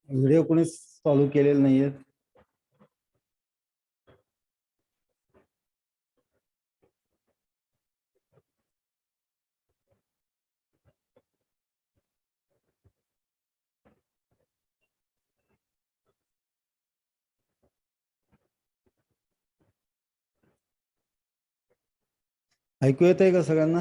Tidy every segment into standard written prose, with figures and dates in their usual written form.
Video कोणी चालू केलेले नाहीये. ऐकू येत आहे का सगळ्यांना?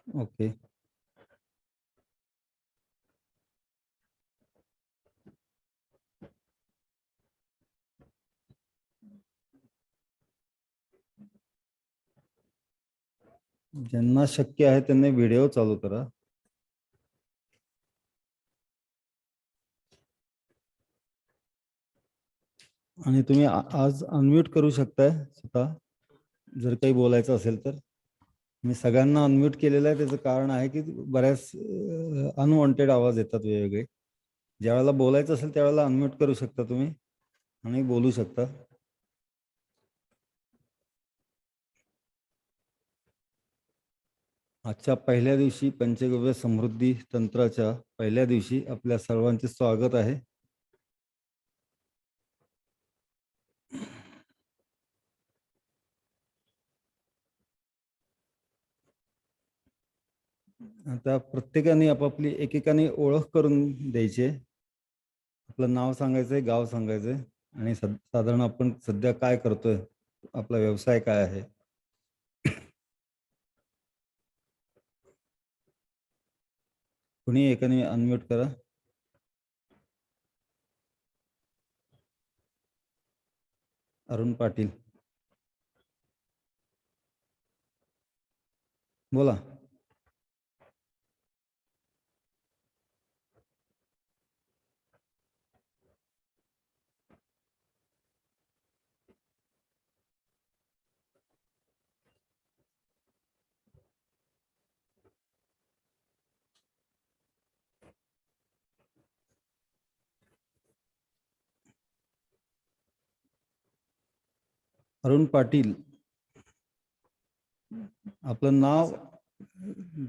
ओके. ज्यांना शक्य आहे त्यांनी व्हिडिओ चालू करा. आणि तुम्ही आज अनम्यूट करू शकताय स्वतः जर काही बोलायचं असेल तर. मी सगळ्यांना अनम्यूट केलेलं आहे. त्याचं कारण आहे की बऱ्याच अनवॉन्टेड आवाज येतात वेगवेगळे. ज्यावेळेला बोलायचं असेल त्यावेळेला अनम्यूट करू शकता तुम्ही आणि बोलू शकता. आजच्या पहिल्या दिवशी पंचगव्य समृद्धी तंत्राच्या पहिल्या दिवशी आपल्या सर्वांचे स्वागत आहे. आता प्रत्येकाने आपापली एकेकाने ओळख करून द्यायची. आपलं नाव सांगायचंय, गाव सांगायचंय आणि साधारण आपण सध्या काय करतोय, आपला व्यवसाय काय आहे. कुणी एकाने अनम्यूट करा. अरुण पाटील बोला. अरुण पाटील, आपलं नाव,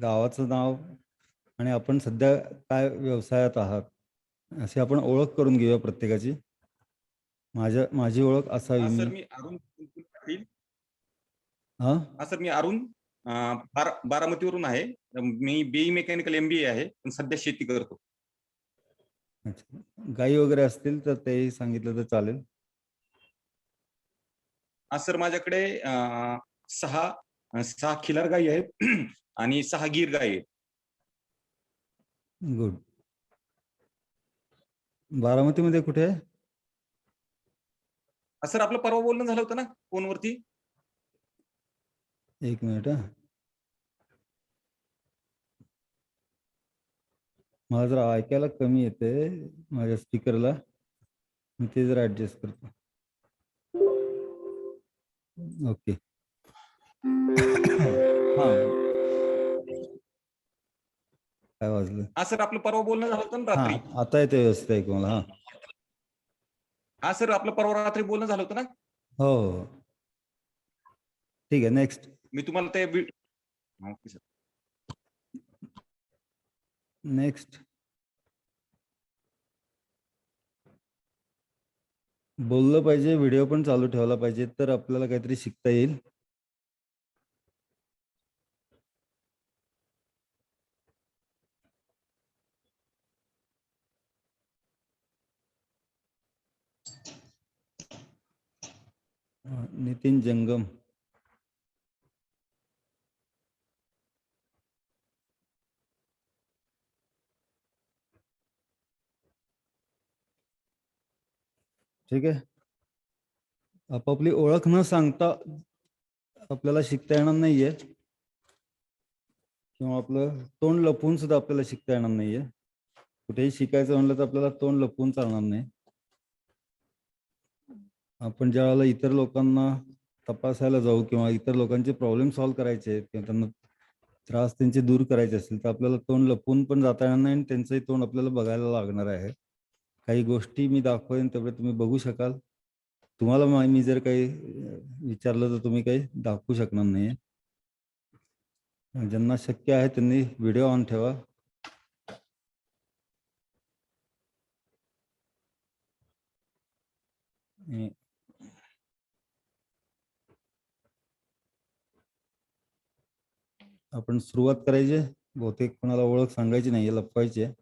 गावाचं नाव आणि आपण सध्या काय व्यवसायात आहात अशी आपण ओळख करून घेऊया प्रत्येकाची. माझी ओळख असावी. सर मी अरुण पाटील. हा सर मी अरुण बारामतीवरून आहे. मी बीई मेकॅनिकल MBA आहे, पण सध्या शेती करतो. अच्छा, गाई वगैरे असतील तर तेही सांगितलं तर चालेल. सर माझ्याकडे 6 खिलार गायी आहेत आणि 6 गीर गायी आहेत. गुड. बारामतीमध्ये कुठे आहे? सर आपलं परवा बोलणं झालं होतं ना फोनवरती. एक मिनिट हा. मला जरा ऐकायला कमी येते माझ्या स्पीकरला, मी ते जरा ऍडजस्ट करतो. ओके. हा, काय वाजलं? सर आपलं परवा बोलणं झालं होतं ना रात्री. आता येते व्यवस्थित ऐकू मला. सर आपलं परवा रात्री बोलणं झालं होतं ना. हो ठीक आहे. नेक्स्ट. मी तुम्हाला ते नेक्स्ट. बोललं पाहिजे, व्हिडिओ पण चालू ठेवला पाहिजे, तर आपल्याला काहीतरी शिकता येईल. नितीन जंगम, ठीक आहे. आपापली ओळख न सांगता आपल्याला शिकता येणार नाहीये, किंवा आपलं तोंड लपवून सुद्धा आपल्याला शिकता येणार नाहीये. कुठेही शिकायचं म्हणलं तर आपल्याला तोंड लपवून चालणार नाही. आपण ज्या वेळेला इतर लोकांना तपासायला जाऊ किंवा इतर लोकांचे प्रॉब्लेम सॉल्व्ह करायचे आहेत किंवा त्यांना त्रास त्यांचे दूर करायचे असतील तर आपल्याला तोंड लपवून पण जाता येणार नाही आणि त्यांचंही तोंड आपल्याला बघायला लागणार आहे. काही गोष्टी मी दाखवेन तेवढे तुम्ही बघू शकाल. तुम्हाला मी जर काही विचारलं तर तुम्ही काही दाखवू शकणार नाही. ज्यांना शक्य आहे त्यांनी व्हिडिओ ऑन ठेवा. आपण सुरुवात करायची. बहुतेक कोणाला ओळख सांगायची नाही, लपवायची आहे.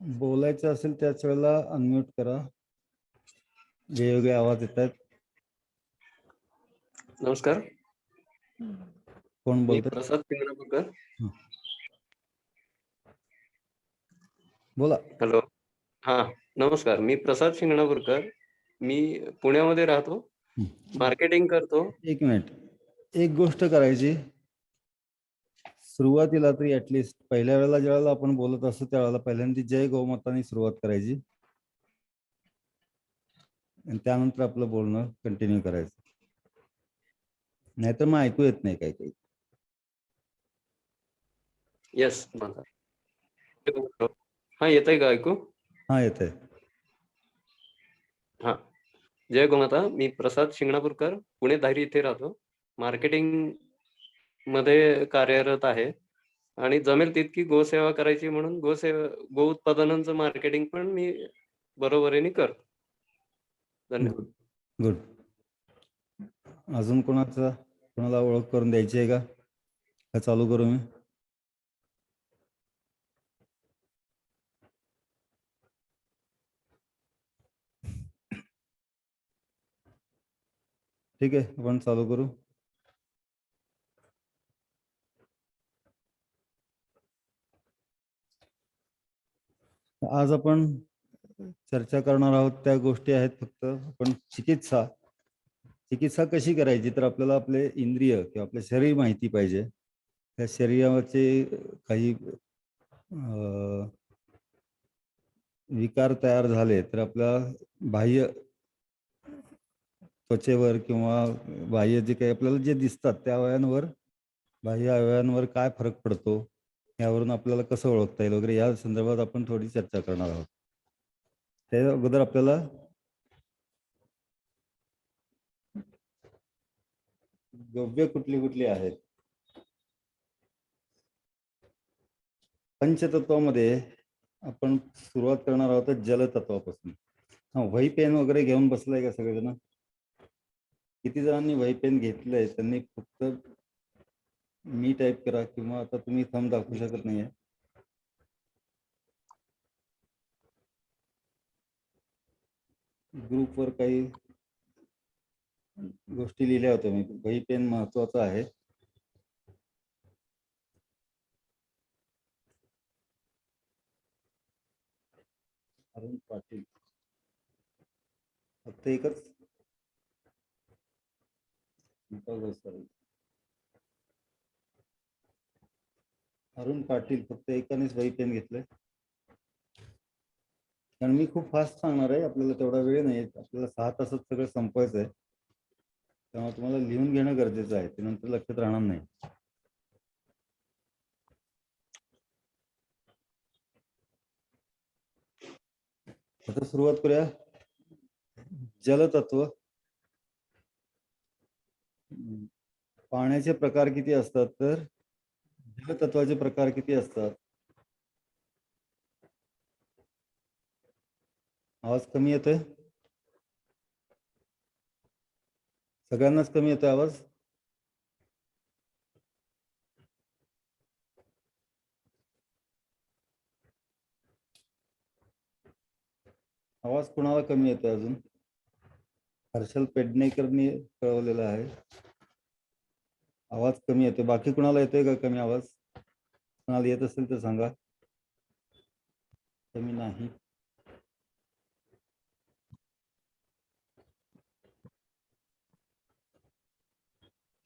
बोलायचं असेल त्याच वेळेला अनम्यूट करा. वेगवेगळे आवाज येत आहेत. नमस्कार. कोण मी बोलतोय? प्रसाद पिंगळापूरकर. बोला. हॅलो. हा, नमस्कार. मी प्रसाद शिंगणापूरकर. मी पुण्यामध्ये राहतो. मार्केटिंग करतो. एक मिनिट. एक गोष्ट करायची. सुरुवातीला तरी ऍटलिस्ट पहिल्या वेळेला ज्यावेळेला आपण बोलत असतो त्यावेळेला पहिल्यांदा जय गोमाताने सुरुवात करायची आणि त्यानंतर आपलं बोलणं कंटिन्यू करायचं. नाहीतर मग ऐकू येत नाही काही. येस. हा, येतंय का ऐकू? हा, येतंय. हा, जय गोमाता. मी प्रसाद शिंगणापूरकर, पुणे धारी इथे राहतो. मार्केटिंग मध्ये कार्यरत आहे आणि जमेल तितकी गोसेवा करायची म्हणून गो उत्पादनांचं मार्केटिंग पण मी बरोबरीने करतो. धन्यवाद. गुड. अजून कोणाला ओळख करून द्यायची आहे का चालू करू मी? ठीक आहे, आपण चालू करू. आज आपण चर्चा करणार आहोत त्या गोष्टी आहेत फक्त आपण चिकित्सा कशी करायची. तर आपल्याला आपले इंद्रिय किंवा आपले शरीर माहिती पाहिजे. त्या शरीराचे काही विकार तयार झाले तर आपल्या बाह्य त्वचेवर किंवा बाह्य जे काही आपल्याला जे दिसतात त्या बाह्य अवयवांवर काय फरक पडतो यावरून आपल्याला कसं ओळखता येईल वगैरे या संदर्भात आपण थोडी चर्चा करणार आहोत. त्या अगोदर आपल्याला द्रव्य कुठली आहेत. पंचतत्वामध्ये आपण सुरुवात करणार आहोत जलतत्वापासून. हा, वही पेन वगैरे घेऊन बसलाय का सगळेजण? किती जणांनी वही पेन घेतलंय त्यांनी फक्त मी टाईप करा किंवा आता तुम्ही थंब दाखवू शकत नाहीये. ग्रुपवर काही गोष्टी लिहिल्या होत्या मी. वही पेन महत्वाचा आहे. अरुण पाटील फक्त एकच. अरुण पाटील फक्त एकानेच वही पेन घेतलंय. कारण मी खूप फास्ट सांगणार आहे, आपल्याला तेवढा वेळ नाही. आपल्याला 6 तासात सगळं संपवायचं आहे. त्यामुळे तुम्हाला लिहून घेणं गरजेचं आहे, ते नंतर लक्षात राहणार नाही. आता सुरुवात करूया. जलतत्व. पाण्याचे प्रकार किती असतात? तर जलतत्वाचे प्रकार किती असतात? आवाज कमी येतोय? सगळ्यांनाच कमी येतोय आवाज? आवाज कुणाला कमी येतोय अजून? हर्षल पेडणेकरनी कळवलेलं आहे. आवाज कमी येतोय. बाकी कुणाला येतोय का कमी आवाज? कुणाला येत असेल तर सांगा. कमी नाही.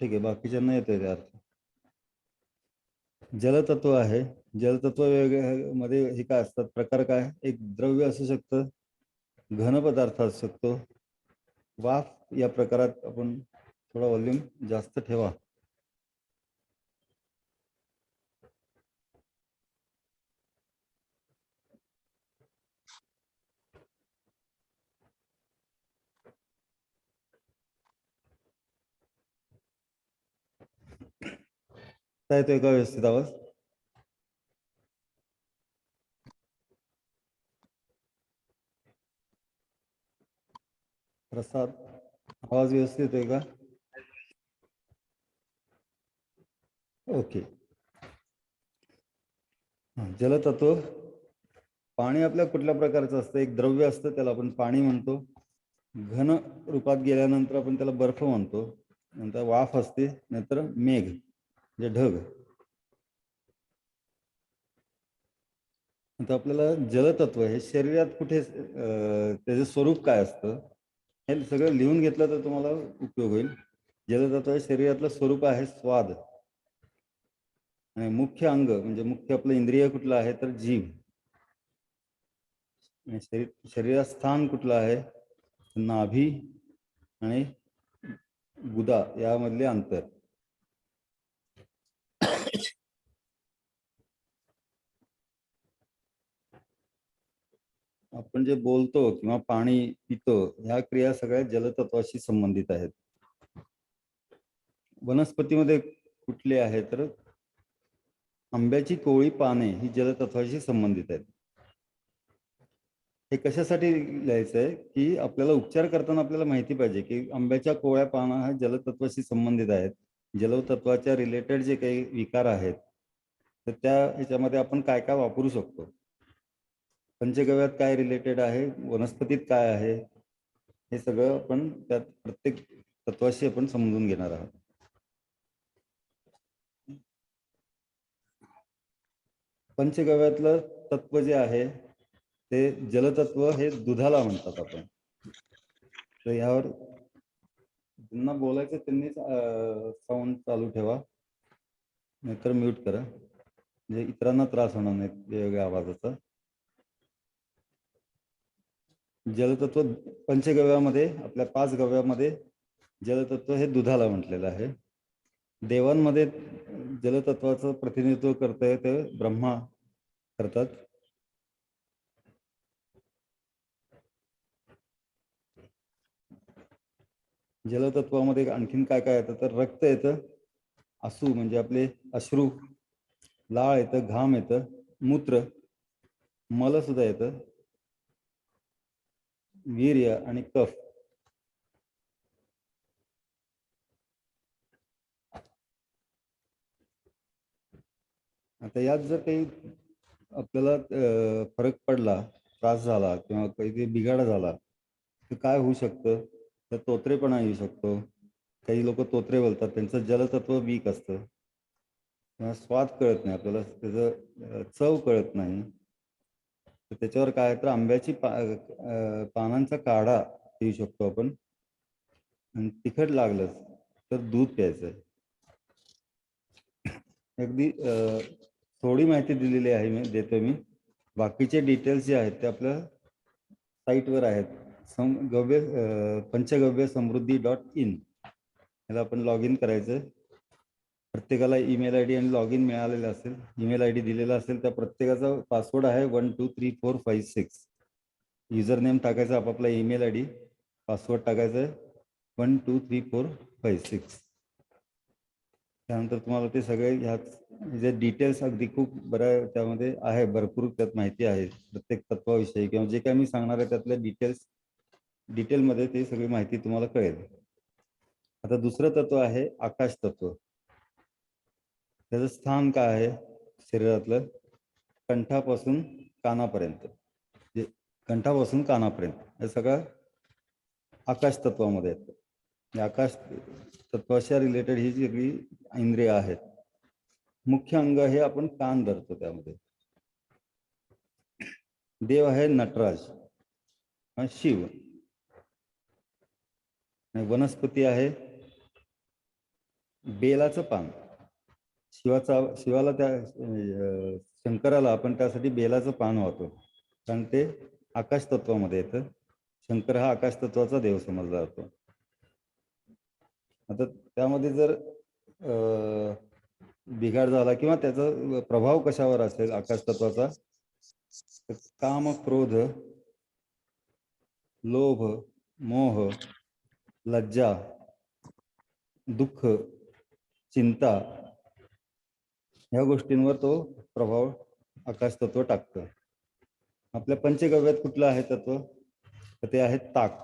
ठीक आहे, बाकीच्यांना येतोय ते अर्थ. जलतत्व आहे. जलतत्व मध्ये हे काय असतात, प्रकार काय? एक द्रव्य असू शकतं, घन पदार्थ असू शकतो, वाफ. या प्रकारात आपण थोडा व्हॉल्यूम जास्त ठेवा. काय येतोय का व्यवस्थित आवाज? प्रसाद, आवाज व्यवस्थित येतोय का? ओके. जलतत्व. पाणी आपल्या कुठल्या प्रकारचं असतं? एक द्रव्य असतं, त्याला आपण पाणी म्हणतो. घन रूपात गेल्यानंतर आपण त्याला बर्फ म्हणतो. नंतर वाफ असते, नंतर मेघ म्हणजे ढग. आता आपल्याला जलतत्व हे शरीरात कुठे, त्याचं स्वरूप काय असतं हे सगळं लिहून घेतलं तर तुम्हाला उपयोग होईल. जलतत्व हे शरीरातलं स्वरूप आहे स्वाद. आणि मुख्य अंग म्हणजे मुख्य आपलं इंद्रिय कुठलं आहे तर जीभ. आणि शरीरात स्थान कुठलं आहे? नाभी आणि गुदा यामधले अंतर. आपण जे बोलतो किंवा पाणी पितो ह्या क्रिया सगळ्या जलतत्वाशी संबंधित आहेत. वनस्पतीमध्ये कुठले आहे तर आंब्याची कोवळी पाने ही जलतत्वाशी संबंधित आहेत. हे कशासाठी लिहायचंय की आपल्याला उपचार करताना आपल्याला माहिती पाहिजे की आंब्याच्या कोवळ्या पाना हा जलतत्वाशी संबंधित आहेत. जलतत्वाच्या रिलेटेड जे काही विकार आहेत तर त्या ह्याच्यामध्ये आपण काय काय वापरू शकतो. पंचगव्यात काय रिलेटेड आहे, वनस्पतीत काय आहे, हे सगळं आपण त्यात प्रत्येक तत्वाशी आपण समजून घेणार आहोत. पंचगव्यातलं तत्व जे आहे ते जलतत्व हे दुधाला म्हणतात आपण. तर यावर ज्यांना बोलायचं त्यांनी साऊंड चालू ठेवा, नाहीतर म्यूट करा, म्हणजे इतरांना त्रास होणार नाही वेगवेगळ्या आवाजाचा. जलतत्व पंचगव्यामध्ये आपल्या 5 गव्यामध्ये जलतत्व हे दुधाला म्हटलेलं आहे. देवांमध्ये जलतत्वाचं प्रतिनिधित्व करतंय ते ब्रह्मा करतात. जलतत्वामध्ये आणखीन काय काय येतं तर रक्त येतं, आसू म्हणजे आपले अश्रू, लाळ येतं, घाम येतं, मूत्र, मल सुद्धा येतं, वीर्य आणि कफ. आता यात जर काही आपल्याला फरक पडला, त्रास झाला किंवा काही बिघाड झाला तर काय होऊ शकतं तर तोत्रेपणा येऊ शकतो. काही लोक तोत्रे बोलतात, त्यांचं जलतत्व वीक असतं, किंवा स्वाद कळत नाही आपल्याला, त्याचं चव कळत नाही. तर त्याच्यावर काय तर आंब्याची पानांचा काढा पिऊ शकतो आपण. आणि तिखट लागलं तर दूध प्यायचं. अगदी थोडी माहिती दिलेली आहे देतो मी. बाकीचे डिटेल्स जे आहेत ते आपल्या साईटवर आहेत. पंचगव्यसमृद्धी.in याला आपण लॉग इन करायचं. प्रत्येकाला ईमेल आय डी आणि लॉग इन मिळालेलं असेल, ईमेल आय डी दिलेला असेल, त्या प्रत्येकाचा पासवर्ड आहे 1 2 3 4 5 6. युजर नेम टाकायचा आपापला ईमेल आय डी, पासवर्ड टाकायचं 1 2 3 4 5 6. त्यानंतर तुम्हाला ते सगळे ह्यात जे डिटेल्स अगदी खूप बऱ्या त्यामध्ये आहे, भरपूर त्यात माहिती आहे प्रत्येक तत्वाविषयी, किंवा जे काय मी सांगणार आहे त्यातल्या डिटेलमध्ये ते सगळी माहिती तुम्हाला कळेल. आता दुसरं तत्व आहे आकाश तत्व. त्याचं स्थान काय आहे शरीरातलं? कंठापासून कानापर्यंत, कंठापासून कानापर्यंत हे सगळं आकाश तत्वामध्ये येतं. या आकाश तत्वाच्या रिलेटेड ही सगळी इंद्रिय आहेत. मुख्य अंग हे आपण कान धरतो त्यामध्ये. देव आहे नटराज शिव. आणि वनस्पती आहे बेलाचं पान. शिवाला त्या शंकराला आपण त्यासाठी बेलाचं पान वाहतो, कारण ते आकाश तत्वामध्ये येतं. शंकर हा आकाश तत्वाचा देव समजला जातो. आता त्यामध्ये जर बिघाड झाला किंवा त्याचा प्रभाव कशावर असेल आकाश तत्वाचा, काम, क्रोध, लोभ, मोह, लज्जा, दुःख, चिंता ह्या गोष्टींवर तो प्रभाव आकाश तत्व टाकतं. आपल्या पंचगव्यात कुठलं आहे तत्व? तर ते आहे ताक.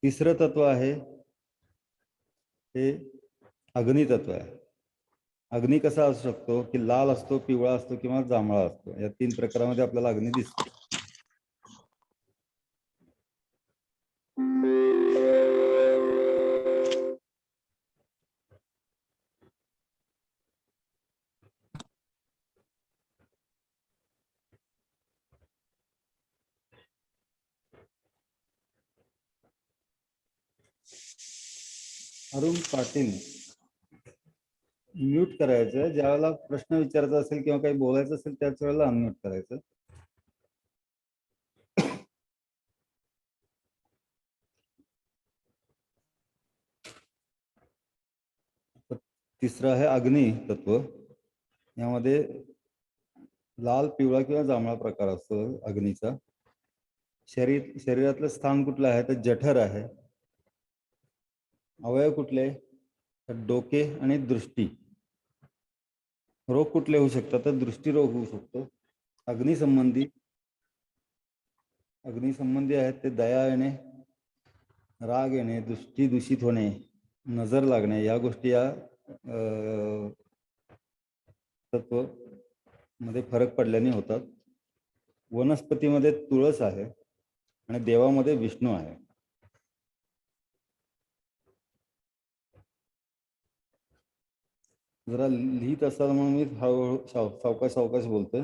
तिसरं तत्व आहे ते अग्नी तत्व आहे. अग्नी कसा असू शकतो की लाल असतो, पिवळा असतो किंवा जांभळा असतो. या 3 प्रकारामध्ये आपल्याला अग्नी दिसतो. अरुण पाटील, म्यूट करायचं. ज्यावेळेला प्रश्न विचारायचा असेल किंवा काही बोलायचं असेल त्याच वेळेला अनम्यूट करायचं. तिसरं आहे अग्नी तत्व. यामध्ये लाल, पिवळा किंवा जांभळा प्रकार असतो अग्नीचा. शरीरातलं स्थान कुठलं आहे तर जठर आहे. अवयव कुठले? तर डोके आणि दृष्टी. रोग कुठले होऊ शकतात तर दृष्टी रोग होऊ शकतो. अग्निसंबंधी आहेत ते दया येणे, राग येणे, दृष्टी दूषित होणे, नजर लागणे, या गोष्टी या तत्व मध्ये फरक पडल्याने होतात. वनस्पतीमध्ये तुळस आहे आणि देवामध्ये विष्णू आहे. जरा लिहित असाल म्हणून मी हळूहळू सावकाश बोलतोय.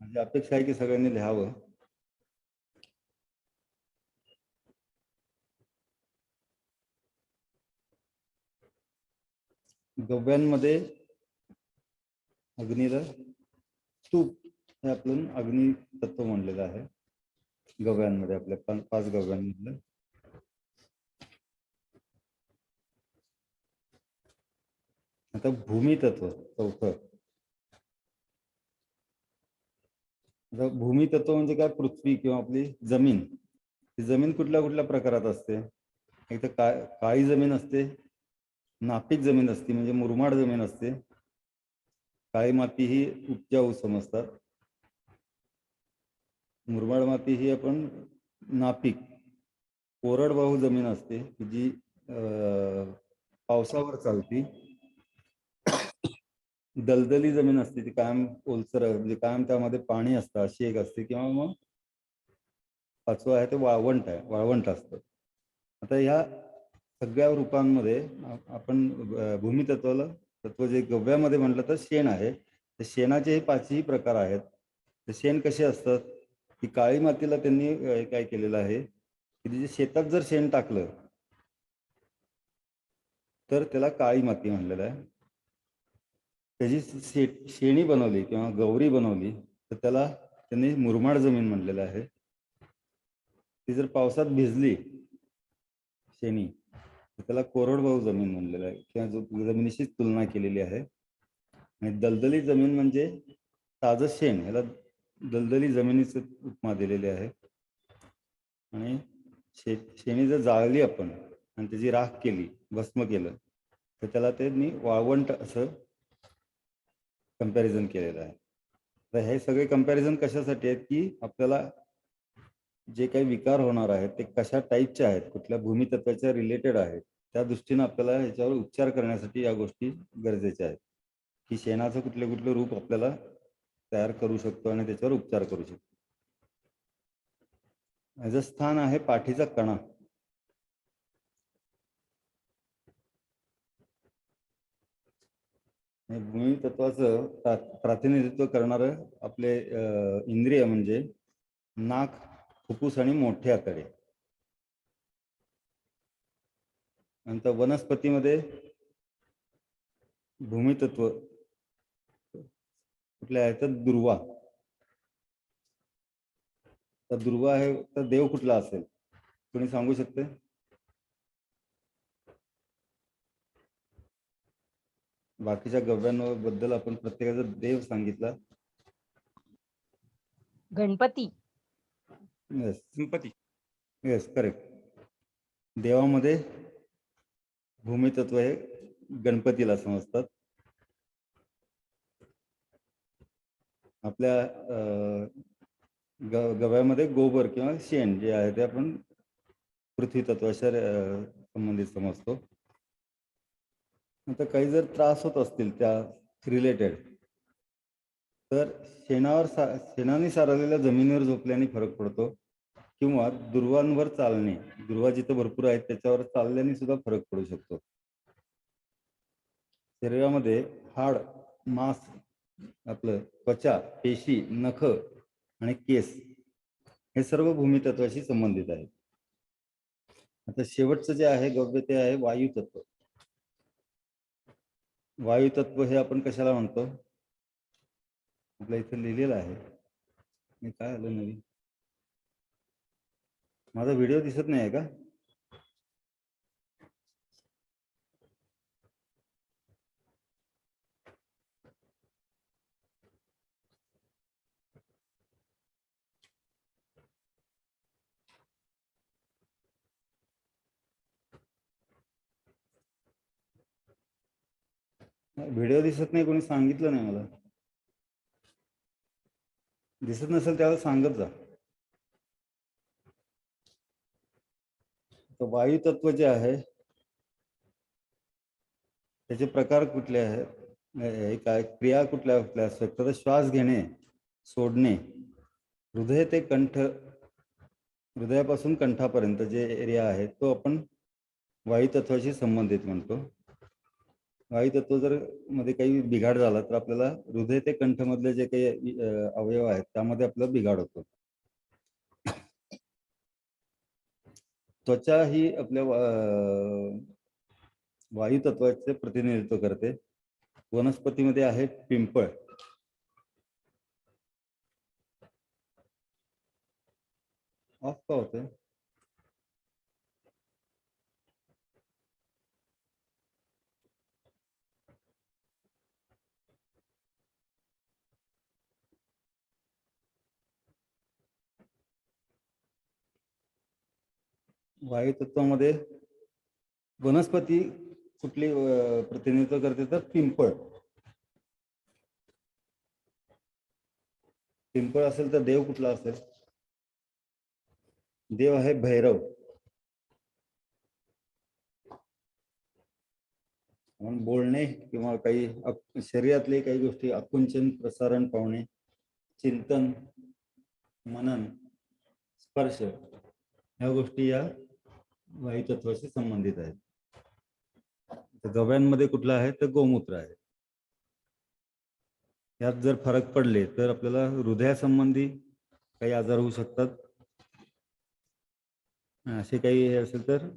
माझी अपेक्षा आहे की सगळ्यांनी लिहावं. गव्यांमध्ये अग्नीला तूप हे आपलं अग्नी तत्व म्हणलेलं आहे. गव्यांमध्ये आपल्या 5 गव्यांमधलं. आता भूमी तत्व चौथं. आता भूमी तत्व म्हणजे काय? पृथ्वी किंवा आपली जमीन. जमीन कुठल्या प्रकारात असते? एक तर काळी जमीन असते, नापीक जमीन असते म्हणजे मुरमाड जमीन असते. काळी माती ही उपजाऊ समजतात. मुरमाड माती ही आपण नापीक कोरडवाहू जमीन असते जी पावसावर चालती. दलदली जमीन असते ती कायम ओलसर म्हणजे कायम त्यामध्ये पाणी असतं अशी एक असते. किंवा मग 5वं आहे ते वाळवंट असतं. आता ह्या सगळ्या रूपांमध्ये आपण भूमी तत्व जे गव्यामध्ये म्हटलं तर शेण आहे. तर शेणाचे हे 5ही प्रकार आहेत. तर शेण कसे असतात की काळी मातीला त्यांनी काय केलेलं आहे की तिच्या शेतात जर शेण टाकलं तर त्याला काळी माती म्हणलेलं आहे. त्याची शेणी बनवली किंवा गौरी बनवली तर त्याला त्यांनी मुरमाड जमीन म्हणलेलं आहे. ती जर पावसात भिजली शेणी तर त्याला कोरडवाहू जमीन म्हणलेलं आहे किंवा जमिनीशीच तुलना केलेली आहे. आणि दलदली जमीन म्हणजे ताजं शेण, ह्याला दलदली जमिनीचं उपमा दिलेली आहे. आणि शेणी जर जाळली आपण आणि त्याची राख केली, भस्म केलं तर त्याला त्यांनी वाळवंट असं कंपॅरिझन केलेलं आहे. तर हे सगळे कंपॅरिझन कशासाठी आहेत की आपल्याला जे काही विकार होणार आहेत ते कशा टाईपचे आहेत, कुठल्या भूमी तत्वाच्या रिलेटेड आहेत, त्या दृष्टीने आपल्याला ह्याच्यावर उपचार करण्यासाठी या गोष्टी गरजेच्या आहेत की शेणाचं कुठलं रूप आपल्याला तयार करू शकतो आणि त्याच्यावर उपचार करू शकतो. याचं स्थान आहे पाठीचा कणा. भूमी तत्वाचं प्रातिनिधित्व करणारं आपले इंद्रिय म्हणजे नाक, फुफ्फुस आणि मोठे आतडे. नंतर वनस्पतीमध्ये भूमितत्व कुठले आहे तर दुर्वा. तर दुर्वा आहे तर देव कुठला असेल कोणी सांगू शकते? बाकीच्या गव्यांबद्दल आपण प्रत्येकाचा देव सांगितला. Ganpati. Yes Ganpati. Yes correct. देवामध्ये भूमितत्व हे गणपतीला समजतात. आपल्या गव्यामध्ये गोबर किंवा शेण जे आहे ते आपण पृथ्वी तत्वाशी संबंधित समजतो. आता काही जर त्रास होत असतील त्या रिलेटेड तर शेणाने सारवलेल्या जमिनीवर झोपल्याने फरक पडतो किंवा दुर्वांवर चालणे, दुर्वा जिथं भरपूर आहेत त्याच्यावर चालल्याने सुद्धा फरक पडू शकतो. शरीरामध्ये हाड, मांस, आपलं त्वचा, पेशी, नख आणि केस हे सर्व भूमितत्वाशी संबंधित आहे. आता शेवटचं जे आहे गव्य ते आहे वायुतत्व. वायुतत्व हे आपण कशाला म्हणतो? आपल्या इथे लिहिलेलं आहे. मी काय आलं नवीन? माझा व्हिडिओ दिसत नाही आहे का? व्हिडिओ दिसत नाही, कोणी सांगितलं नाही मला. दिसत नसेल त्याला सांगत जा. तर वायुतत्व जे आहे त्याचे प्रकार कुठले आहेत, काय क्रिया कुठल्या कुठल्या असतात? तर श्वास घेणे, सोडणे, हृदय ते कंठ, हृदयापासून कंठापर्यंत जे एरिया आहे तो आपण वायुतत्वाशी संबंधित म्हणतो. वायुतत्व जर मध्ये काही बिघाड झाला तर आपल्याला हृदय ते कंठ मधले जे काही अवयव आहेत त्यामध्ये आपला बिघाड होतो. त्वचा ही आपल्या वायुतत्वाचे प्रतिनिधित्व करते. वनस्पतीमध्ये आहे पिंपळ. ऑफ का होते? वायुतत्वामध्ये वनस्पती कुठली प्रतिनिधित्व करते तर पिंपळ. पिंपळ असेल तर देव कुठला असेल? देव आहे भैरव. म्हणून बोलणे किंवा काही शरीरातले काही गोष्टी आकुंचन प्रसारण पावणे, चिंतन, मनन, स्पर्श ह्या गोष्टी या वायुतत्वाशी संबंधित आहेत. गव्यांमध्ये कुठला आहे तर गोमूत्र आहे. यात जर फरक पडले तर आपल्याला हृदयासंबंधी काही आजार होऊ शकतात. असे काही हे असेल तर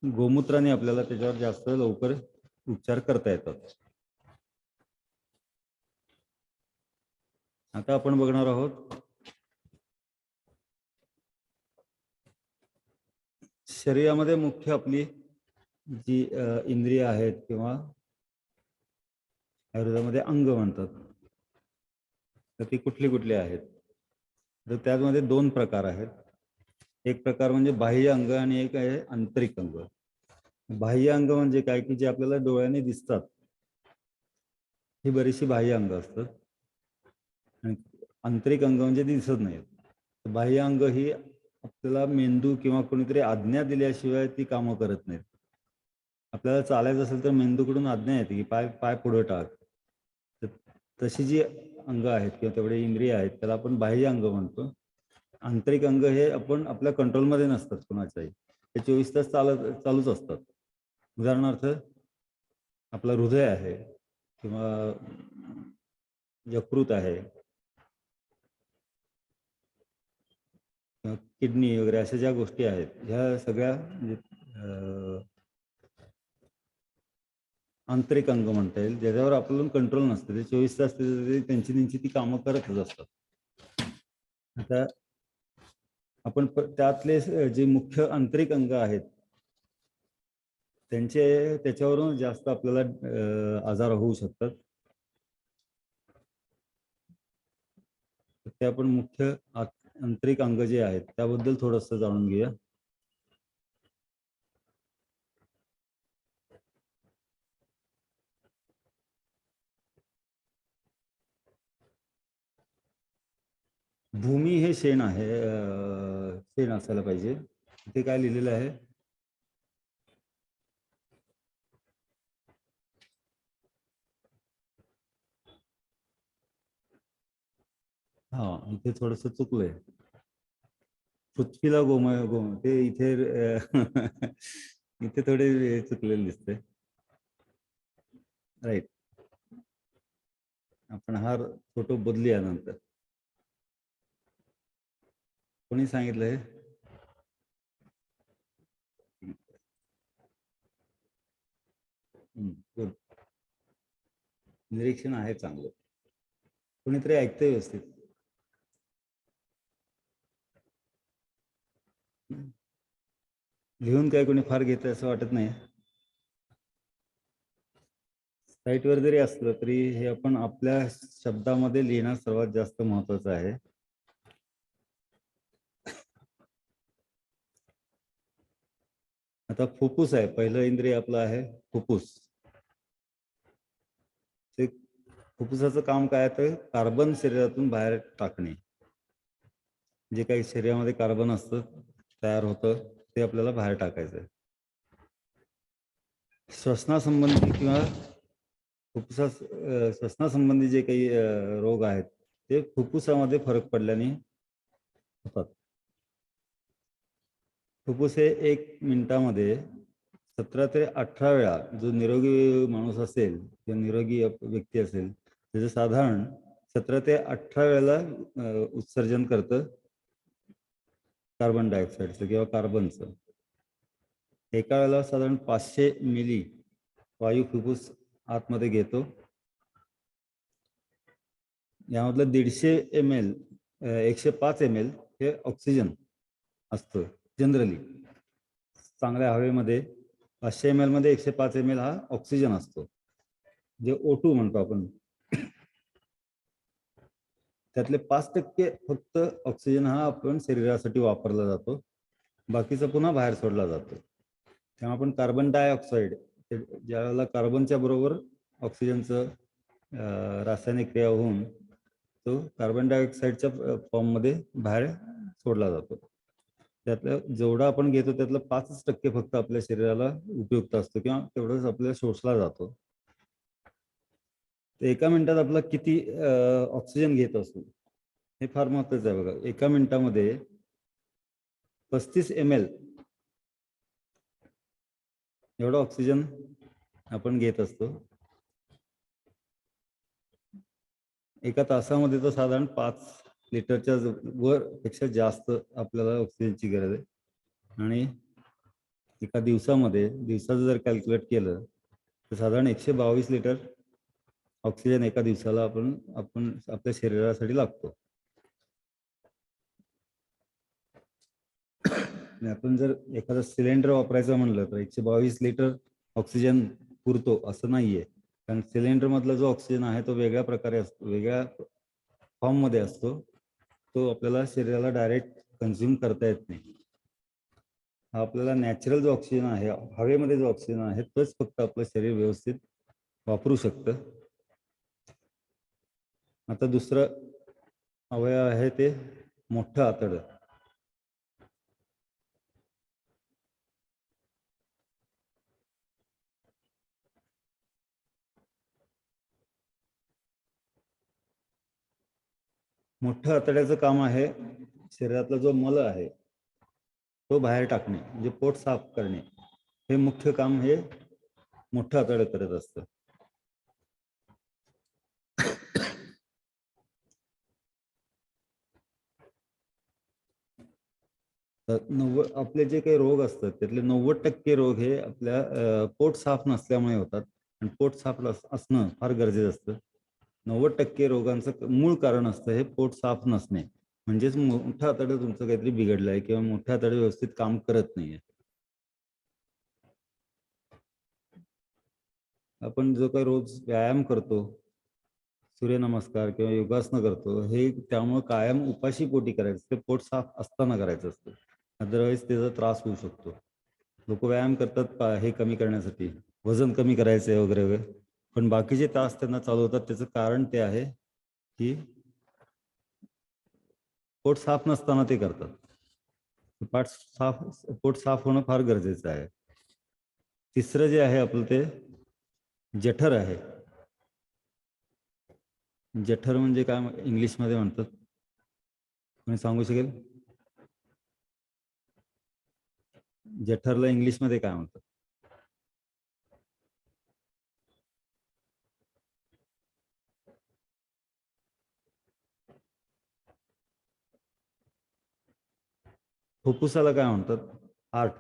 गोमूत्राने आपल्याला त्याच्यावर जास्त लवकर उपचार करता येतात. आता आपण बघणार आहोत शरीरामध्ये मुख्य आपली जी इंद्रिय आहेत किंवा आयुर्वेदामध्ये अंग म्हणतात तर ती कुठली कुठली आहेत? तर त्यामध्ये दोन प्रकार आहेत. एक प्रकार म्हणजे बाह्य अंग आणि एक आहे आंतरिक अंग. बाह्य अंग म्हणजे काय की जे आपल्याला डोळ्याने दिसतात ही बरीचशी बाह्य अंग असतात आणि आंतरिक अंग म्हणजे दिसत नाहीत. बाह्य अंग ही आपल्याला मेंदू किंवा कोणीतरी आज्ञा दिल्याशिवाय ती कामं करत नाहीत. आपल्याला चालायचं असेल तर मेंदूकडून आज्ञा येते की पाय पुढे टाक. तशी जी अंग आहेत किंवा तेवढे इंद्रिय आहेत त्याला आपण बाह्य अंग म्हणतो. आंतरिक अंग हे आपण आपल्या कंट्रोलमध्ये नसतात कोणाच्याही, ते 24 तास चालूच असतात. उदाहरणार्थ आपलं हृदय आहे किंवा यकृत आहे, किडनी वगैरे अशा ज्या गोष्टी आहेत, ह्या सगळ्या आंतरिक अंग म्हणता येईल, ज्याच्यावर आपल्याला कंट्रोल नसते. ते 24 तास त्यांची ती कामं करतच असतात. आता आपण त्यातले जे मुख्य आंतरिक अंग आहेत त्याच्यावरून जास्त आपल्याला आजार होऊ शकतात. ते आपण मुख्य आंतरिक अंग जे आहेत त्याबद्दल थोडंसं जाणून घेऊया. भूमी हे शेण आहे, शेण असायला पाहिजे. इथे काय लिहिलेलं आहे? हा, इथे थोडस चुकलंय. पृथ्वीला गोमय ते इथे इथे थोडे चुकलेले दिसते. राईट, आपण हा फोटो बदलूया नंतर. कोणी सांगितलंय? गुड, निरीक्षण आहे चांगलं. कोणीतरी ऐकतंय व्यवस्थित? लिहून काय कोणी फार घेतंय असं वाटत नाही. साईटवर जरी असलं तरी हे आपण आपल्या शब्दामध्ये लिहिणं सर्वात जास्त महत्वाचं आहे. आता फुफ्फुस आहे, पहिलं इंद्रिय आपलं आहे फुफ्फुस. ते फुफ्फुसाचं काम काय आहे? कार्बन शरीरातून बाहेर टाकणे. जे काही शरीरामध्ये कार्बन असतं तयार होतं ते आपल्याला बाहेर टाकायचं आहे. श्वसनासंबंधी किंवा श्वसनासंबंधी जे काही रोग आहेत ते फुफ्फुसामध्ये फरक पडल्याने होतात. फुफ्फुस हे 1 मिनिटामध्ये 17 ते 18 वेळा, जो निरोगी माणूस असेल किंवा निरोगी व्यक्ती असेल त्याचं साधारण 17 ते 18 वेळेला उत्सर्जन करतं कार्बन डायऑक्साईडचं किंवा कार्बनचं. एका वेळेला साधारण 500 मिली वायू फुफ्फुस आतमध्ये घेतो. यामधलं 150 ml 105 ml हे ऑक्सिजन असतं जनरली. चांगल्या हवेमध्ये 500 ml मध्ये 105 ml हा ऑक्सिजन असतो, जे O2 म्हणतो आपण. त्यातले 5% फक्त ऑक्सिजन हा आपण शरीरासाठी वापरला जातो, बाकीचा पुन्हा बाहेर सोडला जातो. तेव्हा आपण कार्बन डायऑक्साईड, ज्या वेळेला कार्बनच्या बरोबर ऑक्सिजनचं रासायनिक क्रिया होऊन तो कार्बन डायऑक्साईडच्या फॉर्ममध्ये बाहेर सोडला जातो. त्यातलं जेवढा आपण घेतो त्यातलं 5% फक्त आपल्या शरीराला उपयुक्त असतो किंवा तेवढंच आपल्याला शोषला जातो. एका मिनिटात आपला किती ऑक्सिजन घेत असतो हे फार महत्वाचं आहे. बघा, एका मिनिटामध्ये 35 ml एवढा ऑक्सिजन आपण घेत असतो. एका तासामध्ये तर साधारण 5 लिटरच्या वर पेक्षा जास्त आपल्याला ऑक्सिजनची गरज आहे. आणि एका दिवसाचं जर कॅल्क्युलेट केलं तर साधारण 122 लिटर ऑक्सिजन एका दिवसाला आपण आपल्या शरीरासाठी लागतो. आपण जर एखादा सिलेंडर वापरायचं म्हणलं तर 122 लिटर ऑक्सिजन पुरतो असं नाहीये, कारण सिलेंडर मधला जो ऑक्सिजन आहे तो वेगळ्या प्रकारे असतो, वेगळ्या फॉर्म मध्ये असतो. तो आपल्याला शरीराला डायरेक्ट कन्झ्युम करता येत नाही. हा आपल्याला नॅचरल जो ऑक्सिजन आहे, हवेमध्ये जो ऑक्सिजन आहे, तोच फक्त आपलं शरीर व्यवस्थित वापरू शकतं. आता दुसरं अवयव आहे ते मोठं आतडं. मोठं आतड्याचं काम आहे शरीरातला जो मल आहे तो बाहेर टाकणे म्हणजे पोट साफ करणे हे मुख्य काम हे मोठं आतडं करत असतं. आपले जे काही रोग असतात त्यातले 90% रोग हे आपल्या पोट साफ नसल्यामुळे होतात आणि पोट साफ असणं फार गरजेचं असतं. 90% रोगांचं मूळ कारण असतं हे पोट साफ नसणे. म्हणजेच मोठं आतडं तुमचं काहीतरी बिघडलं आहे किंवा मोठं आतडं व्यवस्थित काम करत नाहीये. आपण जो काही रोज व्यायाम करतो, सूर्यनमस्कार किंवा योगासनं करतो, हे त्यामुळे कायम उपाशी पोटी करायचं, ते पोट साफ असताना करायचं असतं. अदरवाईज त्याचा त्रास होऊ शकतो. लोक व्यायाम करतात हे कमी करण्यासाठी, वजन कमी करायचंय वगैरे वगैरे, पण बाकीचे त्रास त्यांना चालू होतात. त्याचं कारण ते आहे की पोट साफ नसताना ते करतात. पोट साफ होणं फार गरजेचं आहे. तिसरं जे आहे आपलं ते जठर आहे. जठर म्हणजे काय इंग्लिशमध्ये म्हणतात, कोणी सांगू शकेल? जठरला इंग्लिशमध्ये काय म्हणतात? फुफ्फुसाला काय म्हणतात? हार्ट.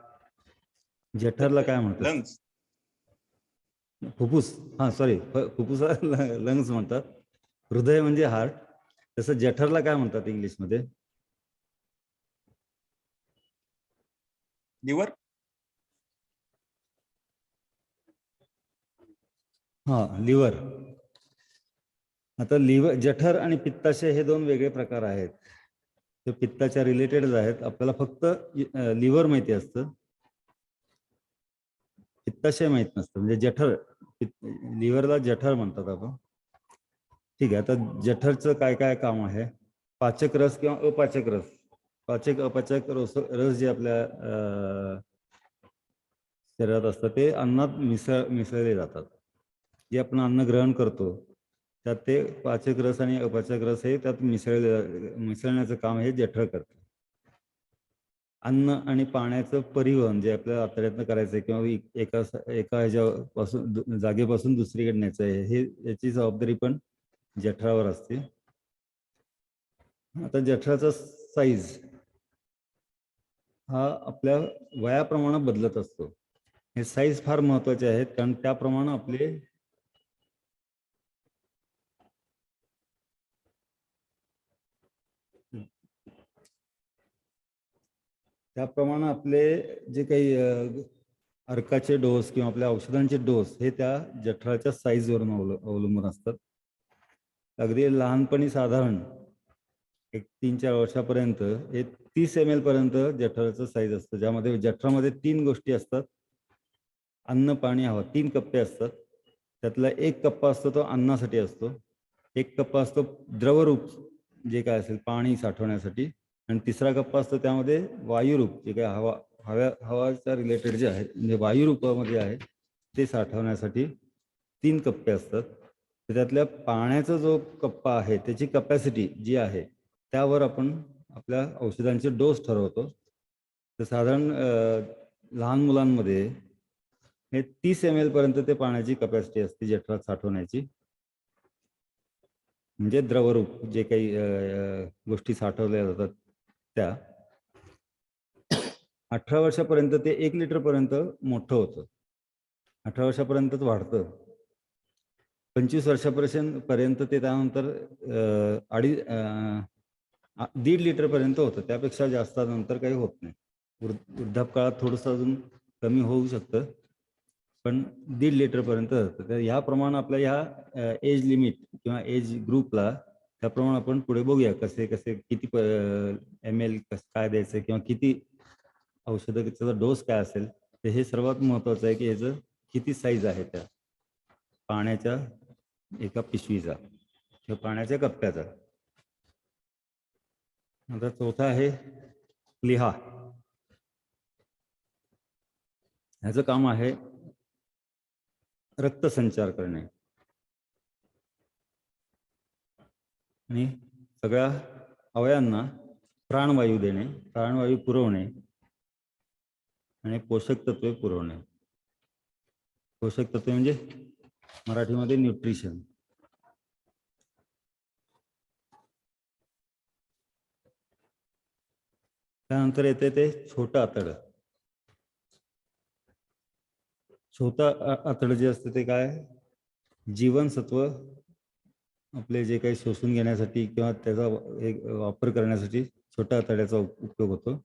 जठरला काय म्हणतात? लंग्स. फुफ्फुस, हा सॉरी, फुफ्फुसाला लंग्स म्हणतात. हृदय म्हणजे हार्ट. तसं जठरला काय म्हणतात इंग्लिशमध्ये? लिव्हर. हा, लिव्हर. आता लिव्हर, जठर आणि पित्ताशय हे दोन वेगळे प्रकार आहेत. ते पित्ताच्या रिलेटेडच आहेत. आपल्याला फक्त लिव्हर माहिती असतं, पित्ताशय माहित नसतं. म्हणजे जठर, लिव्हरला जठर म्हणतात आपण. ठीक आहे. आता जठरचं काय काय काम आहे? पाचक रस किंवा अपाचक रस, पाचक अपचक रस जे आपल्या शरीरात असतात ते अन्नात मिसळले जातात. जे आपण अन्न ग्रहण करतो त्यात ते पाचक रस आणि अपचक रस हे त्यात मिसळण्याचं काम हे जठर करतं. अन्न आणि पाण्याचं परिवहन जे आपल्या आतड्यातनं करायचं आहे किंवा एका ह्याच्यापासून जागेपासून दुसरीकडे न्यायचं आहे, हे याची जबाबदारी पण जठरावर असते. आता जठराचा साईज हा आपल्या वयाप्रमाणे बदलत असतो. हे साईज फार महत्वाचे आहेत, कारण त्याप्रमाणे आपले जे काही अर्काचे डोस किंवा आपल्या औषधांचे डोस हे त्या जठराच्या साईजवरून अवलंबून असतात. अगदी लहानपणी साधारण एक 3-4 वर्षापर्यंत हे 30 ml पर्यंत जठराचं साईज असतं, ज्यामध्ये जठरामध्ये 3 गोष्टी असतात. अन्न, पाणी, हवा, 3 कप्पे असतात. त्यातला 1 कप्पा असतो तो अन्नासाठी असतो, 1 कप्पा असतो द्रवरूप जे काय असेल पाणी साठवण्यासाठी, आणि तिसरा कप्पा असतो त्यामध्ये वायुरूप जे काय हवाच्या रिलेटेड जे आहे, म्हणजे वायुरूपामध्ये आहे ते साठवण्यासाठी 3 कप्पे असतात. तर त्यातल्या पाण्याचा जो कप्पा आहे त्याची कपॅसिटी जी आहे त्यावर आपण आपल्या औषधांचे डोस ठरवतो. तर साधारण लहान मुलांमध्ये हे 30 ml पर्यंत ते पाण्याची कपॅसिटी असते जठरात साठवण्याची, म्हणजे द्रवरूप जे काही गोष्टी साठवल्या जातात त्या. 18 वर्षापर्यंत ते 1 लिटर पर्यंत मोठं होतं, 18 वर्षापर्यंतच वाढतं. 25 वर्षापर्यंत ते त्यानंतर 1.5 लिटर पर्यंत होतं. त्यापेक्षा जास्त नंतर काही होत नाही. वृद्धापकाळात थोडंसं अजून कमी होऊ शकतं, पण 1.5 लिटर पर्यंत जातं. तर ह्याप्रमाणे आपल्या ह्या एज लिमिट किंवा एज ग्रुपला त्याप्रमाणे आपण पुढे बघूया कसे किती ml काय द्यायचं किंवा किती औषधाचा डोस काय असेल. तर हे सर्वात महत्वाचं आहे की ह्याचं किती साईज आहे त्या पाण्याच्या एका पिशवीचा किंवा पाण्याच्या कप्प्याचा. आता चौथा आहे प्लीहा. ह्याचं काम आहे रक्तसंचार करणे आणि सगळ्या अवयवांना प्राणवायू देणे, प्राणवायू पुरवणे आणि पोषक तत्वे पुरवणे. पोषक तत्वे म्हणजे मराठीमध्ये न्यूट्रिशन. त्यानंतर येते ते छोटं आतड. छोटं आतड जे असते ते काय, जीवनसत्व आपले जे काही शोषून घेण्यासाठी किंवा त्याचा एक वापर करण्यासाठी छोट्या आतड्याचा उपयोग होतो.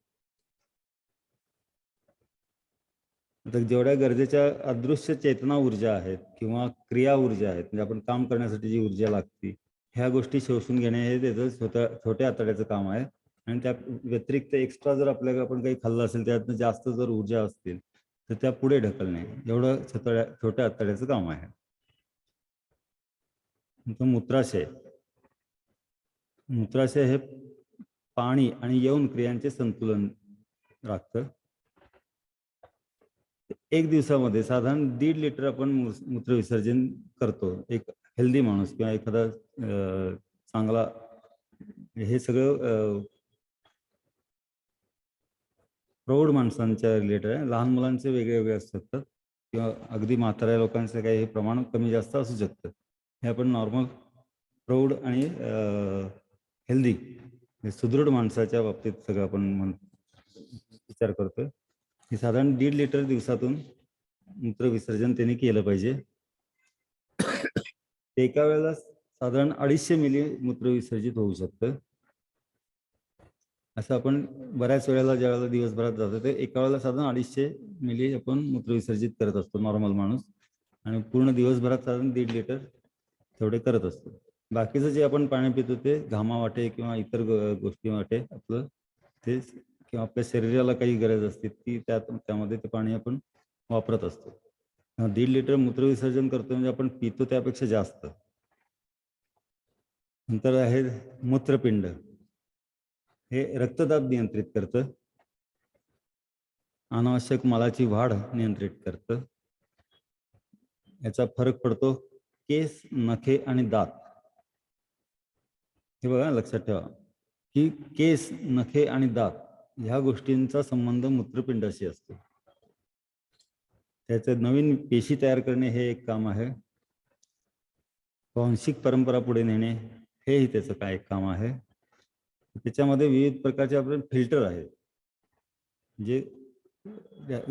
तर जेवढ्या गरजेच्या अदृश्य चेतना ऊर्जा आहेत किंवा क्रिया ऊर्जा आहेत, म्हणजे आपण काम करण्यासाठी जी ऊर्जा लागते, ह्या गोष्टी शोषून घेणे हे त्याचं छोट्या आतड्याचं काम आहे. आणि त्या व्यतिरिक्त एक्स्ट्रा जर आपल्याला आपण काही खाल्लं असेल, त्यातनं जास्त जर ऊर्जा असतील तर त्या पुढे ढकलणे, एवढं छोट्या आतड्याचं काम आहे. मूत्राशय. मूत्राशय हे पाणी आणि यौन क्रियांचे संतुलन राखतं. एक दिवसामध्ये साधारण 1.5 लिटर आपण मूत्र विसर्जन करतो. एक हेल्दी माणूस किंवा एखादा चांगला, हे सगळं प्रौढ माणसांच्या रिलेटेड आहे. लहान मुलांचे वेगळे वेगळे असू शकतात किंवा अगदी म्हाताऱ्या लोकांचं काही हे प्रमाण कमी जास्त असू शकतं. हे आपण नॉर्मल प्रौढ आणि हेल्दी सुदृढ माणसाच्या बाबतीत सगळं आपण विचार करतोय. हे साधारण 1.5 लिटर दिवसातून मूत्र विसर्जन त्यांनी केलं पाहिजे. एका वेळेला साधारण 250 मिली मूत्र विसर्जित होऊ शकतं. असं आपण बऱ्याच वेळेला ज्या वेळेला दिवसभरात जातो ते एका वेळेला साधारण 250 मिली आपण मूत्र विसर्जित करत असतो नॉर्मल माणूस, आणि पूर्ण दिवसभरात साधारण 1.5 लिटर तेवढे करत असतो. बाकीचं जे आपण पाणी पितो ते घामा वाटे किंवा इतर गोष्टी वाटे आपलं ते, किंवा आपल्या शरीराला काही गरज असते ती त्यामध्ये ते पाणी आपण वापरत असतो. 1.5 लिटर मूत्र विसर्जन करतो म्हणजे आपण पितो त्यापेक्षा जास्त. नंतर आहे मूत्रपिंड. हे रक्तदाब नियंत्रित करतं, अनावश्यक मलाची वाढ नियंत्रित करतं. याचा फरक पडतो केस, नखे आणि दात. हे बघा लक्षात ठेवा की केस, नखे आणि दात ह्या गोष्टींचा संबंध मूत्रपिंडाशी असतो. त्याचे नवीन पेशी तयार करणे हे एक काम आहे. वांशिक परंपरा पुढे नेणे हेही त्याचं काय एक काम आहे. त्याच्यामध्ये विविध प्रकारचे आपले फिल्टर आहेत, जे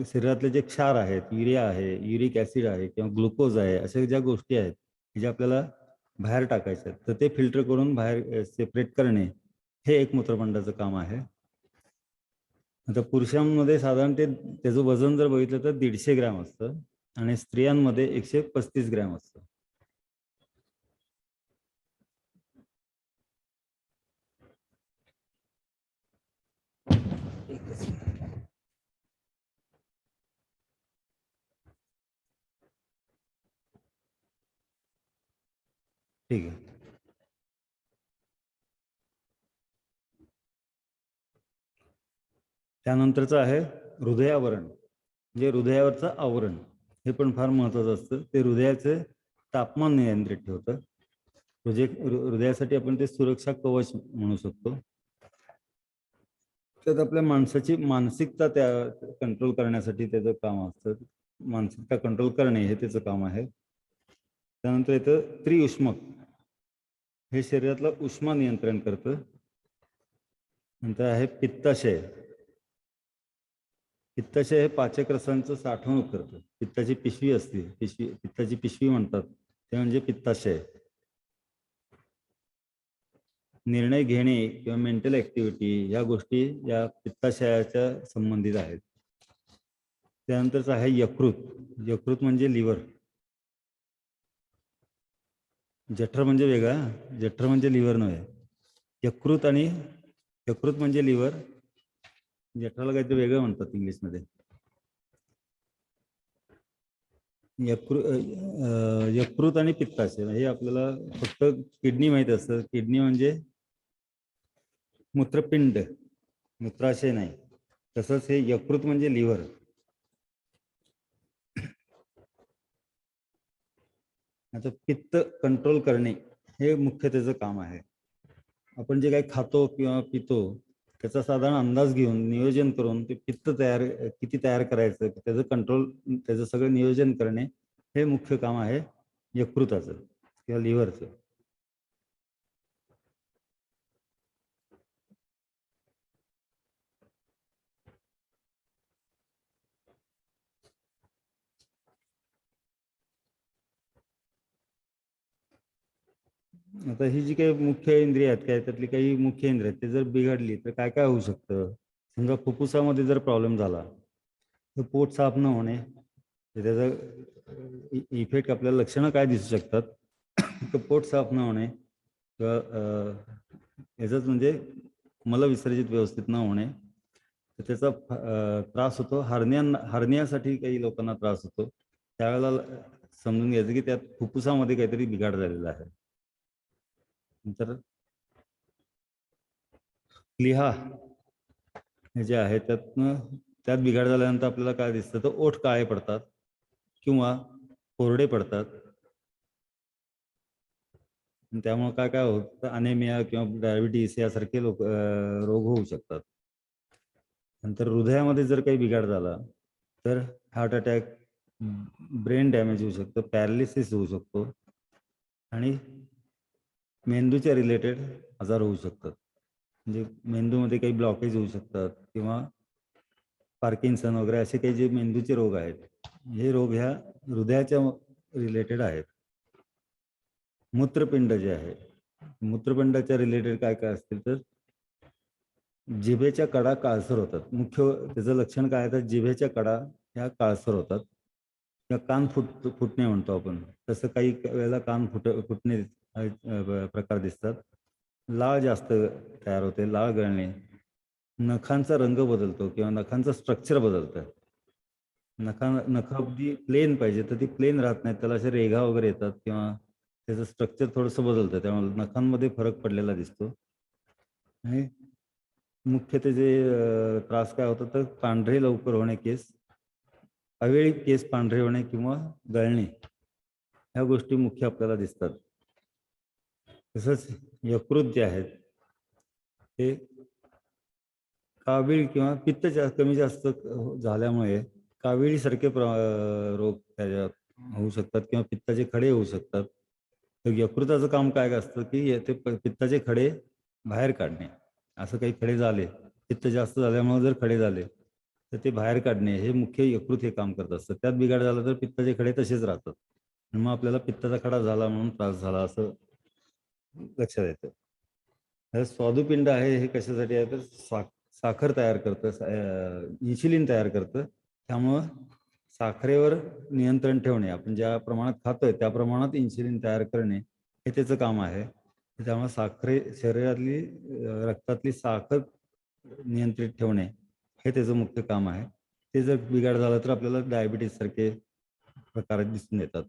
शरीरातले जे क्षार आहेत, युरिया आहे, युरिक ऍसिड आहे किंवा ग्लुकोज आहे, अशा ज्या गोष्टी आहेत ज्या आपल्याला बाहेर टाकायच्या आहेत, तर ते फिल्टर करून बाहेर सेपरेट करणे हे एक मूत्रपिंडाचं काम आहे. आता पुरुषांमध्ये साधारण त्याचं वजन जर बघितलं तर 150 ग्रॅम असतं आणि स्त्रियांमध्ये 135 ग्रॅम असतं. ठीक आहे. त्यानंतरचं आहे हृदयावरण, जे हृदयावरचं आवरण. हे पण फार महत्वाचं असतं. ते हृदयाचे तापमान नियंत्रित ठेवतं. हृदयासाठी आपण ते सुरक्षा कवच म्हणू शकतो. त्यात आपल्या माणसाची मानसिकता त्या कंट्रोल करण्यासाठी त्याचं काम असतं. मानसिकता कंट्रोल करणे हे त्याचं काम आहे. त्यानंतर येतं त्रिउष्मक. हे शरीरातलं उष्मा नियंत्रण करतं. नंतर आहे पित्ताशय. पित्ताशय हे पाचक रसांचं साठवणूक करतं. पित्ताची पिशवी असते, पित्ताची पिशवी म्हणतात, ते म्हणजे पित्ताशय. निर्णय घेणे किंवा मेंटल ऍक्टिव्हिटी या गोष्टी या पित्ताशयाच्या संबंधित आहेत. त्यानंतरच आहे यकृत. यकृत म्हणजे लिव्हर. जठर म्हणजे वेगळा, जठर म्हणजे लिव्हर नव्हे. यकृत म्हणजे लिव्हर, जठराला काहीतरी वेगळं म्हणतात इंग्लिशमध्ये. यकृत आणि पित्ताशय हे आपल्याला फक्त किडनी माहित असतं. किडनी म्हणजे मूत्रपिंड, मूत्राशय नाही. तसंच हे यकृत म्हणजे लिव्हर. आता पित्त कंट्रोल करणे हे मुख्य त्याचं काम आहे. आपण जे काही खातो किंवा पितो त्याचा साधारण अंदाज घेऊन नियोजन करून ते पित्त किती तयार करायचं, त्याचं कंट्रोल, त्याचं सगळं नियोजन करणे हे मुख्य काम आहे यकृताचं किंवा लिव्हरचं. आता ही जी काही मुख्य इंद्रिय आहेत, काय त्यातली काही मुख्य इंद्रिय आहेत, ते जर बिघडली तर काय काय होऊ शकतं. समजा फुफ्फुसामध्ये जर प्रॉब्लेम झाला तर पोट साफ न होणे, तर त्याचा इफेक्ट आपल्याला लक्षणं काय दिसू शकतात. तर पोट साफ न होणे किंवा याचाच म्हणजे मलविसर्जित व्यवस्थित न होणे, तर त्याचा त्रास होतो. हर्नियासाठी काही लोकांना त्रास होतो. त्यावेळेला समजून घ्यायचं की त्यात फुफ्फुसामध्ये काहीतरी बिघाड झालेला आहे. नंतर प्लीहा हे जे आहे त्यात बिघाड झाल्यानंतर आपल्याला काय दिसतं, तर ओठ काळे पडतात किंवा कोरडे पडतात. त्यामुळे काय काय होतं, अनेमिया किंवा डायबिटीस यासारखे रोग होऊ शकतात. नंतर हृदयामध्ये जर काही बिघाड झाला तर हार्ट अटॅक, ब्रेन डॅमेज होऊ शकतं, पॅरालिसिस होऊ शकतो आणि मेंदूच्या रिलेटेड आजार होऊ शकतात. म्हणजे मेंदूमध्ये काही ब्लॉकेज होऊ शकतात किंवा पार्किन्सन वगैरे असे काही जे मेंदूचे रोग आहेत, हे रोग ह्या हृदयाच्या रिलेटेड आहेत. मूत्रपिंड जे आहे, मूत्रपिंडाच्या रिलेटेड काय काय असतील तर जिभेच्या कडा काळसर होतात. मुख्य त्याचं लक्षण काय आहे, तर जिभेच्या कडा ह्या काळसर होतात किंवा कान फुटणे म्हणतो आपण, तसं काही वेळेला कान फुटणे प्रकार दिसतात. लाळ जास्त तयार होते, लाळ गळणे, नखांचा रंग बदलतो किंवा नखांचं स्ट्रक्चर बदलतं. नख अगदी प्लेन पाहिजे तर ती प्लेन राहत नाहीत, त्याला असे रेघा वगैरे येतात किंवा त्याचं स्ट्रक्चर थोडंसं बदलतं, त्यामुळे नखांमध्ये फरक पडलेला दिसतो. आणि मुख्य त्याचे त्रास काय होतं, तर पांढरे लवकर होणे केस, अवेळी केस पांढरे होणे किंवा गळणे, ह्या गोष्टी मुख्य आपल्याला दिसतात. तसंच यकृत जे आहेत ते कावीळ किंवा पित्त कमी जास्त झाल्यामुळे काविळीसारखे रोग त्याच्यात होऊ शकतात किंवा पित्ताचे खडे होऊ शकतात. तर यकृताचं काम काय असतं की ते पित्ताचे खडे बाहेर काढणे. असं काही खडे झाले, पित्त जास्त झाल्यामुळे जर खडे झाले तर ते बाहेर काढणे हे मुख्य यकृत हे काम करत असतं. त्यात बिघाड झाला तर पित्ताचे खडे तसेच राहतात. मग आपल्याला पित्ताचा खडा झाला म्हणून त्रास झाला असं लक्षात येतं. स्वादुपिंड आहे हे कशासाठी आहे, तर साखर तयार करतं, इन्सुलिन तयार करतं. त्यामुळं साखरेवर नियंत्रण ठेवणे, आपण ज्या प्रमाणात खातोय त्या प्रमाणात इन्सुलिन तयार करणे हे त्याचं काम आहे. त्यामुळे शरीरातली रक्तातली साखर नियंत्रित ठेवणे हे त्याचं मुख्य काम आहे. ते जर बिघाड झाला तर आपल्याला डायबिटीस सारखे प्रकार दिसून येतात.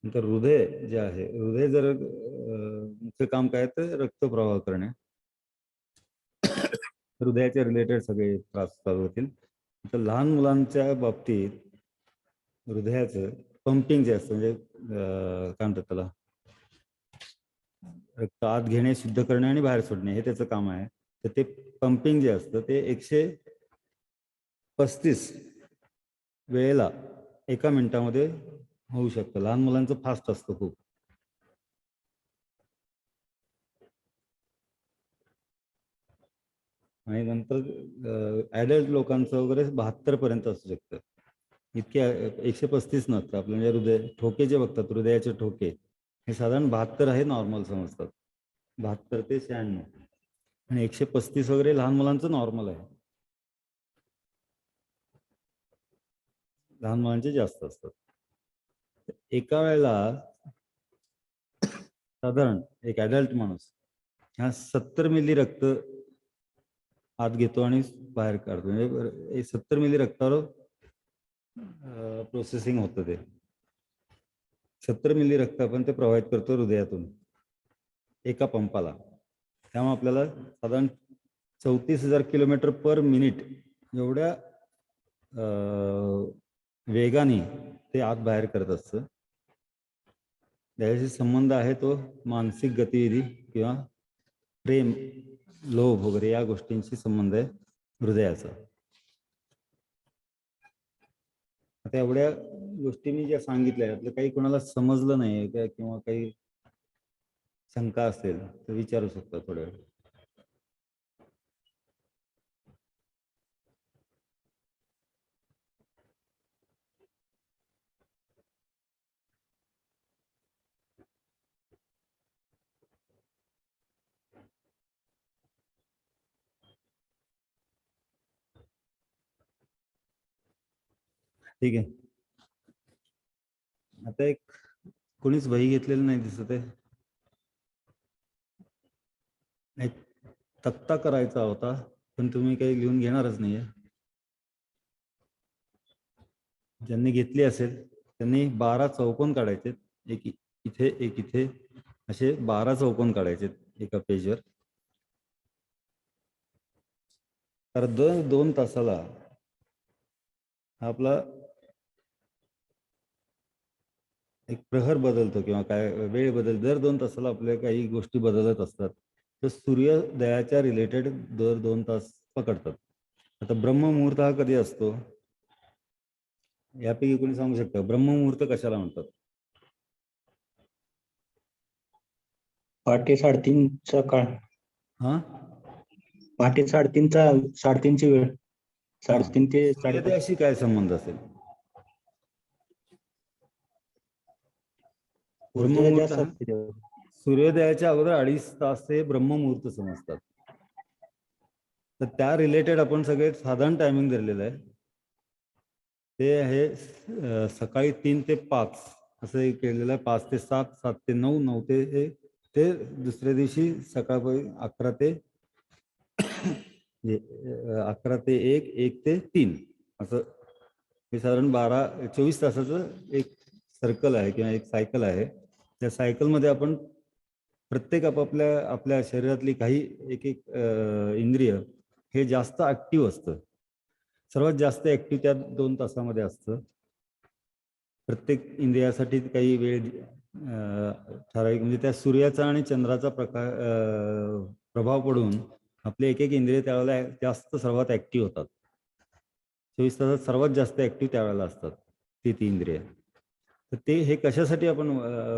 नंतर हृदय जे आहे, हृदय जर मुख्य काम काय तर रक्तप्रवाह करणे, हृदयाच्या रिलेटेड सगळे त्रास चालू होतील. तर लहान मुलांच्या बाबतीत हृदयाचं पंपिंग जे असतं, म्हणजे काय म्हणतात त्याला, रक्त आत घेणे, शुद्ध करणे आणि बाहेर सोडणे हे त्याचं काम आहे. तर ते पंपिंग जे असतं ते 135 वेळेला एका मिनिटामध्ये होऊ शकतं. लहान मुलांचं फास्ट असतं खूप. आणि नंतर ॲडल्ट लोकांचं वगैरे 72 पर्यंत असू शकतं. इतके 135 नसतं. आपलं म्हणजे ठोके जे बघतात, हृदयाचे ठोके हे साधारण 72 आहे नॉर्मल समजतात. 72 ते 96 आणि 135 वगैरे लहान मुलांचं नॉर्मल आहे. लहान मुलांचे जास्त असतात. एका वेळेला साधारण एक ॲडल्ट माणूस हा 70 मिली रक्त आत घेतो आणि बाहेर काढतो. म्हणजे 70 मिली रक्तावर प्रोसेसिंग होतं. ते 70 मिली रक्त आपण ते प्रोव्हाइड करतो हृदयातून एका पंपाला. त्यामुळे आपल्याला साधारण 34,000 किलोमीटर पर मिनिट एवढ्या वेगाने ते आत बाहेर करत असतं. त्याच्याशी संबंध आहे तो मानसिक गतिविधी किंवा प्रेम लोभ वगैरे या गोष्टींशी संबंध आहे हृदयाचा. आता एवढ्या गोष्टी मी ज्या सांगितल्या यातलं काही कोणाला समजलं नाहीये का किंवा काही शंका असेल तर विचारू शकता थोड्या वेळ. ठीक आहे. आता एक कोणीच वही घेतलेलं नाही दिसत आहे. एक तक्ता करायचा होता पण तुम्ही काही लिहून घेणारच नाहीये. ज्यांनी घेतली असेल त्यांनी 12 चौकोन काढायचे, एक इथे एक इथे, असे 12 चौकोन काढायचे एका पेजवर. तर दर 2 तासाला आपला एक प्रहर बदलतो किंवा काय वेळ बदल, दर 2 तासाला आपल्या काही गोष्टी बदलत असतात. तर सूर्योदयाच्या रिलेटेड दर 2 तास पकडतात. आता ब्रह्ममुहूर्त हा कधी असतो यापैकी कोणी सांगू शकतं? ब्रह्ममुहूर्त कशाला म्हणतात? पहाटे 3:30चा काळ. हा, पहाटे 3:30ची वेळ. 3:30 ते 5:30. सूर्योदयाशी काय संबंध असेल? ऊर्जा ब्रह्ममुहूर्त जास्त हा असते तेव्हा. सूर्योदयाच्या अगोदर 2.5 तास हे ब्रह्ममुहूर्त समजतात. तर त्या रिलेटेड आपण सगळे साधारण टायमिंग दिलेलं आहे. ते आहे सकाळी 3 ते 5 असं एक केलेलं आहे. 5 ते 7, 7 ते 9, 9 ते 1, ते दुसऱ्या दिवशी सकाळी 11 ते 11 ते 1, 1 ते 3 असं हे साधारण 24 तासाचं एक सर्कल आहे किंवा एक सायकल आहे. त्या सायकलमध्ये आपण प्रत्येक आपल्या शरीरातली काही एक इंद्रिय हे जास्त ऍक्टिव्ह असतं. सर्वात जास्त ऍक्टिव्ह त्या 2 तासामध्ये असतं. प्रत्येक इंद्रियासाठी काही वेळ ठराविक, म्हणजे त्या सूर्याचा आणि चंद्राचा प्रभाव पडून आपले एक इंद्रिय त्यावेळेला जास्त सर्वात ऍक्टिव्ह होतात. 24 तासात सर्वात जास्त ऍक्टिव्ह त्यावेळेला असतात ती इंद्रिय. तर ते हे कशासाठी आपण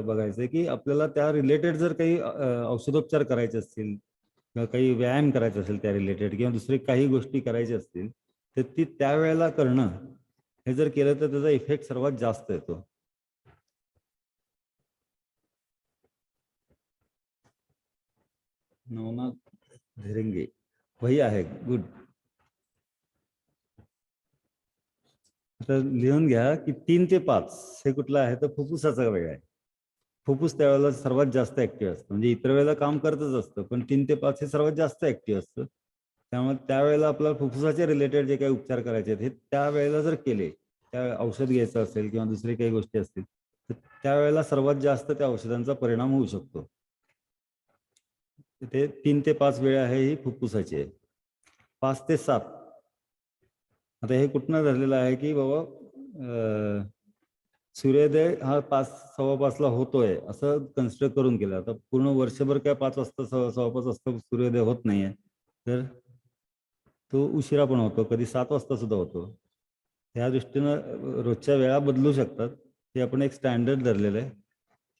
बघायचं की आपल्याला त्या रिलेटेड जर काही औषधोपचार करायचे असतील किंवा काही व्यायाम करायचा असेल त्या रिलेटेड किंवा दुसरी काही गोष्टी करायच्या असतील तर ती त्यावेळेला करणं, हे जर केलं तर त्याचा इफेक्ट सर्वात जास्त येतो. नवनाथ धिरंगे वही आहे, गुड. आता लिहून घ्या की 3 ते 5 हे कुठलं आहे तर फुफ्फुसाचा वेळ आहे. फुफ्फुस त्यावेळेला सर्वात जास्त ऍक्टिव्ह असतं. म्हणजे इतर वेळेला काम करतच असतं पण 3 ते 5 हे सर्वात जास्त ऍक्टिव्ह असतं. त्यामुळे त्यावेळेला आपल्याला फुफ्फुसाच्या रिलेटेड जे काही उपचार करायचे आहेत हे त्यावेळेला जर केले, त्या औषध घ्यायचं असेल किंवा दुसरी काही गोष्टी असतील तर त्यावेळेला सर्वात जास्त त्या औषधांचा परिणाम होऊ शकतो. ते 3 ते 5 वेळ आहे ही फुफ्फुसाची आहे. 5 ते 7 आता हे कुठनं धरलेलं आहे की बाबा सूर्योदय हा 5:15 होतोय असं कन्सिडर करून केलं. आता पूर्ण वर्षभर काय 5 वाजता 5:15 वाजता सूर्योदय होत नाहीये, तर तो उशिरा पण होतो, कधी 7 वाजता सुद्धा होतो. त्या दृष्टीनं रोजच्या वेळा बदलू शकतात. हे आपण एक स्टँडर्ड धरलेलं आहे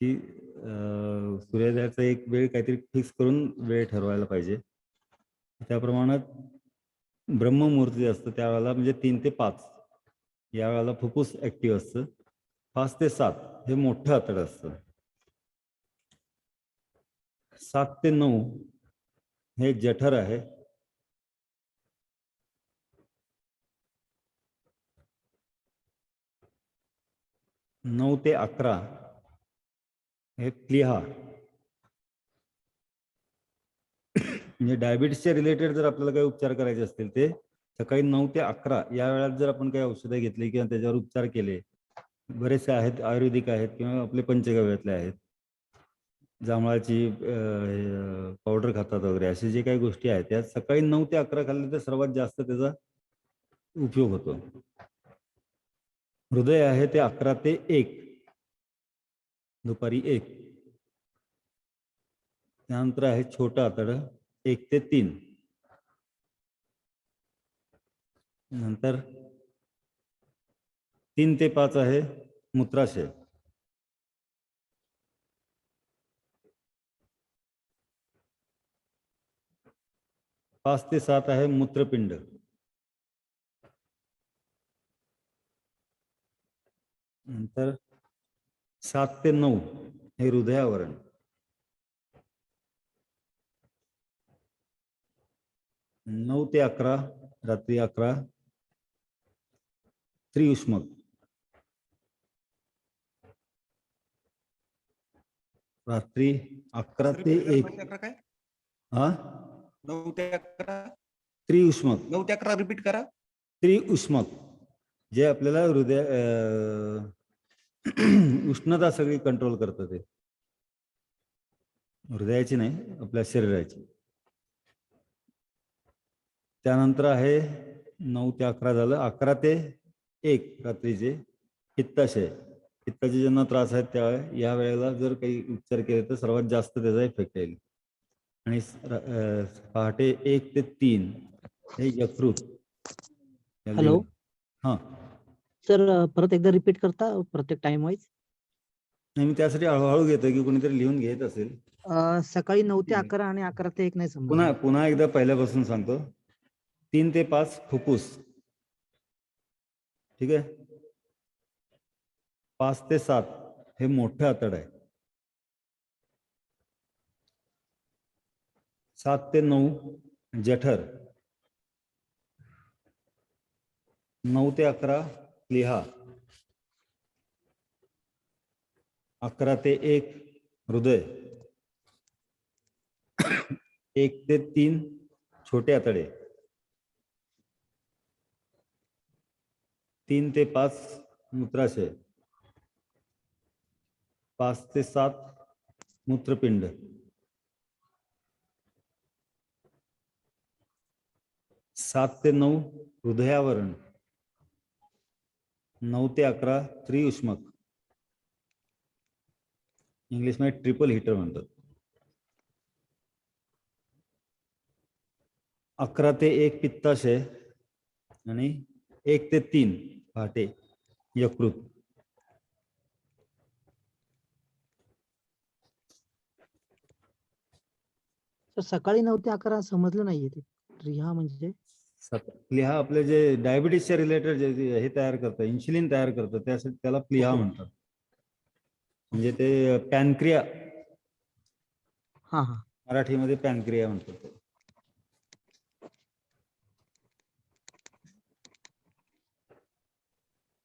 की सूर्योदयाचा एक वेळ काहीतरी फिक्स करून वेळ ठरवायला पाहिजे. त्याप्रमाणे ब्रह्ममुहूर्त जे असतं त्यावेळेला म्हणजे 3 ते 5 या वेळेला फुफ्फुस ऍक्टिव्ह असतं. 5 ते 7 हे मोठं आतडं असतं. 7 ते 9 हे जठर आहे. 9 ते 11 हे प्लीहा. म्हणजे डायबिटीसच्या रिलेटेड जर आपल्याला काही उपचार करायचे असतील ते सकाळी 9 ते 11 या वेळात जर आपण काही औषधं घेतली किंवा त्याच्यावर उपचार केले, बरेचसे आहेत, आयुर्वेदिक आहेत किंवा आपले पंचगव्यातले आहेत, जांभळाची पावडर खातात वगैरे, असे जे काही गोष्टी आहेत त्या सकाळी 9 ते 11 खाल्ले तर सर्वात जास्त त्याचा उपयोग होतो. हृदय आहे ते 11 ते 1 दुपारी 1. त्यानंतर आहे छोटं आतडं 1 ते 3. नंतर 3 ते 5 आहे मूत्राशय. 5 ते 7 आहे मूत्रपिंड. नंतर 7 ते 9 हे हृदयावरण. 9 ते 11 रात्री 11 त्रिउष्मक. रात्री 11 ते 1. 9 ते 11 काय? हा 9 ते 11 त्रिउष्मक. 9 ते 11 रिपीट करा. त्रिउष्मक जे आपल्याला हृदय उष्णता सगळी कंट्रोल करतं ते. हृदयाची नाही, आपल्या शरीराची. त्यानंतर आहे 9 ते 11 झालं. 11 ते 1 रात्रीचे पित्ताशय. पित्ताचे ज्यांना त्रास आहेत त्या या वेळेला जर काही उपचार केले तर सर्वात जास्त त्याचा इफेक्ट येईल. आणि पहाटे 1 ते 3 हे यकृत. हॅलो हा सर, परत एकदा रिपीट करता प्रत्येक टाइम वाईज. नाही, मी त्यासाठी हळूहळू घेतोय की कोणीतरी लिहून घेत असेल. सकाळी 9 ते 11 आणि 11 ते 1 नाही पुन्हा समजलं. पुन्हा एकदा पहिल्यापासून सांगतो. 3 ते 5 फुफ्फुस. ठीक आहे. 5 ते 7 हे मोठं आतड आहे. 7 ते 9 जठर. 9 ते 11 प्लीहा. 11 ते 1 हृदय. 1 ते 3 छोटे आतडे. 3 ते 5 मूत्राशय. 5 ते 7 मूत्रपिंड. 7 ते 9 हृदयावरण. 9 ते 11 त्रिउष्मक. इंग्लिशमध्ये ट्रिपल हिटर म्हणतात. 11 ते 1 पित्ताशय आणि 1 ते 3 पहाटे यकृत. सर सकाळी 9 ते 11 समजलं नाहीये ते. रिहा म्हणजे प्लीहा आपले जे डायबिटीसच्या रिलेटेड जे हे तयार करतं, इन्सुलिन तयार करतं, त्यासाठी त्याला प्लीहा म्हणतात. म्हणजे ते पॅनक्रिया, हा हा मराठीमध्ये पॅनक्रिया म्हणतात.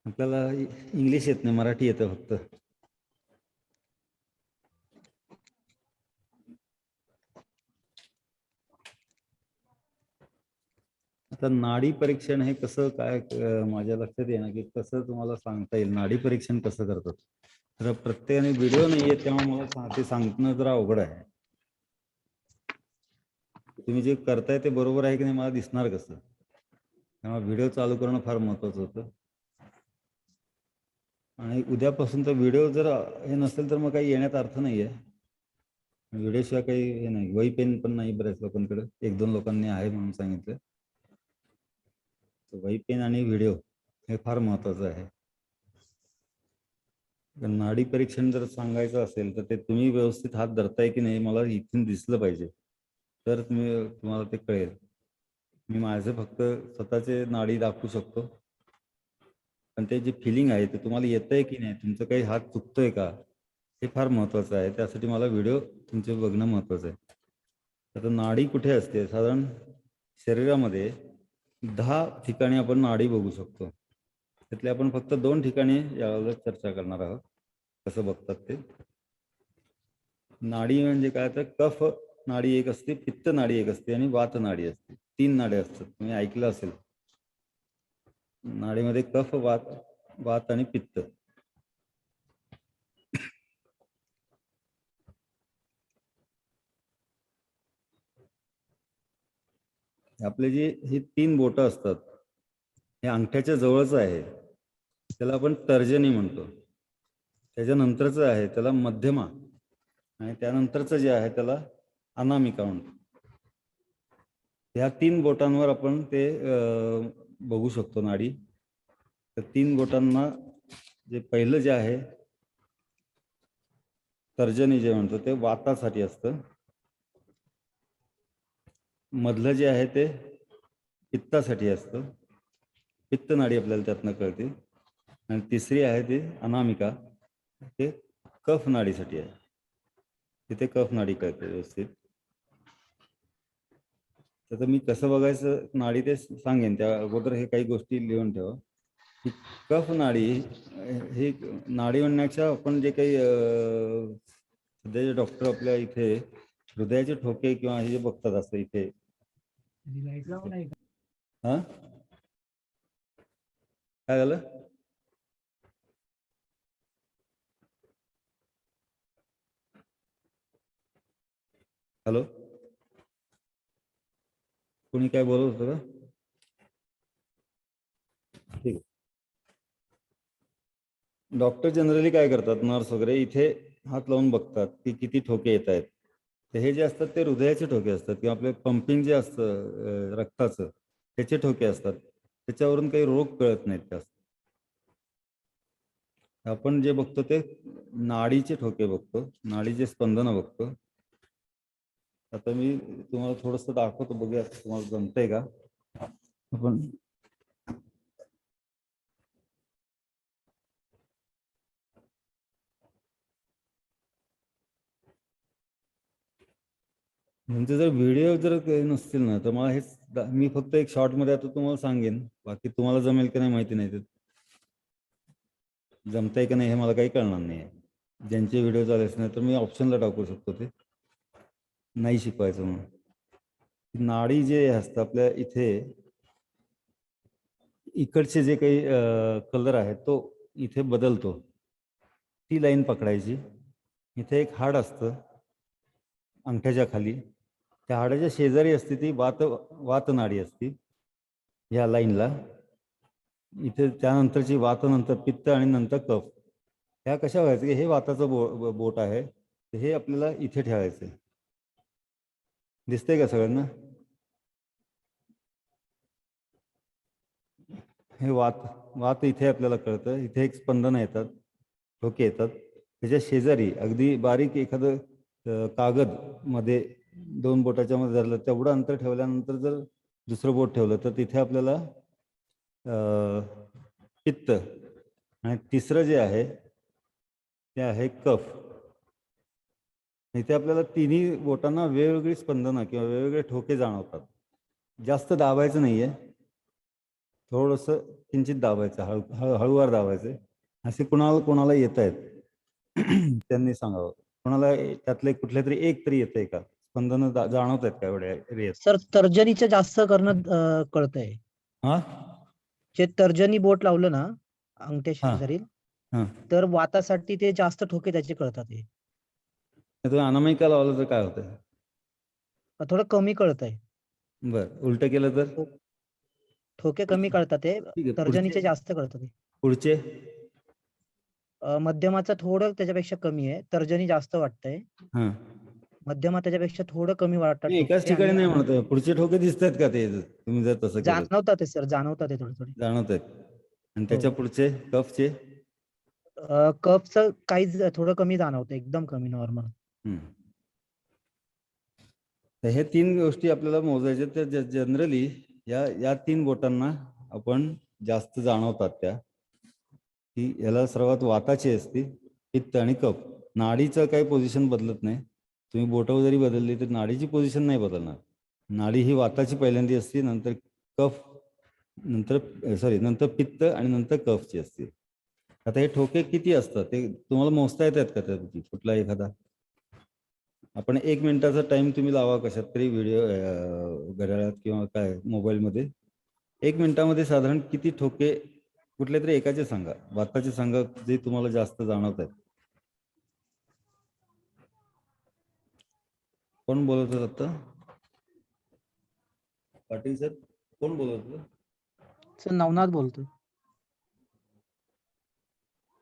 आपल्याला इंग्लिश येत नाही, मराठी येतं फक्त. आता नाडी परीक्षण हे कसं काय माझ्या लक्षात येणार की कसं तुम्हाला सांगता येईल नाडी परीक्षण कसं करतात. तर प्रत्येकाने व्हिडिओ नाहीये तेव्हा मला ते सांगणं जरा अवघड आहे. तुम्ही जे करताय ते बरोबर आहे की नाही मला दिसणार कसं. तेव्हा व्हिडिओ चालू करणं फार महत्वाचं होतं. आणि उद्यापासून तर व्हिडिओ जर हे नसेल तर मग काही येण्यात अर्थ नाहीये. व्हिडिओ शिवाय काही हे नाही. वही पेन पण नाही बऱ्याच लोकांकडे. 1-2 लोकांनी आहे म्हणून सांगितलं. वही पेन आणि व्हिडिओ हे फार महत्वाचं आहे. नाडी परीक्षण जर सांगायचं असेल तर ते तुम्ही व्यवस्थित हात धरताय की नाही मला इथून दिसलं पाहिजे, तर तुम्हाला ते कळेल. मी माझं फक्त स्वतःचे नाडी दाखवू शकतो, पण ते जे फिलिंग आहे ते तुम्हाला येतंय की नाही, तुमचं काही हात चुकतोय का, हे फार महत्वाचं आहे. त्यासाठी मला व्हिडिओ तुमचे बघणं महत्वाचं आहे. आता नाडी कुठे असते? साधारण शरीरामध्ये 10 ठिकाणी आपण नाडी बघू शकतो. त्यातले आपण फक्त 2 ठिकाणी यावर चर्चा करणार आहोत. कसं बघतात ते. नाडी म्हणजे काय, तर कफ नाडी एक असते, पित्त नाडी एक असते आणि वात नाडी असते. 3 नाड्या असतात. तुम्ही ऐकलं असेल. नाडीमध्ये कफ, वात आणि पित्त. आपले जे ही 3 बोटं असतात हे अंगठ्याच्या जवळच आहे, त्याला आपण तर्जनी म्हणतो. त्याच्यानंतरचं आहे त्याला मध्यमा आणि त्यानंतरचं जे आहे त्याला अनामिका म्हणतो. ह्या 3 बोटांवर आपण ते बघू शकतो नाडी. तर 3 बोटांना जे पहिलं जे आहे तर्जनी जे म्हणतो ते वातासाठी असतं. मधलं जे आहे ते पित्तासाठी असतं. पित्त नाडी आपल्याला त्यातनं कळते. आणि तिसरी आहे ती अनामिका, ते कफ नाडीसाठी आहे. तिथे कफ नाडी कळते व्यवस्थित. तर मी कसं बघायचं नाडी ते सांगेन, त्या अगोदर हे काही गोष्टी लिहून ठेवा. की कफ नाडी ही नाडी म्हणण्याच्या आपण जे काही सध्याचे डॉक्टर आपल्या इथे हृदयाचे ठोके किंवा हे जे बघतात असं इथे. हा काय झालं? हॅलो, कोणी काय बोलत होतं का? ठीक आहे. डॉक्टर जनरली काय करतात, नर्स वगैरे इथे हात लावून बघतात की किती ठोके येत आहेत. तर हे जे असतात ते हृदयाचे ठोके असतात किंवा आपले पंपिंग जे असतं रक्ताचं त्याचे ठोके असतात. त्याच्यावरून काही रोग कळत नाहीत जास्त. आपण जे बघतो ते नाडीचे ठोके बघतो, नाडीचे स्पंदनं बघतो. आता मी तुम्हाला थोडंसं दाखवतो, बघूया तुम्हाला जमतंय का. आपण म्हणजे जर व्हिडिओ जर नसतील ना तर मला हेच मी फक्त एक शॉर्ट मध्ये आता तुम्हाला सांगेन. बाकी तुम्हाला जमेल की नाही माहिती नाही. ते जमतंय की नाही हे मला काही कळणार नाही. ज्यांचे व्हिडिओ चालेल नाही तर मी ऑप्शनला टाकू शकतो ते नाही शिकवायचं म्हणून. नाडी जे असतं आपल्या इथे इकडचे जे काही कलर आहे तो इथे बदलतो. ती लाईन पकडायची. इथे एक हाड असतं अंगठ्याच्या खाली, त्या हाडाच्या शेजारी असते ती वातनाडी असते ह्या लाईनला. इथे त्यानंतरची वात, नंतर पित्त आणि नंतर कफ. ह्या कशा व्हायचं की हे वाताचं बोट आहे, हे आपल्याला इथे ठेवायचं. दिसतंय का सगळ्यांना? हे वात इथे आपल्याला कळतं. इथे एक स्पंदन येतात, ठोके येतात. त्याच्या शेजारी अगदी बारीक एखादं कागद मध्ये 2 बोटाच्या मध्ये धरलं तेवढं अंतर ठेवल्यानंतर जर दुसरं बोट ठेवलं तर तिथे आपल्याला पित्त. आणि तिसरं जे आहे ते आहे कफ. इथे आपल्याला तिन्ही बोटांना वेगवेगळी स्पंदनं किंवा वेगवेगळे ठोके जाणवतात. जास्त दाबायचं नाहीये, थोडंसं किंचित दाबायचं, हळूवार दाबायचं. असे कोणाला येत आहेत त्यांनी सांगावं. कोणाला त्यातले कुठले तरी एक तरी येतंय का, स्पंदन जाणवत आहेत का एवढ्या? सर तर्जनीचं जास्त करणं कळतंय. हा, जे तर्जनी बोट लावलं ना अंगठ्या हा, शेजारी, हा. तर वातासाठी ते जास्त ठोके त्याचे कळतात. ते तुम्ही अनामिका लावलं तर काय होतं? थोडं कमी कळतंय. बरं, उलट केलं तर? ठोके कमी कळतात. ते ठीक आहे. तर्जनीचे जास्त कळतात. पुढचे मध्यमाचं थोडं त्याच्यापेक्षा कमी आहे. तर्जनी जास्त वाटतंय. हा, मध्यमा त्याच्यापेक्षा थोडं कमी वाटतात एकाच ठोके. ठिकाणी आणि नाही म्हणत. पुढचे ठोके दिसत आहेत का ते, तुम्ही जर तसं केलं? जाणवतात सर, जाणवतात थोडे थोडे. जाणवत आहेत. आणि हो. त्याच्या पुढचे कफचे? कफचं काहीच थोडं कमी जाणवतं, एकदम कमी, नॉर्मल. तर हे 3 गोष्टी आपल्याला मोजायच्या. तर जनरली या 3 बोटांना आपण जास्त जाणवतात त्या, की याला सर्वात वाताची असते, पित्त आणि कफ. नाडीचं काही पोझिशन बदलत नाही. तुम्ही बोटं जरी बदलली तर नाडीची पोझिशन नाही बदलणार. नाडी ही वाताची पहिल्यांदी असते, नंतर कफ, नंतर पित्त आणि नंतर कफची असते. आता हे ठोके किती असतात ते तुम्हाला मोजता येतात का? त्यापैकी कुठला एखादा? आपण 1 मिनिटाचा टाइम तुम्ही लावा कशात तरी, व्हिडिओ घड्याळात किंवा काय मोबाईलमध्ये. 1 मिनिटामध्ये साधारण किती ठोके कुठले तरी एकाचे सांगा, वाताचे सांगा, जे तुम्हाला जास्त जाणवत आहेत. कोण बोलत होत आता? पाटील सर, कोण बोलत होतं? सर नवनाथ बोलतोय.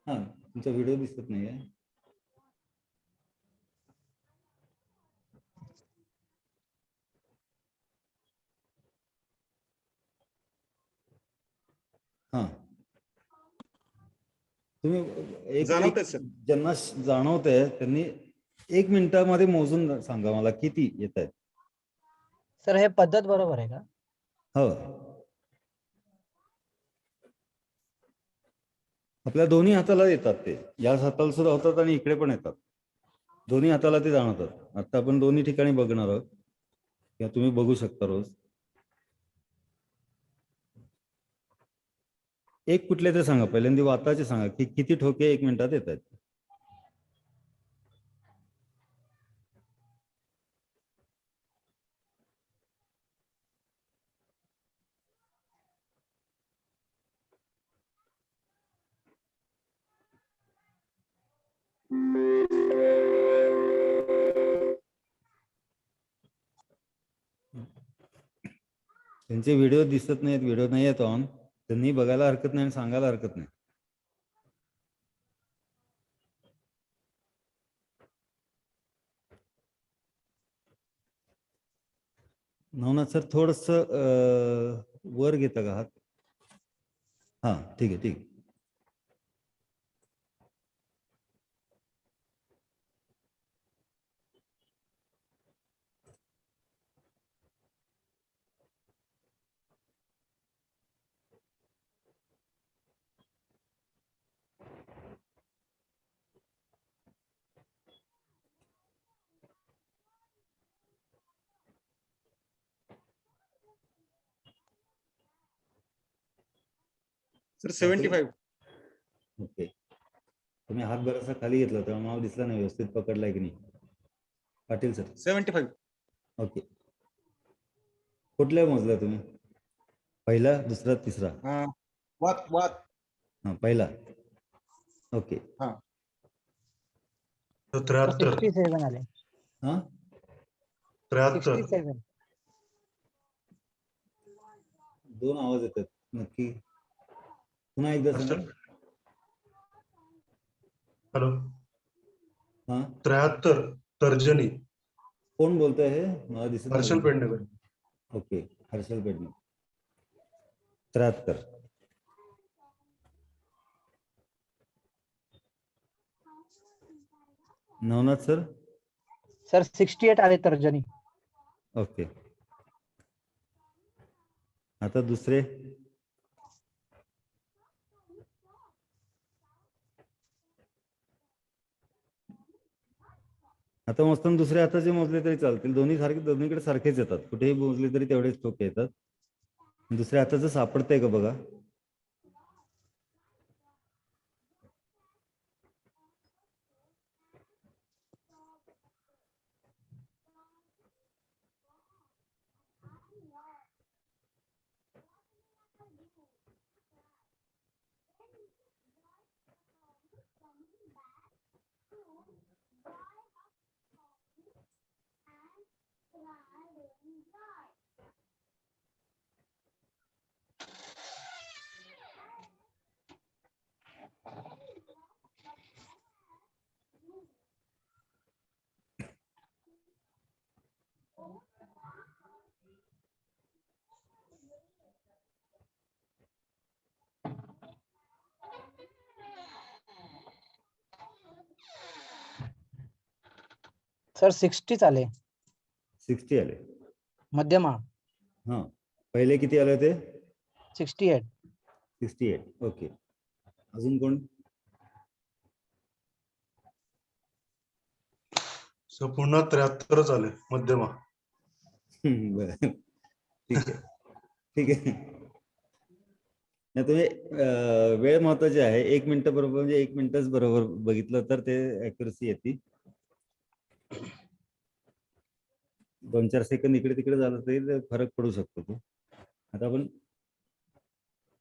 हा, तुमचा व्हिडिओ दिसत नाहीये. तुम्ही एक जाणवतंय सर. ज्यांना जाणवतंय त्यांनी 1 मिनिटामध्ये मोजून सांगा मला किती येत आहेत. सर हे पद्धत बरोबर आहे का? हो, आपल्या दोन्ही हाताला येतात ते, या हाताला सुद्धा होतात आणि इकडे पण येतात. दोन्ही हाताला ते जाणवतात. आता आपण दोन्ही ठिकाणी बघणार आहोत किंवा तुम्ही बघू शकता रोज. एक कुठले ते सांगा, पहिल्यांदा वाताचे सांगा की किती ठोके 1 मिनिटात येत आहेत. त्यांचे व्हिडिओ दिसत नाहीत, व्हिडिओ नाही येत ऑन, त्यांनी बघायला हरकत नाही आणि सांगायला हरकत नाही. नवनाथ सर थोडस वर घेता का हात? हा, ठीक आहे, ठीक आहे. सर 75. ओके, तुम्ही हात बराचसा खाली घेतला तेव्हा माव दिसला नाही, व्यवस्थित पकडलाय की नाही पाटील सर? 75. ओके, कुठल्या मोजला तुम्ही? पहिला, दुसरा, तिसरा? वात वात. हा, पहिला. ओके. हा. 73. 67 आले. हा, 73. 67. दोन आवाज येतात नक्की, पुन्हा एकदा सांगा. हॅलो, हा, 73 तर्जनी. कोण बोलतोय हे? मला दिसत नाही. Harshal Pednekar. Okay, Harshal Pedne. 73. Navnath sir? Sir 68 आले तर्जनी. ओके, आता दुसरे. आता मस्त दुसऱ्या हाताचे मोजले तरी चालतील, दोन्ही सारखे, दोन्हीकडे सारखेच येतात, कुठेही मोजले तरी तेवढेच ठोके येतात. दुसऱ्या हाताचं सापडतंय का बघा. सर 60 आले. 60 आले. मध्यमा. हा, पहिले किती आले होते? 68. 68. ओके, अजून कोण? पुन्हा 73 आले मध्यमा. बर, ठीक आहे, ठीक आहे. नाही, तुम्ही वेळ महत्वाची आहे. 1 मिनिट बरोबर, म्हणजे 1 मिनिटच बरोबर बघितलं तर ते ऍक्युरसी येते. 2-4 सेकंद इकडे तिकडे झालं तरी फरक पडू शकतो तो. आता आपण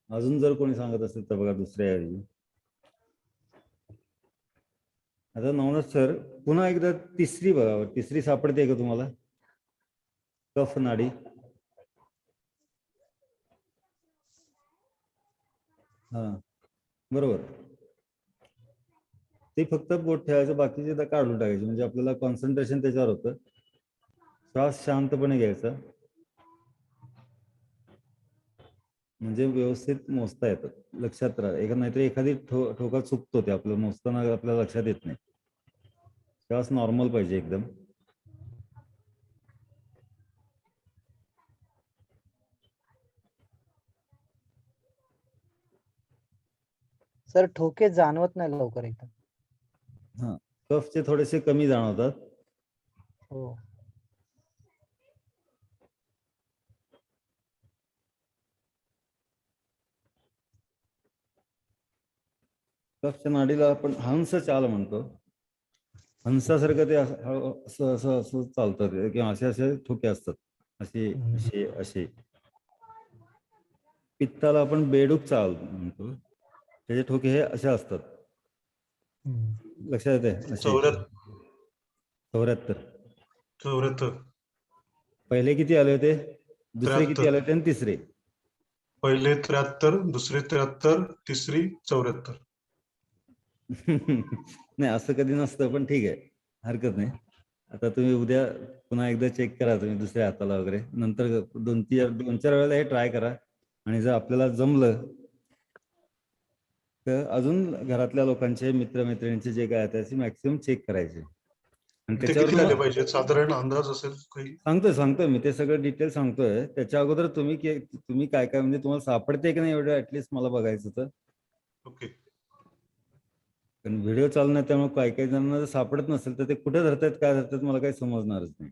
अजून जर कोणी सांगत असेल तर बघा दुसऱ्या ऐवजी. आता नवनाथ सर पुन्हा एकदा तिसरी बघा, तिसरी सापडते का तुम्हाला? कफ नाडी. हा, बरोबर. ते फक्त बोट ठेवायचं, बाकीचे काढून टाकायचे, म्हणजे आपल्याला कॉन्सन्ट्रेशन त्याच्यावर होतं. श्वास शांतपणे घ्यायचा. म्हणजे व्यवस्थित मोजता येतात, लक्षात राहा. नाहीतर एखादी ठोका चुकतो, ते आपलं मोजताना आपल्याला लक्षात येत नाही. तेव्हाच नॉर्मल पाहिजे एकदम. सर ठोके जाणवत नाही लवकर एकदम. हा, कफचे थोडेसे कमी जाणवतात. हो. कफच्या नाडीला आपण हंस चाल म्हणतो. हंसासारखं ते असं असं असं चालतं ते, किंवा असे असे ठोके असतात, असे असे असे. पित्ताला आपण बेडूक चाल म्हणतो, त्याचे ठोके हे असे असतात. लक्षात येते? असे 74. 74. पहिले किती आले होते? दुसरे किती 73. आले होते आणि तिसरे? पहिले 73, दुसरे 73, तिसरी 74. नाही, असं कधी नसतं, पण ठीक आहे, हरकत नाही. आता तुम्ही उद्या पुन्हा एकदा चेक करा तुम्ही दुसऱ्या हाताला वगैरे, नंतर 2-4 वेळेला हे ट्राय करा. आणि जर आपल्याला जमलं तर अजून घरातल्या लोकांचे, मित्रमैत्रिणींचे जे काय आहे त्याचे मॅक्सिमम चेक करायचे. आणि ते त्याच्यावर किती आले पाहिजे साधारण अंदाज असेल काही? सांगतोय मी, ते सगळं डिटेल सांगतोय. त्याच्या अगोदर तुम्ही काय काय म्हणजे तुम्हाला सापडते की नाही एवढं ऍटलिस्ट मला बघायचं तर. ओके. कारण व्हिडिओ चालू नाही, त्यामुळे काही काही जणांना जर सापडत नसेल तर ते कुठे धरतायत, काय धरतायत, मला काही समजणारच नाही.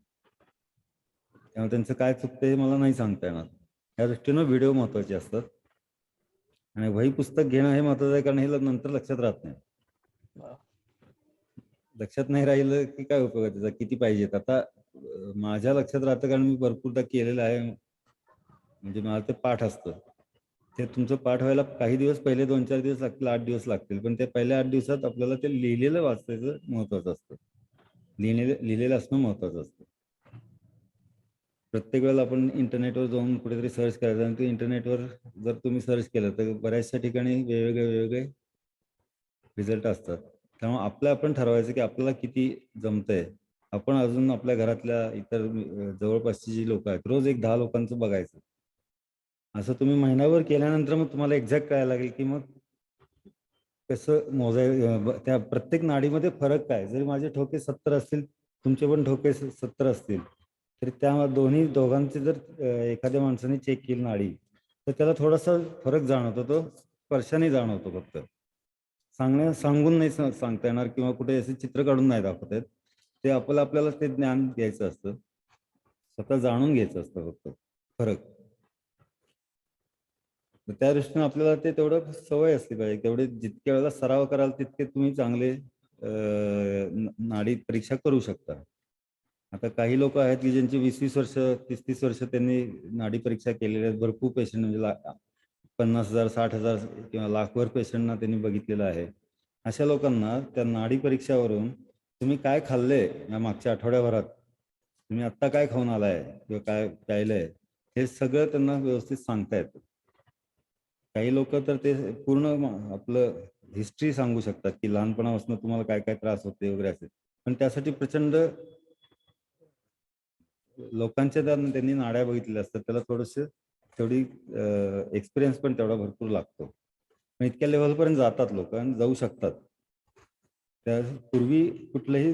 त्यामुळे त्यांचं काय चुकतं हे मला नाही सांगता येणार. या दृष्टीनं व्हिडिओ महत्वाचे असतात. आणि वही पुस्तक घेणं हे महत्वाचं आहे, कारण हे नंतर लक्षात राहत नाही. लक्षात नाही राहिलं की काय उपयोग आहे त्याचा, किती पाहिजेत. आता माझ्या लक्षात राहतं, कारण मी भरपूरदा केलेलं आहे. म्हणजे मला ते पाठ असतं. ते तुमचं पाठ व्हायला काही दिवस पहिले 2-4 दिवस लागतील, 8 दिवस लागतील, पण ते पहिल्या 8 दिवसात आपल्याला ते लिहिलेलं वाचायचं महत्वाचं असतं. लिहिलेलं असणं महत्वाचं असतं. प्रत्येक वेळेला आपण इंटरनेटवर जाऊन कुठेतरी सर्च करायचं, आणि ते इंटरनेटवर जर तुम्ही सर्च केलं तर बऱ्याचशा ठिकाणी वेगवेगळे रिझल्ट असतात. त्यामुळे आपण ठरवायचं की आपल्याला किती जमतंय. आपण अजून आपल्या घरातल्या इतर जवळपासची जी लोक आहेत, रोज 10 लोकांचं बघायचं. असं तुम्ही महिनाभर केल्यानंतर मग तुम्हाला एक्झॅक्ट कळायला लागेल की मग कसं त्या प्रत्येक नाडीमध्ये फरक काय. जरी माझे ठोके 70 असतील, तुमचे पण ठोके 70 असतील, तरी त्या दोघांचे जर एखाद्या माणसाने चेक केली नाडी, तर त्याला थोडासा फरक जाणवतो. तो स्पर्शाने जाणवतो. फक्त सांगून नाही सांगता येणार, किंवा कुठे असे चित्र काढून नाही दाखवता येत. ते आपल्याला ते ज्ञान घ्यायचं असतं, स्वतः जाणून घ्यायचं असतं फक्त फरक. त्या दृष्टीने आपल्याला ते तेवढं सवय असली पाहिजे. तेवढे जितक्या वेळेला सराव कराल तितके तुम्ही चांगले नाडी परीक्षा करू शकता. आता काही लोक आहेत की ज्यांची 20-20 वर्ष, 30-30 वर्ष त्यांनी नाडी परीक्षा केलेल्या आहेत. भरपूर पेशंट, म्हणजे 50,000, 60,000 किंवा लाखभर पेशंटना त्यांनी बघितलेलं आहे. अशा लोकांना त्या नाडी परीक्षावरून तुम्ही काय खाल्लंय या मागच्या आठवड्याभरात, तुम्ही आत्ता काय खाऊन आलाय किंवा काय प्यायलंय, हे सगळं त्यांना व्यवस्थित सांगता येतं. काही लोक तर ते पूर्ण आपलं हिस्ट्री सांगू शकतात की लहानपणापासून तुम्हाला काय काय त्रास होते वगैरे असे. पण त्यासाठी प्रचंड लोकांच्या त्यांनी नाड्या बघितलेल्या असतात. त्याला तेवढी एक्सपिरियन्स पण तेवढा भरपूर लागतो. पण इतक्या लेवलपर्यंत जातात लोक आणि जाऊ शकतात. त्या पूर्वी कुठलेही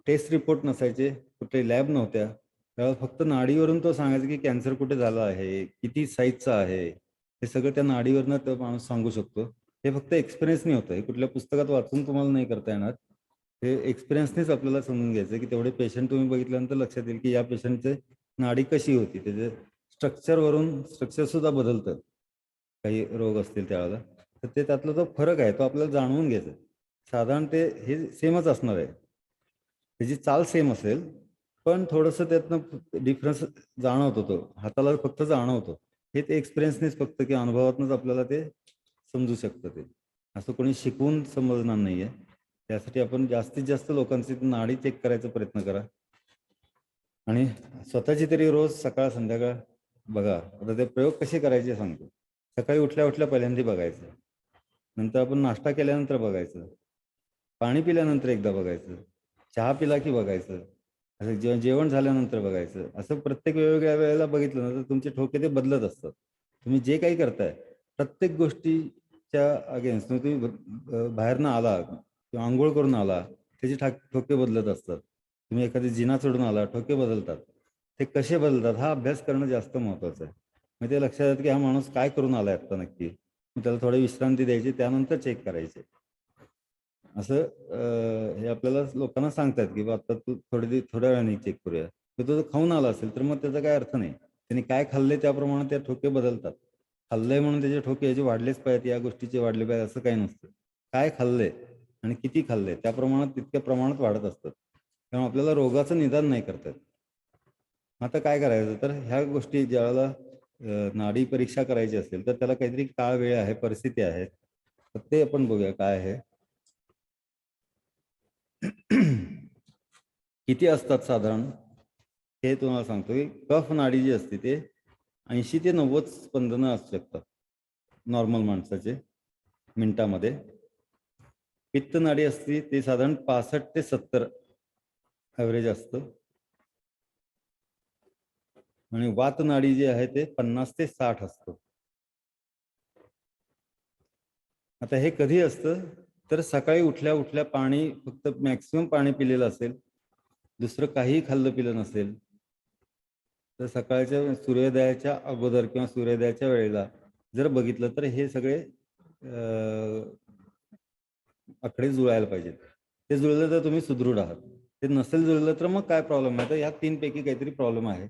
टेस्ट रिपोर्ट नसायचे, कुठे लॅब नव्हत्या. त्यावेळेला फक्त नाडीवरून तो सांगायचा की कॅन्सर कुठे झाला आहे, किती साईजचा आहे, हे सगळं त्या नाडीवरनं तो माणूस सांगू शकतो. हे फक्त एक्सपिरियन्सने होतं. हे कुठल्या पुस्तकात वाचून तुम्हाला नाही करता येणार. हे एक्सपिरियन्सनेच आपल्याला समजून घ्यायचं की तेवढे पेशंट तुम्ही बघितल्यानंतर लक्षात येईल की या पेशंटचे नाडी कशी होती. त्याचे स्ट्रक्चर सुद्धा बदलतं. काही रोग असतील त्यावेळेला, तर ते त्यातला जो फरक आहे तो आपल्याला जाणवून घ्यायचा. साधारण ते हे सेमच असणार आहे, त्याची चाल सेम असेल, पण थोडंसं त्यातनं डिफरन्स जाणवतो. तो हाताला फक्त जाणवतो. हे ते एक्सपिरियन्सनेच फक्त किंवा अनुभवातूनच आपल्याला ते समजू शकतं. ते असं कोणी शिकवून समजणार नाहीये. त्यासाठी आपण जास्तीत जास्त लोकांची नाडी चेक करायचा प्रयत्न करा. आणि स्वतःची तरी रोज सकाळ संध्याकाळ बघा. आता ते प्रयोग कसे करायचे सांगतो. सकाळी उठल्या पहिल्यांदा बघायचं, नंतर आपण नाश्ता केल्यानंतर बघायचं, पाणी पिल्यानंतर एकदा बघायचं, चहा पिला की बघायचं, असं जेवण झाल्यानंतर बघायचं. असं प्रत्येक वेगवेगळ्या वेळेला बघितलं ना तर तुमचे ठोके ते बदलत असतात. तुम्ही जे काही करताय प्रत्येक गोष्टीच्या अगेन्स्ट तुम्ही बाहेरनं आला किंवा आंघोळ करून आला त्याचे ठोके बदलत असतात. तुम्ही एखादी जिना चढून आला ठोके बदलतात. ते कसे बदलतात हा अभ्यास करणं जास्त महत्त्वाचं आहे. मग ते लक्षात येतं की हा माणूस काय करून आलाय आता नक्की. मग त्याला थोडी विश्रांती द्यायची त्यानंतर चेक करायचे. असं हे आपल्याला लोकांना सांगतात की बा आता तू थोड्या वेळाने चेक करूया. तर तो खाऊन आला असेल तर मग त्याचा काय अर्थ नाही. त्यांनी काय खाल्ले त्याप्रमाणे त्या ठोके बदलतात. खाल्लंय म्हणून त्याचे ठोके याचे वाढलेच पाहिजेत या गोष्टीचे वाढले पाहिजे असं काही नसतं. काय खाल्लंय आणि किती खाल्लंय त्या प्रमाणात तितक्या प्रमाणात वाढत असतात. त्यामुळे आपल्याला रोगाचं निदान नाही करता येत. आता काय करायचं तर ह्या गोष्टी ज्यावेळेला नाडी परीक्षा करायची असेल तर त्याला काहीतरी काळ वेळ आहे परिस्थिती आहे तर ते आपण बघूया काय आहे. किती असतात साधारण हे तुम्हाला सांगतो की कफ नाडी जी असते ते 80 ते 90 स्पंदनं असू शकतात नॉर्मल माणसाचे मिनिटामध्ये. पित्त नाडी असते ते साधारण 65 ते 70 ॲव्हरेज असतं आणि वात नाडी जी आहे ते 50 ते 60 असतं. आता हे कधी असतं तर सकाळी उठल्या उठल्या पाणी फक्त मॅक्सिमम पाणी पिलेलं असेल दुसरं काहीही खाल्लं पिलं नसेल तर सकाळच्या सूर्योदयाच्या अगोदर किंवा सूर्योदयाच्या वेळेला जर बघितलं तर हे सगळे आकडे जुळायला पाहिजेत. ते जुळलं तर तुम्ही सुदृढ आहात. ते नसेल जुळलं तर मग काय प्रॉब्लेम आहे तर ह्या 3 पैकी काहीतरी प्रॉब्लेम आहे.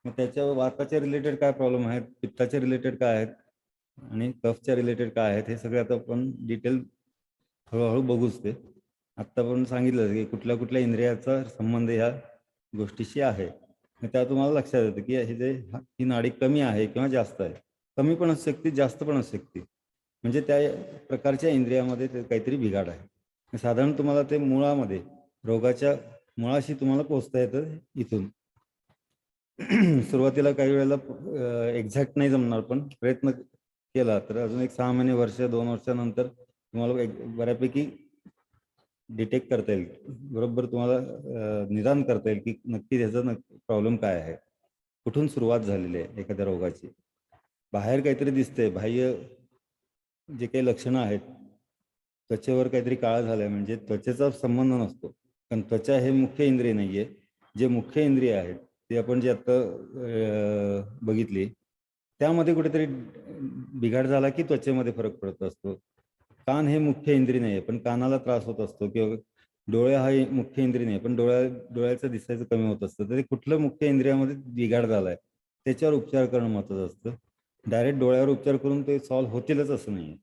मग त्याच्या वाताच्या रिलेटेड काय प्रॉब्लेम आहेत पित्ताच्या रिलेटेड काय आहेत आणि कफच्या रिलेटेड काय आहेत हे सगळे आता आपण डिटेल हळूहळू बघूच. ते आत्ता पण सांगितलं की कुठल्या कुठल्या इंद्रियाचा संबंध ह्या गोष्टीशी आहे. त्या तुम्हाला लक्षात येतं की ही नाडी कमी आहे किंवा जास्त आहे. कमी पण असू शकते जास्त पण असू शकते म्हणजे त्या प्रकारच्या इंद्रियामध्ये ते काहीतरी बिघाड आहे. साधारण तुम्हाला ते मुळामध्ये रोगाच्या मुळाशी तुम्हाला पोहोचता येतं इथून. सुरुवातीला काही वेळेला एक्झॅक्ट नाही जमणार पण प्रयत्न केला तर अजून एक 6 महिने वर्ष 2 वर्षानंतर तुम्हाला बऱ्यापैकी डिटेक्ट करता येईल. बरोबर तुम्हाला निदान करता येईल की नक्की त्याचा प्रॉब्लेम काय आहे कुठून सुरुवात झालेली आहे एखाद्या रोगाची. बाहेर काहीतरी दिसतंय बाह्य जे काही लक्षणं आहेत त्वचेवर काहीतरी काळा झालाय म्हणजे त्वचेचा संबंध नसतो कारण त्वचा हे मुख्य इंद्रिय नाहीये. जे मुख्य इंद्रिय आहेत ते आपण जे आता बघितली त्यामध्ये कुठेतरी बिघाड झाला की त्वचेमध्ये फरक पडत असतो. कान हे मुख्य इंद्रिय नाही पण कानाला त्रास होत असतो किंवा डोळे हा मुख्य इंद्रिय नाही पण डोळ्याचं दिसायचं कमी होत असतं. तर ते कुठलं मुख्य इंद्रियामध्ये बिघाड झालाय त्याच्यावर उपचार करणं महत्त्वाचं असतं. डायरेक्ट डोळ्यावर उपचार करून ते सॉल्व्ह होतीलच असं नाही.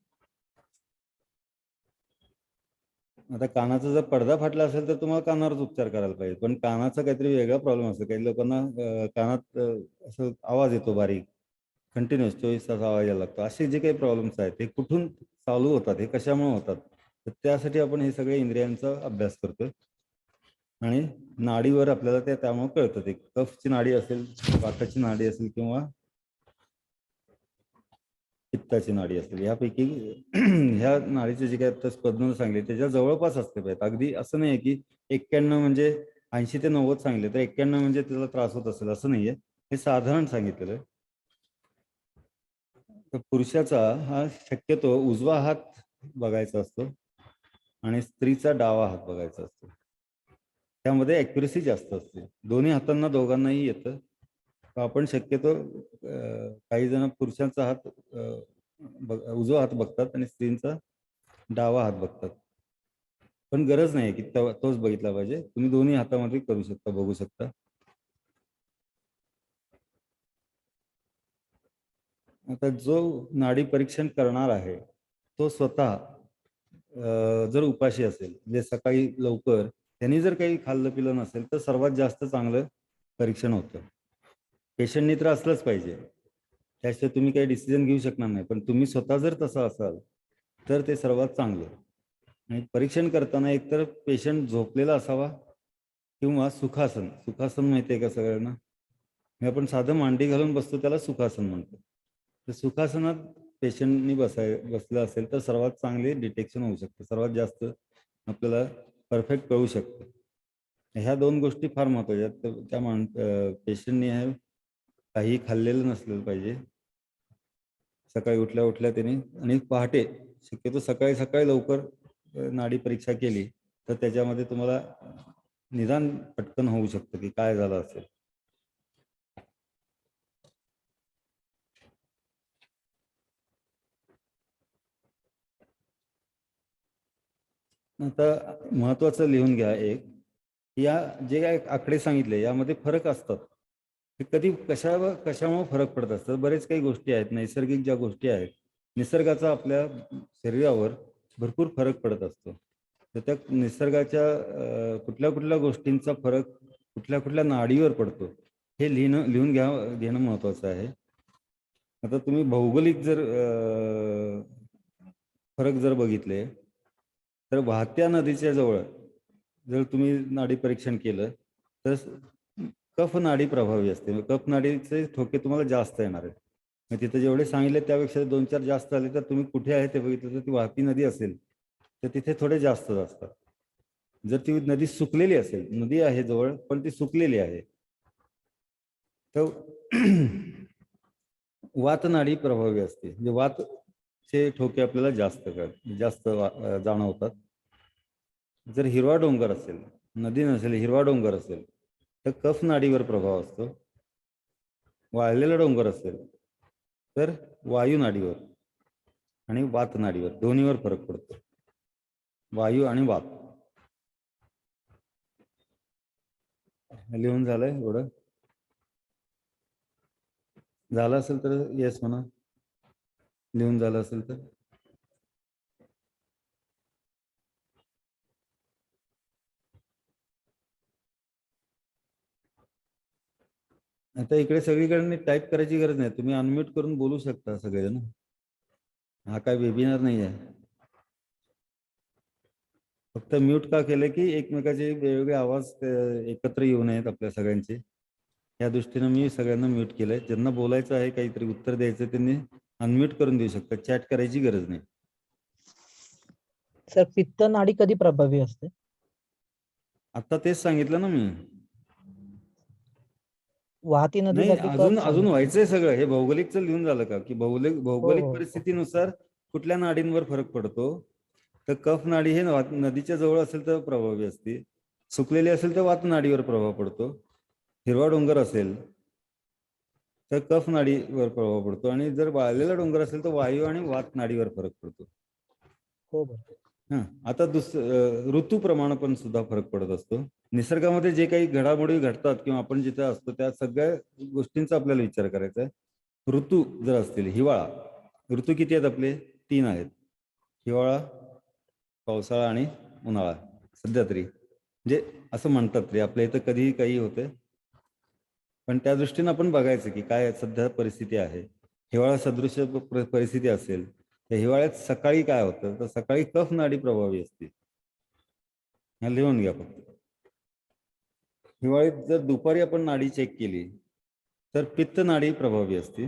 आता कानाचा जर पडदा फाटला असेल तर तुम्हाला कानावरच उपचार करायला पाहिजे पण कानाचा काहीतरी वेगळा प्रॉब्लेम असतो. काही लोकांना कानात असं आवाज येतो बारीक कंटिन्युअस 24 तास आवाज यायला लागतो. असे जे काही प्रॉब्लेम्स आहेत ते कुठून चालू होतात हे कशामुळे होतात तर त्यासाठी आपण हे सगळे इंद्रियांचा अभ्यास करतोय आणि नाडीवर आपल्याला त्यामुळे कळतं. ते कफची नाडी असेल वाताची नाडी असेल किंवा पित्ताची नाडी असेल यापैकी ह्या नाडीचे जे काही आता स्पंदनं सांगले त्याच्या जवळपास असते पाहिजेत. अगदी असं नाही की 91 म्हणजे 80 ते 90 सांगले तर 91 म्हणजे त्याला त्रास होत असेल असं नाहीये. हे साधारण सांगितलेलं आहे. तर पुरुषाचा हा शक्यतो उजवा हात बघायचा असतो आणि स्त्रीचा डावा हात बघायचा असतो. त्यामध्ये ॲक्युरेसी जास्त असते. दोन्ही हातांना दोघांनाही येतं. आपण शक्यतो काही जण पुरुषांचा हात उजवा हात बघतात आणि स्त्रींचा डावा हात बघतात पण गरज नाही की तोच बघितला पाहिजे. तुम्ही दोन्ही हातामध्ये करू शकता बघू शकता. आता जो नाडी परीक्षण करणार आहे तो स्वतः जर उपाशी असेल म्हणजे सकाळी लवकर त्यांनी जर काही खाल्लं पिलं नसेल तर सर्वात जास्त चांगलं परीक्षण होतं. पेशंटनी तर असलंच पाहिजे त्याशिवाय तुम्ही काही डिसिजन घेऊ शकणार नाही पण तुम्ही स्वतः जर तसं असाल तर ते सर्वात चांगलं. आणि परीक्षण करताना एकतर पेशंट झोपलेला असावा किंवा सुखासन. सुखासन माहिती आहे का सगळ्यांना. आपण साधं मांडी घालून बसतो त्याला सुखासन म्हणतो. तर सुखासनात पेशंटनी बसलं असेल तर सर्वात चांगले डिटेक्शन होऊ शकतं. सर्वात जास्त आपल्याला परफेक्ट कळू शकतं. ह्या 2 गोष्टी फार महत्त्वाच्या आहेत. तर त्या पेशंटनी हे काही खाल्लेलं नसलेलं पाहिजे सकाळी उठल्या उठल्या त्यांनी आणि पहाटे शक्यतो सकाळी सकाळी लवकर नाडी परीक्षा केली तर त्याच्यामध्ये तुम्हाला निदान पटकन होऊ शकतं की काय झालं असेल. आता महत्वाचं लिहून घ्या एक, या जे काय आकडे सांगितले यामध्ये फरक असतात. ते कधी कशामुळे फरक पडत असतात. बरेच काही गोष्टी आहेत, नैसर्गिक ज्या गोष्टी आहेत, निसर्गाचा आपल्या शरीरावर भरपूर फरक पडत असतो. तर त्या निसर्गाच्या कुठल्या कुठल्या गोष्टींचा फरक कुठल्या कुठल्या नाडीवर पडतो हे लिहून घेणं महत्वाचं आहे. आता तुम्ही भौगोलिक जर फरक जर बघितले तर वाहत्या नदीच्या जवळ जर तुम्ही नाडी परीक्षण केलं तर कफ नाडी प्रभावी असते. कफ नाडीचे ठोके तुम्हाला जास्त येणार आहेत. मग तिथे जेवढे सांगितले त्यापेक्षा 2-4 जास्त आले तर तुम्ही कुठे आहे ते बघितलं तर ती वाहती नदी असेल तर तिथे थोडे जास्त असतात. जर ती नदी सुकलेली असेल, नदी आहे जवळ पण ती सुकलेली आहे, तर वात नाडी प्रभावी असते. म्हणजे वातचे ठोके आपल्याला जास्त जाणवतात. जर हिरवा डोंगर असेल, नदी नसेल, हिरवा डोंगर असेल तर कफ नाडीवर प्रभाव असतो. वाळलेला डोंगर असेल तर वायू नाडीवर आणि वात नाडीवर दोन्हीवर फरक पडतो. वायू आणि वात. लिहून झालंय एवढं? झालं असेल तर येस म्हणा. लिहून झालं असेल तर आता इकडे सगळीकडे टाईप करायची गरज नाही. तुम्ही अनम्यूट करून बोलू शकता सगळेजण. हा काय वेबिनार नाही आहे. फक्त म्यूट का केलं की एकमेकाचे वेगवेगळे आवाज एकत्र येऊ नयेत आपल्या सगळ्यांचे. या दृष्टीनं मी सगळ्यांना म्यूट केलंय. ज्यांना बोलायचं आहे, काहीतरी उत्तर द्यायचं, त्यांनी अनम्यूट करून देऊ शकतात. चॅट करायची गरज नाही. सर पित्त नाडी कधी प्रभावी असते? आता तेच सांगितलं ना मी. वाहती नाही, नदीसाठी कफ अजून सांगितलं. व्हायचंय सगळं. हे भौगोलिकचं लिहून झालं का की भौगोलिक हो. परिस्थितीनुसार कुठल्या नाडींवर फरक पडतो. तर कफ नाडी हे नदीच्या जवळ असेल तर प्रभावी असते. सुकलेली असेल तर वात नाडीवर प्रभाव पडतो. हिरवा डोंगर असेल तर कफ नाडीवर प्रभाव पडतो आणि जर वाळलेला डोंगर असेल तर वायू आणि वात नाडीवर फरक पडतो. हो बरं. आता ऋतूप्रमाणे पण सुद्धा फरक पडत असतो. निसर्गामध्ये जे काही घडामोडी घडतात किंवा आपण जिथे असतो त्या सगळ्या गोष्टींचा आपल्याला विचार करायचा आहे. ऋतू जर असतील, हिवाळा, ऋतू किती आहेत आपले? 3 आहेत. हिवाळा, पावसाळा आणि उन्हाळा. सध्या तरी म्हणजे असं म्हणतात तरी आपल्या इथं कधीही काही होते, पण त्या दृष्टीने आपण बघायचं की काय सध्या परिस्थिती आहे. हिवाळा सदृश परिस्थिती असेल तर हिवाळ्यात सकाळी काय होतं, तर सकाळी कफ नाडी प्रभावी असते. लिहून घ्या फक्त. हिवाळीत जर दुपारी आपण नाडी चेक केली तर पित्त नाडी प्रभावी असते.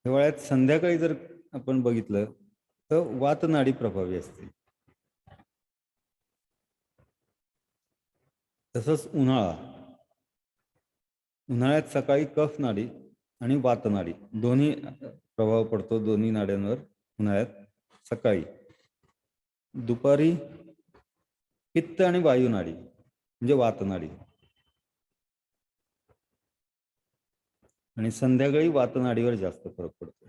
हिवाळ्यात संध्याकाळी जर आपण बघितलं तर वात नाडी प्रभावी असते. तसंच उन्हाळ्यात सकाळी कफ नाडी आणि वात नाडी दोन्ही प्रभाव पडतो. दोन्ही नाड्यांवर उन्हाळ्यात सकाळी. दुपारी पित्त आणि वायू नाडी म्हणजे वात नाडी आणि संध्याकाळी वात नाडीवर जास्त फरक पडतो.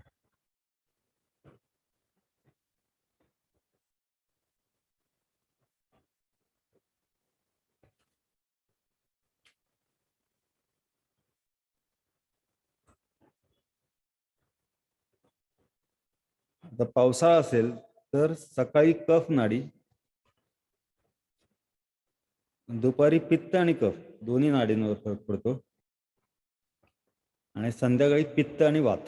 आता पावसाळा असेल तर सकाळी कफ नाडी, दुपारी पित्त आणि कफ दोन्ही नाडींवर फरक पडतो आणि संध्याकाळी पित्त आणि वात.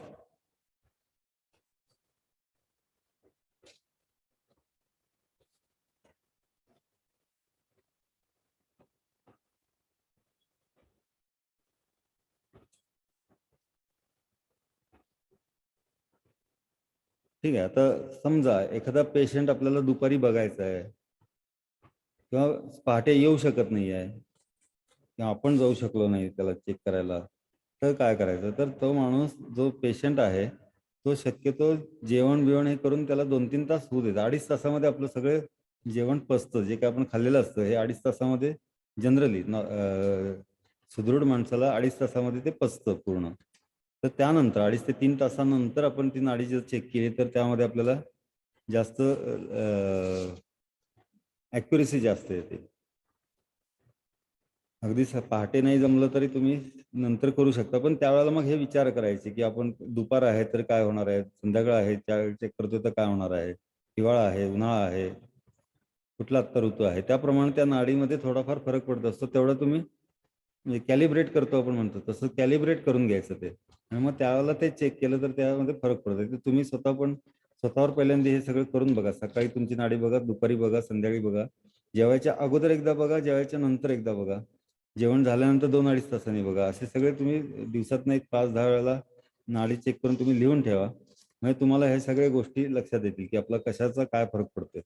ठीक आहे. आता समजा एखादा पेशंट आपल्याला दुपारी बघायचा आहे किंवा पहाटे येऊ शकत नाही आहे किंवा आपण जाऊ शकलो नाही त्याला चेक करायला, तर काय करायचं, तर तो माणूस जो पेशंट आहे तो शक्यतो जेवण बिवण हे करून त्याला 2-3 तास होऊ देत. 2.5 तासामध्ये आपलं सगळं जेवण पचतं. जे काही आपण खाल्लेलं असतं हे 2.5 तासामध्ये जनरली सुदृढ माणसाला 2.5 तासामध्ये ते पचतं पूर्ण. तर त्यानंतर 2.5 ते 3 तासानंतर आपण ती नाडी जर चेक केली तर त्यामध्ये आपल्याला जास्त ॲक्युरसी जास्त येते. अगदी पहाटे नाही जमलं तरी तुम्ही नंतर करू शकता, पण त्यावेळेला मग हे विचार करायचे की आपण दुपार आहे तर काय होणार आहे, संध्याकाळ आहे त्यावेळी चेक करतोय तर काय होणार आहे, हिवाळा आहे, उन्हाळा आहे, कुठला आत्ता ऋतू आहे, त्याप्रमाणे त्या नाडीमध्ये थोडाफार फरक पडत असतो. तेवढं तुम्ही कॅलिब्रेट करतो आपण म्हणतो तसं कॅलिब्रेट करून घ्यायचं ते, आणि मग त्यावेळेला ते चेक केलं तर त्यामध्ये फरक पडतो. तर तुम्ही स्वतःवर पहिल्यांदा हे सगळं करून बघा. सकाळी तुमची नाडी बघा, दुपारी बघा, संध्याकाळी बघा, जेवायच्या अगोदर एकदा बघा, जेवायच्या नंतर एकदा बघा, जेवण झाल्यानंतर 2-2.5 तासांनी बघा. असे सगळे तुम्ही दिवसातनं एक 5-10 वेळेला नाडी चेक करून तुम्ही लिहून ठेवा. म्हणजे तुम्हाला हे सगळ्या गोष्टी लक्षात येतील की आपला कशाचा काय फरक पडतोय.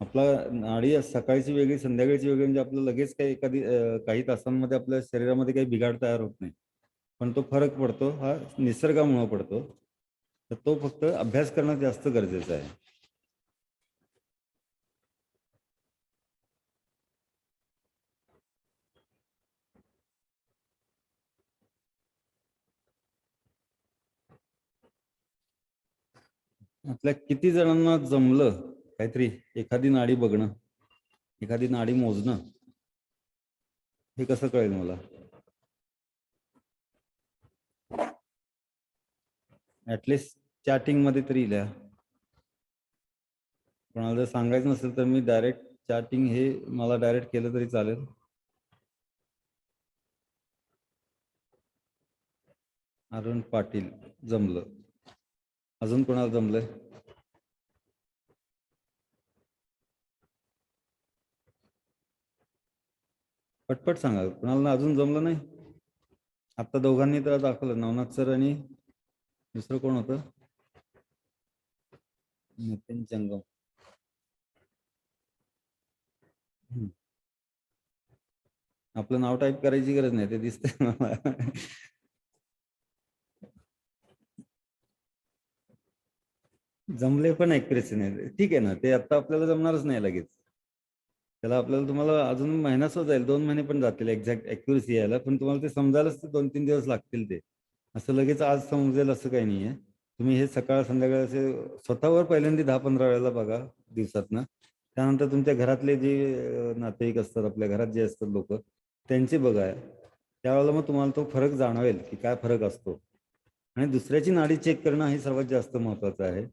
आपला नाडी सकाळची वेगळी, संध्याकाळची वेगळी, म्हणजे आपलं लगेच काही तासांमध्ये आपल्या शरीरामध्ये काही बिघाड तयार होत नाही. पण तो फरक पडतो हा निसर्गामुळे पडतो. तर तो फक्त अभ्यास करणं जास्त गरजेचं आहे. आपल्या किती जणांना जमलं काहीतरी एखादी नाडी बघणं, एखादी नाडी मोजणं, हे कसं कळेल मला? ऍटलिस्ट चॅटिंग मध्ये तरी लिहा. कोणाला जर सांगायचं नसेल तर मी डायरेक्ट चॅटिंग हे मला डायरेक्ट केलं तरी चालेल. अरुण पाटील जमलं. अजून कोणाला जमलंय? पटपट सांगा. कोणाला अजून जमलं नाही? आता दोघांनी तर दाखवलं, नवनाथ सर आणि दुसरं कोण होतं? नितीन जंगम. आपलं नाव टाईप करायची गरज नाही, ते दिसतंय मला. जमले पण ऍक्युरेसी नाही. ठीक आहे ना, ते आता आपल्याला जमणारच नाही लगेच. त्याला तुम्हाला अजून महिनाच जाईल, 2 महिने पण जातील एक्झॅक्ट ऍक्युरेसी यायला, पण तुम्हाला ते समजायलाच 2-3 दिवस लागतील. ते असं लगेच आज समजेल असं काही नाहीये. तुम्ही हे सकाळ संध्याकाळ असे स्वतःवर पहिल्यांदा 10-15 वेळेला बघा दिवसातनं. त्यानंतर तुमच्या घरातले जे नातेवाईक असतात, आपल्या घरात जे असतात लोक, त्यांचे बघा. त्यावेळेला मग तुम्हाला तो फरक जाणवेल की काय फरक असतो. आणि दुसऱ्याची नाडी चेक करणं हे सर्वात जास्त महत्वाचं आहे.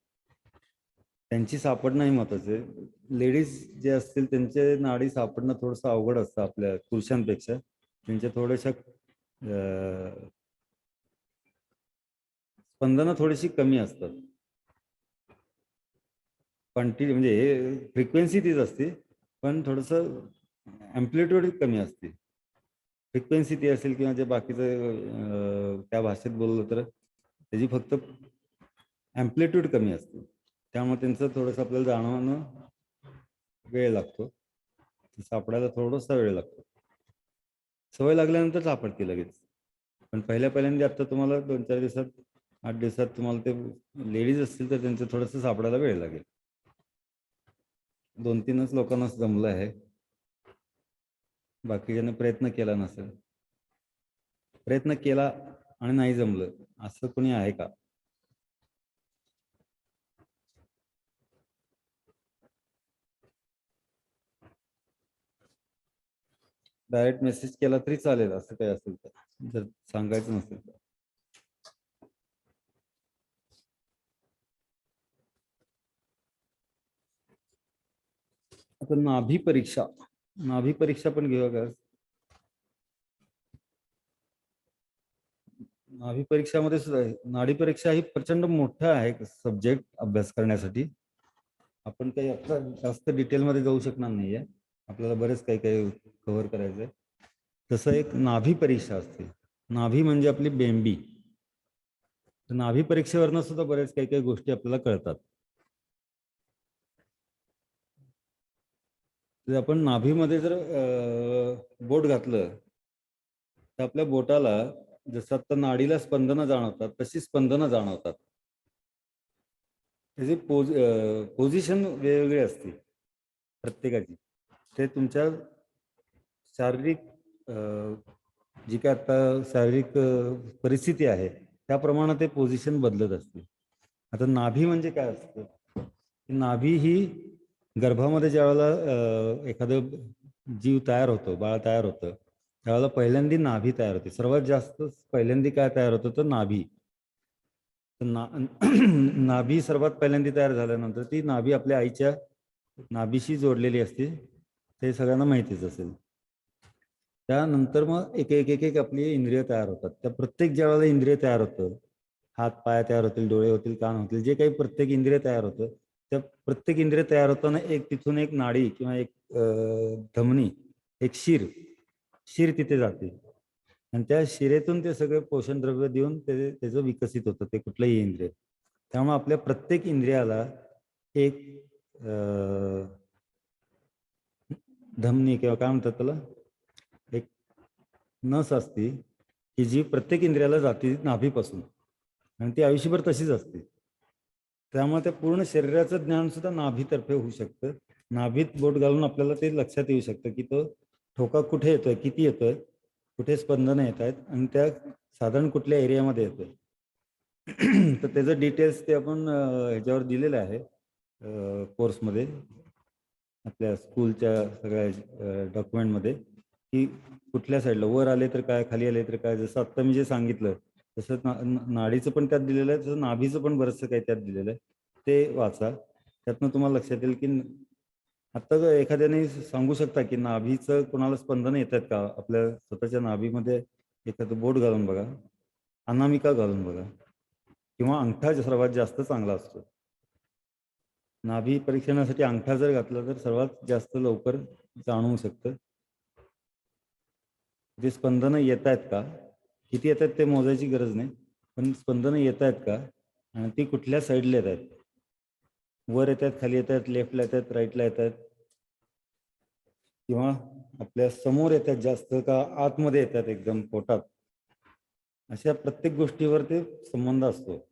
त्यांची सापडणं हे महत्वाचं आहे. लेडीज जे असतील त्यांचे नाडी सापडणं थोडंसं अवघड असतं आपल्या पुरुषांपेक्षा. त्यांच्या थोड्याशा स्पंदनं थोडीशी कमी असतात. क्वांटिटी म्हणजे फ्रिक्वेन्सी तीच असते, पण थोडंसं ॲम्प्लिट्यूड कमी असते. फ्रिक्वेन्सी ती असेल किंवा जे बाकीचं त्या भाषेत बोललं तर त्याची फक्त ॲम्प्लिट्यूड कमी असते. त्यामुळे त्यांचं थोडंसं आपल्याला जाणवणं वेळ लागतो. सापडायला थोडासा वेळ लागतो. सवय लागल्यानंतर सापडते लगेच. पण पहिल्यांदा आता तुम्हाला 2-4 दिवसात, 8 दिवसात तुम्हाला ते लेडीज असतील तर त्यांचं थोडंसं सापडायला वेळ लागेल. 2-3च लोकांना जमलं आहे, बाकीच्यांनी प्रयत्न केला नसेल. प्रयत्न केला आणि नाही जमलं असं कोणी आहे का? डायरेक्ट मेसेज केला तरी चालेल, असं काही असेल तर, जर सांगायचं नसेल तर. आता नाभी परीक्षा पण घेऊया का? नाभी परीक्षामध्ये सुद्धा नाडी परीक्षा ही प्रचंड मोठा आहे सब्जेक्ट अभ्यास करण्यासाठी. आपण काही आता जास्त डिटेलमध्ये जाऊ शकणार नाहीये, आपल्याला बरेच काही कव्हर करायचंय. तसं एक नाभी परीक्षा असते. नाभी म्हणजे आपली बेंबी. नाभी परीक्षेवरनं सुद्धा बरेच काही गोष्टी आपल्याला कळतात. तर आपण नाभीमध्ये जर बोट घातलं तर आपल्या बोटाला जसं आता नाडीला स्पंदनं जाणवतात तशी स्पंदनं जाणवतात. त्याची पोझिशन वेगवेगळी असते प्रत्येकाची. ते तुमच्या शारीरिक जी काय आता शारीरिक परिस्थिती आहे त्याप्रमाणे ते पोझिशन बदलत असते. आता नाभी म्हणजे काय असतं? नाभी ही गर्भामध्ये ज्यावेळेला एखादं जीव तयार होतो, बाळ तयार होतं, त्यावेळेला पहिल्यांदा नाभी तयार होते. सर्वात जास्त पहिल्यांदा काय तयार होतं तर नाभी. नाभी सर्वात पहिल्यांदा तयार झाल्यानंतर ती नाभी आपल्या आईच्या नाभीशी जोडलेली असते, ते सगळ्यांना माहितीच असेल. त्यानंतर मग एक एक एक एक आपली इंद्रिय तयार होतात. त्या प्रत्येक ज्यावेळेला इंद्रिय तयार होतं, हात पाय तयार होतील, डोळे होतील, कान होतील, जे काही प्रत्येक इंद्रिय तयार होतं, त्या प्रत्येक इंद्रिय तयार होताना एक तिथून एक नाडी किंवा एक धमनी, एक शिर तिथे जाते आणि त्या शिरेतून ते सगळे पोषण द्रव्य देऊन त्याचं विकसित होतं ते कुठलंही इंद्रिय. त्यामुळे आपल्या प्रत्येक इंद्रियाला एक धमनी किंवा काय म्हणतात त्याला, एक नस असते की जी प्रत्येक इंद्रियाला जाते नाभीपासून आणि ती आयुष्यभर तशीच असते. त्यामुळे त्या पूर्ण शरीराचं ज्ञान सुद्धा नाभीतर्फे होऊ शकतं. नाभीत बोट घालून आपल्याला ते लक्षात येऊ शकतं की तो ठोका कुठे येतोय, किती येतोय, कुठे स्पंदनं येत आहेत आणि त्या साधारण कुठल्या एरियामध्ये येतोय. तर त्याचं डिटेल्स ते आपण ह्याच्यावर दिलेलं आहे कोर्समध्ये, आपल्या स्कूलच्या सगळ्या डॉक्युमेंटमध्ये, की कुठल्या साईडला वर आले तर काय, खाली आले तर काय. जसं आत्ता मी जे सांगितलं तसं नाडीचं पण त्यात दिलेलं आहे, तसं नाभीचं पण बरंचसं काही त्यात दिलेलं आहे. ते वाचा, त्यातनं तुम्हाला लक्षात येईल की आत्ता एखाद्याने सांगू शकता की नाभीचं कोणाला स्पंदन येत आहेत का. आपल्या स्वतःच्या नाभीमध्ये एखादं बोट घालून बघा, अनामिका घालून बघा, किंवा अंगठा सर्वात जास्त चांगला असतो. नाभी परीक्षणासाठी अंगठा जर घातला तर सर्वात जास्त लवकर जाणवू शकतं. जे स्पंदनं येत आहेत का, किती येत आहेत ते मोजायची गरज नाही, पण स्पंदनं येत आहेत का आणि ती कुठल्या साईडला येत आहेत, वर येत आहेत, खाली येत आहेत, लेफ्टला येत आहेत, राईटला येत आहेत, किंवा आपल्या समोर येत आहेत जास्त का आतमध्ये येतात एकदम पोटात. अशा प्रत्येक गोष्टीवर ते संबंध असतो.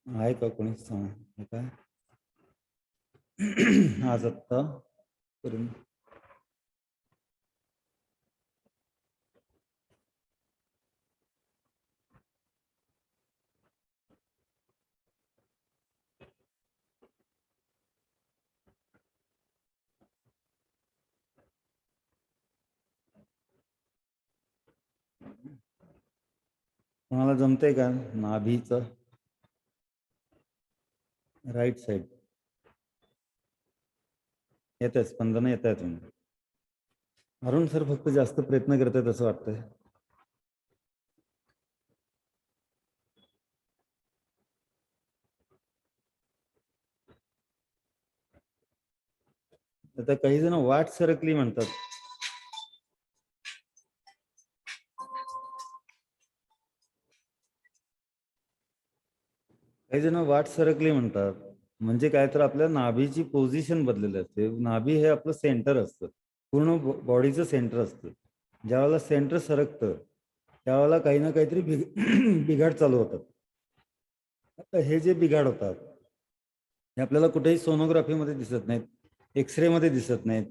आहे का कोणी सांग काय आज आत्ता पर्यंत? कोणाला जमतंय का नाभीचं राईट साईड येत आहे, स्पंदनं येत आहेत? तुम्ही अरुण सर फक्त जास्त प्रयत्न करत आहेत असं वाटतंय. आता काही जण वाट सरकली म्हणतात. काही जण वाट सरकली म्हणतात. म्हणजे काय तर आपल्या नाभीची पोझिशन बदललेली असते. नाभी हे आपलं सेंटर असतं, पूर्ण बॉडीचं सेंटर असतं. ज्यावेळेला सेंटर सरकतं त्यावेळेला काही ना काहीतरी बिघाड चालू होतात. आता हे जे बिघाड होतात हे आपल्याला कुठेही सोनोग्राफीमध्ये दिसत नाहीत, एक्सरे मध्ये दिसत नाहीत,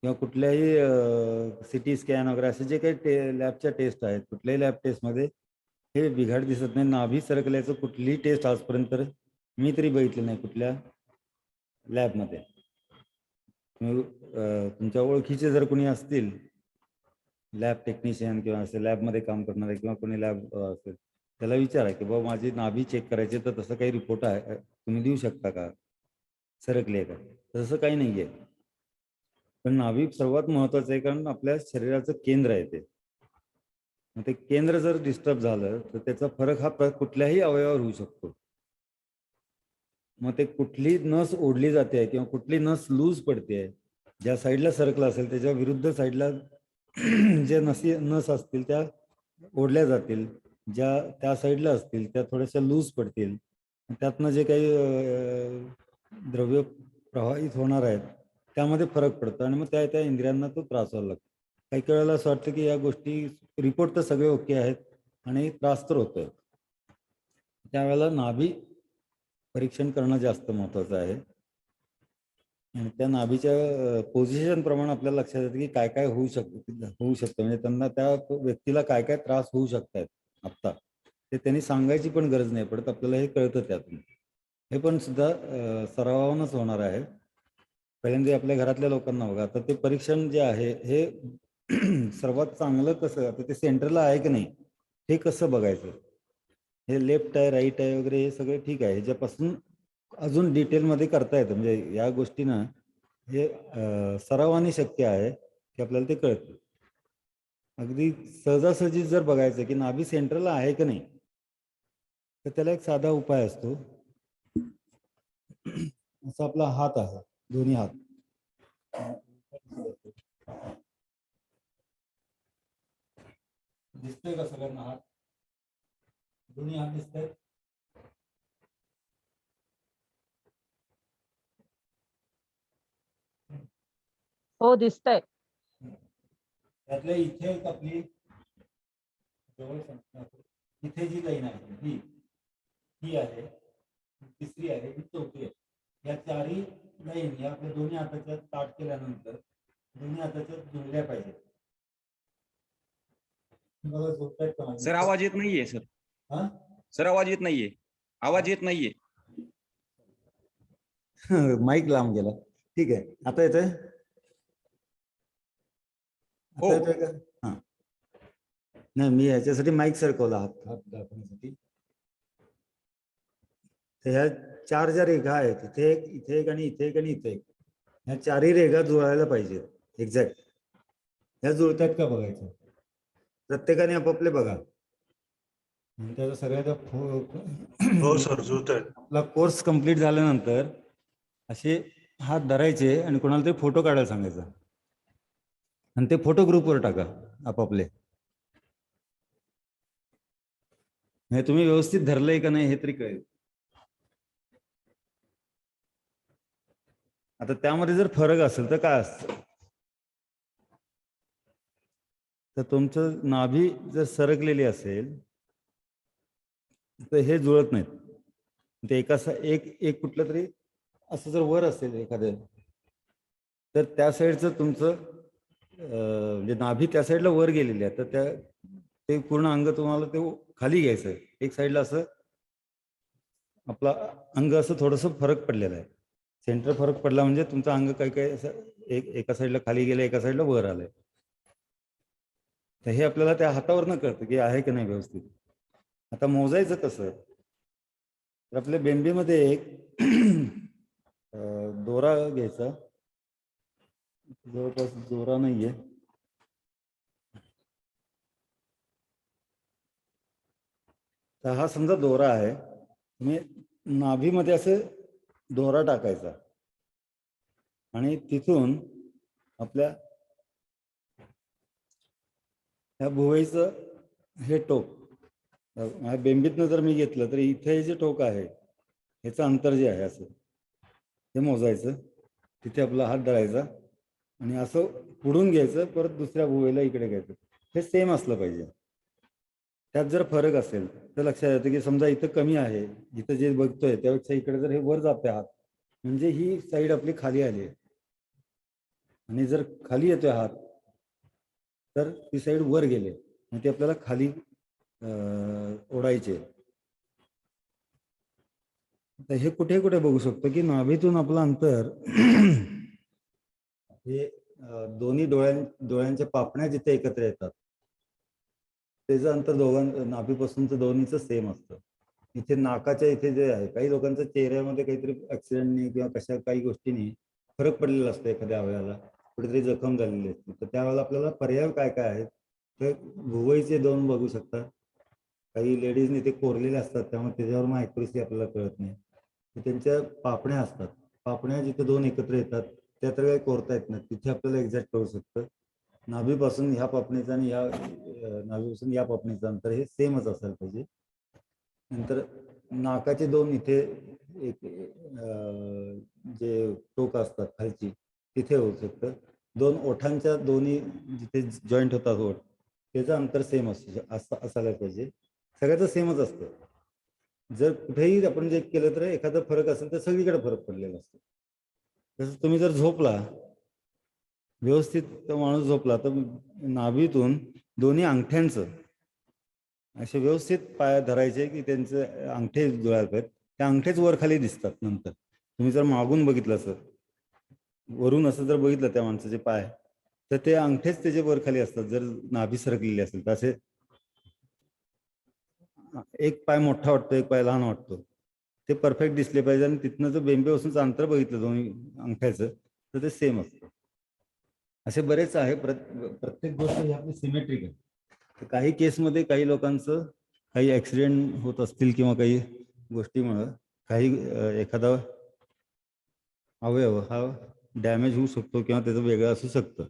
किंवा कुठल्याही सिटी स्कॅन वगैरे असे जे काही लॅबच्या टेस्ट आहेत, कुठल्याही लॅब टेस्टमध्ये हे बिघाड दिसत नाही. नाभी सरकल्याचं कुठलीही टेस्ट आजपर्यंत मी तरी बघितली नाही कुठल्या लॅबमध्ये. तुमच्या ओळखीचे जर कोणी असतील लॅब टेक्निशियन किंवा असे लॅबमध्ये काम करणारे किंवा कोणी लॅब असेल, त्याला विचारा की बाबा माझी नाभी चेक करायची, तर तसं काही रिपोर्ट आहे तुम्ही देऊ शकता का, सरकली आहे का? तसं काही नाही आहे. पण नाभी सर्वात महत्वाचं आहे, कारण आपल्या शरीराचं केंद्र आहे ते. मग ते केंद्र जर डिस्टर्ब झालं तर त्याचा फरक हा कुठल्याही अवयवावर होऊ शकतो. मग ते कुठली नस ओढली जाते किंवा कुठली नस लूज पडते, ज्या साईडला सरकला असेल त्याच्या विरुद्ध साईडला जे नस असतील त्या ओढल्या जातील, ज्या त्या साईडला असतील त्या थोड्याशा लूज पडतील. त्यातनं जे काही द्रव्य प्रवाहित होणार आहेत त्यामध्ये फरक पडतो आणि मग त्या त्या इंद्रियांना तो त्रास व्हायला लागतो. काही वेळेला असं वाटतं की या गोष्टी रिपोर्ट तर सगळे ओके आहेत आणि त्रास तर होतोय. त्यावेळेला नाभी परीक्षण करणं जास्त महत्वाचं आहे आणि त्या नाभीच्या पोझिशन प्रमाणे आपल्याला लक्षात येतं की काय काय होऊ शकतं म्हणजे त्यांना त्या व्यक्तीला काय काय त्रास होऊ शकतात आत्ता ते त्यांनी सांगायची पण गरज नाही पडत, आपल्याला हे कळतं त्यातून. हे पण सुद्धा सरावानंच होणार आहे. पहिल्यांदा आपल्या घरातल्या लोकांना बघा, आता ते परीक्षण जे आहे हे सर्वात चांगलं कसं, आता ते सेंटरला आहे की नाही हे कसं बघायचं, हे लेफ्ट आहे राईट आहे वगैरे हे सगळं ठीक आहे, ह्याच्यापासून अजून डिटेलमध्ये करता येतं. म्हणजे या गोष्टींना हे सरावाने शक्य आहे की आपल्याला ते कळतं. अगदी सहजासहजी जर बघायचं की नाभी सेंटरला आहे की नाही, तर त्याला एक साधा उपाय असतो. असा आपला हात आहे, दोन्ही हात दिसतोय का सगळ्यांना हात? दोन्ही हात दिसतंय? हो दिसतंय. त्यातल्या इथे एक आपली जवळ इथे जी लाईन आहे ही आहे, तिसरी आहे, ही चौथी आहे. या चारही लाईन या आपल्या दोन्ही हाताच्या ताट केल्यानंतर दोन्ही हाताच्या जुळल्या पाहिजेत. बघा झोपतायत का माझे? सर आवाज येत नाहीये सर. हा? सर आवाज येत नाहीये. आवाज येत नाहीये. माईक लांब गेला. ठीक आहे, आता येतोय? हो. आता येतोय का? हा. नाही, मी ह्याच्यासाठी माईक सरकवला हात दाखवण्यासाठी. तर ह्या चार ज्या रेघा आहेत, इथे एक, इथे एक आणि इथे एक आणि इथे एक, ह्या चारही रेघा जुळायला पाहिजेत एक्झॅक्ट. ह्या जुळतात का बघायचं. प्रत्येकाने आपापले बघा. त्याचा सगळ्याचा हो सर, जुळत आहेत. आपला कोर्स कंप्लीट झाल्यानंतर असे हात धरायचे आणि कोणाला तरी फोटो काढायला सांगायचा आणि ते फोटो ग्रुपवर टाका आपापले. म्हणजे तुम्ही व्यवस्थित धरलंय का नाही हे तरी कळेल. आता त्यामध्ये जर फरक असेल तर काय असतं, तर तुमचं नाभी जर सरकलेली असेल तर हे जुळत नाहीत. ते एक कुठलं तरी असं जर वर असेल एखादं, तर त्या साईडचं तुमचं म्हणजे नाभी त्या साईडला वर गेलेली आहे, तर ते पूर्ण अंग तुम्हाला ते खाली घ्यायचं. एक साईडला असं आपला अंग असं थोडंसं फरक पडलेलं आहे. सेंटर फरक पडला म्हणजे तुमचं अंग काही काही असं एका साईडला खाली गेलं, एका साईडला वर आलंय. तर हे आपल्याला त्या हातावरनं कळतं की आहे की नाही व्यवस्थित. आता मोजायचं कसं, तर आपल्या बेंबीमध्ये एक दोरा घ्यायचा. जवळपास दोरा नाहीये, तर हा समजा दोरा आहे. तुम्ही नाभीमध्ये असं दोरा टाकायचा आणि तिथून आपल्या ह्या भुवईचं हे टोक बेंबीतनं जर मी घेतलं तर इथे जे टोक आहे ह्याचं अंतर जे आहे असं हे मोजायचं. तिथे आपला हात धरायचा आणि असं पुढून घ्यायचं, परत दुसऱ्या भुवईला इकडे घ्यायचं. हे सेम असलं पाहिजे. त्यात जर फरक असेल तर लक्षात येतं की समजा इथं कमी आहे, इथं जे बघतोय त्यापेक्षा इकडे जर हे वर जाते हात, म्हणजे ही साईड आपली खाली आली आहे. आणि जर खाली येतोय हात तर ती साईड वर गेले, मग ते आपल्याला खाली ओढायचे. तर हे कुठे कुठे बघू शकतो की नाभीतून आपलं अंतर हे दोन्ही डोळ्यांच्या पापण्या जिथे एकत्र येतात त्याचं अंतर नाभीपासूनचं दोन्हीचं सेम असतं. इथे नाकाच्या इथे जे आहे, काही लोकांच्या चेहऱ्यामध्ये काहीतरी ऍक्सिडेंटनी किंवा कशा काही गोष्टींनी फरक पडलेला असतो, एखाद्या अवयवाला कुठेतरी जखम झालेली असते. तर त्यावेळेला आपल्याला पर्याय काय काय आहेत, तर भुवईचे दोन बघू शकता. काही लेडीजने ते कोरलेले असतात त्यामुळे त्याच्यावर मग ॲक्युरसी आपल्याला कळत नाही. त्यांच्या पापण्या असतात, पापण्या जिथे दोन एकत्र येतात त्या तर काही कोरता येत नाही, तिथे आपल्याला एक्झॅक्ट कळू शकतं. नाभीपासून ह्या पापणीचं आणि ह्या नाभीपासून या पापणीचं अंतर हे सेमच असायला पाहिजे. नंतर नाकाचे दोन इथे एक जे टोक असतात खालची तिथे होऊ शकतं. दोन ओठांच्या दोन्ही जिथे जॉईंट होतात ओठ त्याचं अंतर सेम असायला पाहिजे. सगळ्याचं सेमच असतं. जर कुठेही आपण जे केलं तर एखादा फरक असेल तर सगळीकडे फरक पडलेला असतो. तसं तुम्ही जर झोपला व्यवस्थित तो माणूस झोपला तर नाभीतून दोन्ही अंगठ्यांचं असे व्यवस्थित पाय धरायचे की त्यांचे अंगठे जुळायला पाहिजेत. त्या अंगठेच वर खाली दिसतात. नंतर तुम्ही जर मागून बघितलं असं वरून असं जर बघितलं त्या माणसाचे पाय तर ते अंगठेच त्याचे वर खाली असतात जर नाभी सरकलेली असेल तर. असे एक पाय मोठा वाटतो एक पाय लहान वाटतो ते परफेक्ट दिसले पाहिजे. आणि तिथनं जर बेंबेपासूनचं अंतर बघितलं दोन्ही अंगठ्याचं तर ते सेम असतं. असे बरेच आहे. प्रत्येक गोष्ट ही आपली सिमेट्रिक आहे. तर काही केसमध्ये काही लोकांचं काही ऍक्सिडेंट होत असतील किंवा काही गोष्टीमुळं काही एखादा अवयव हा डॅमेज होऊ शकतो किंवा त्याचं वेगळं असू शकतं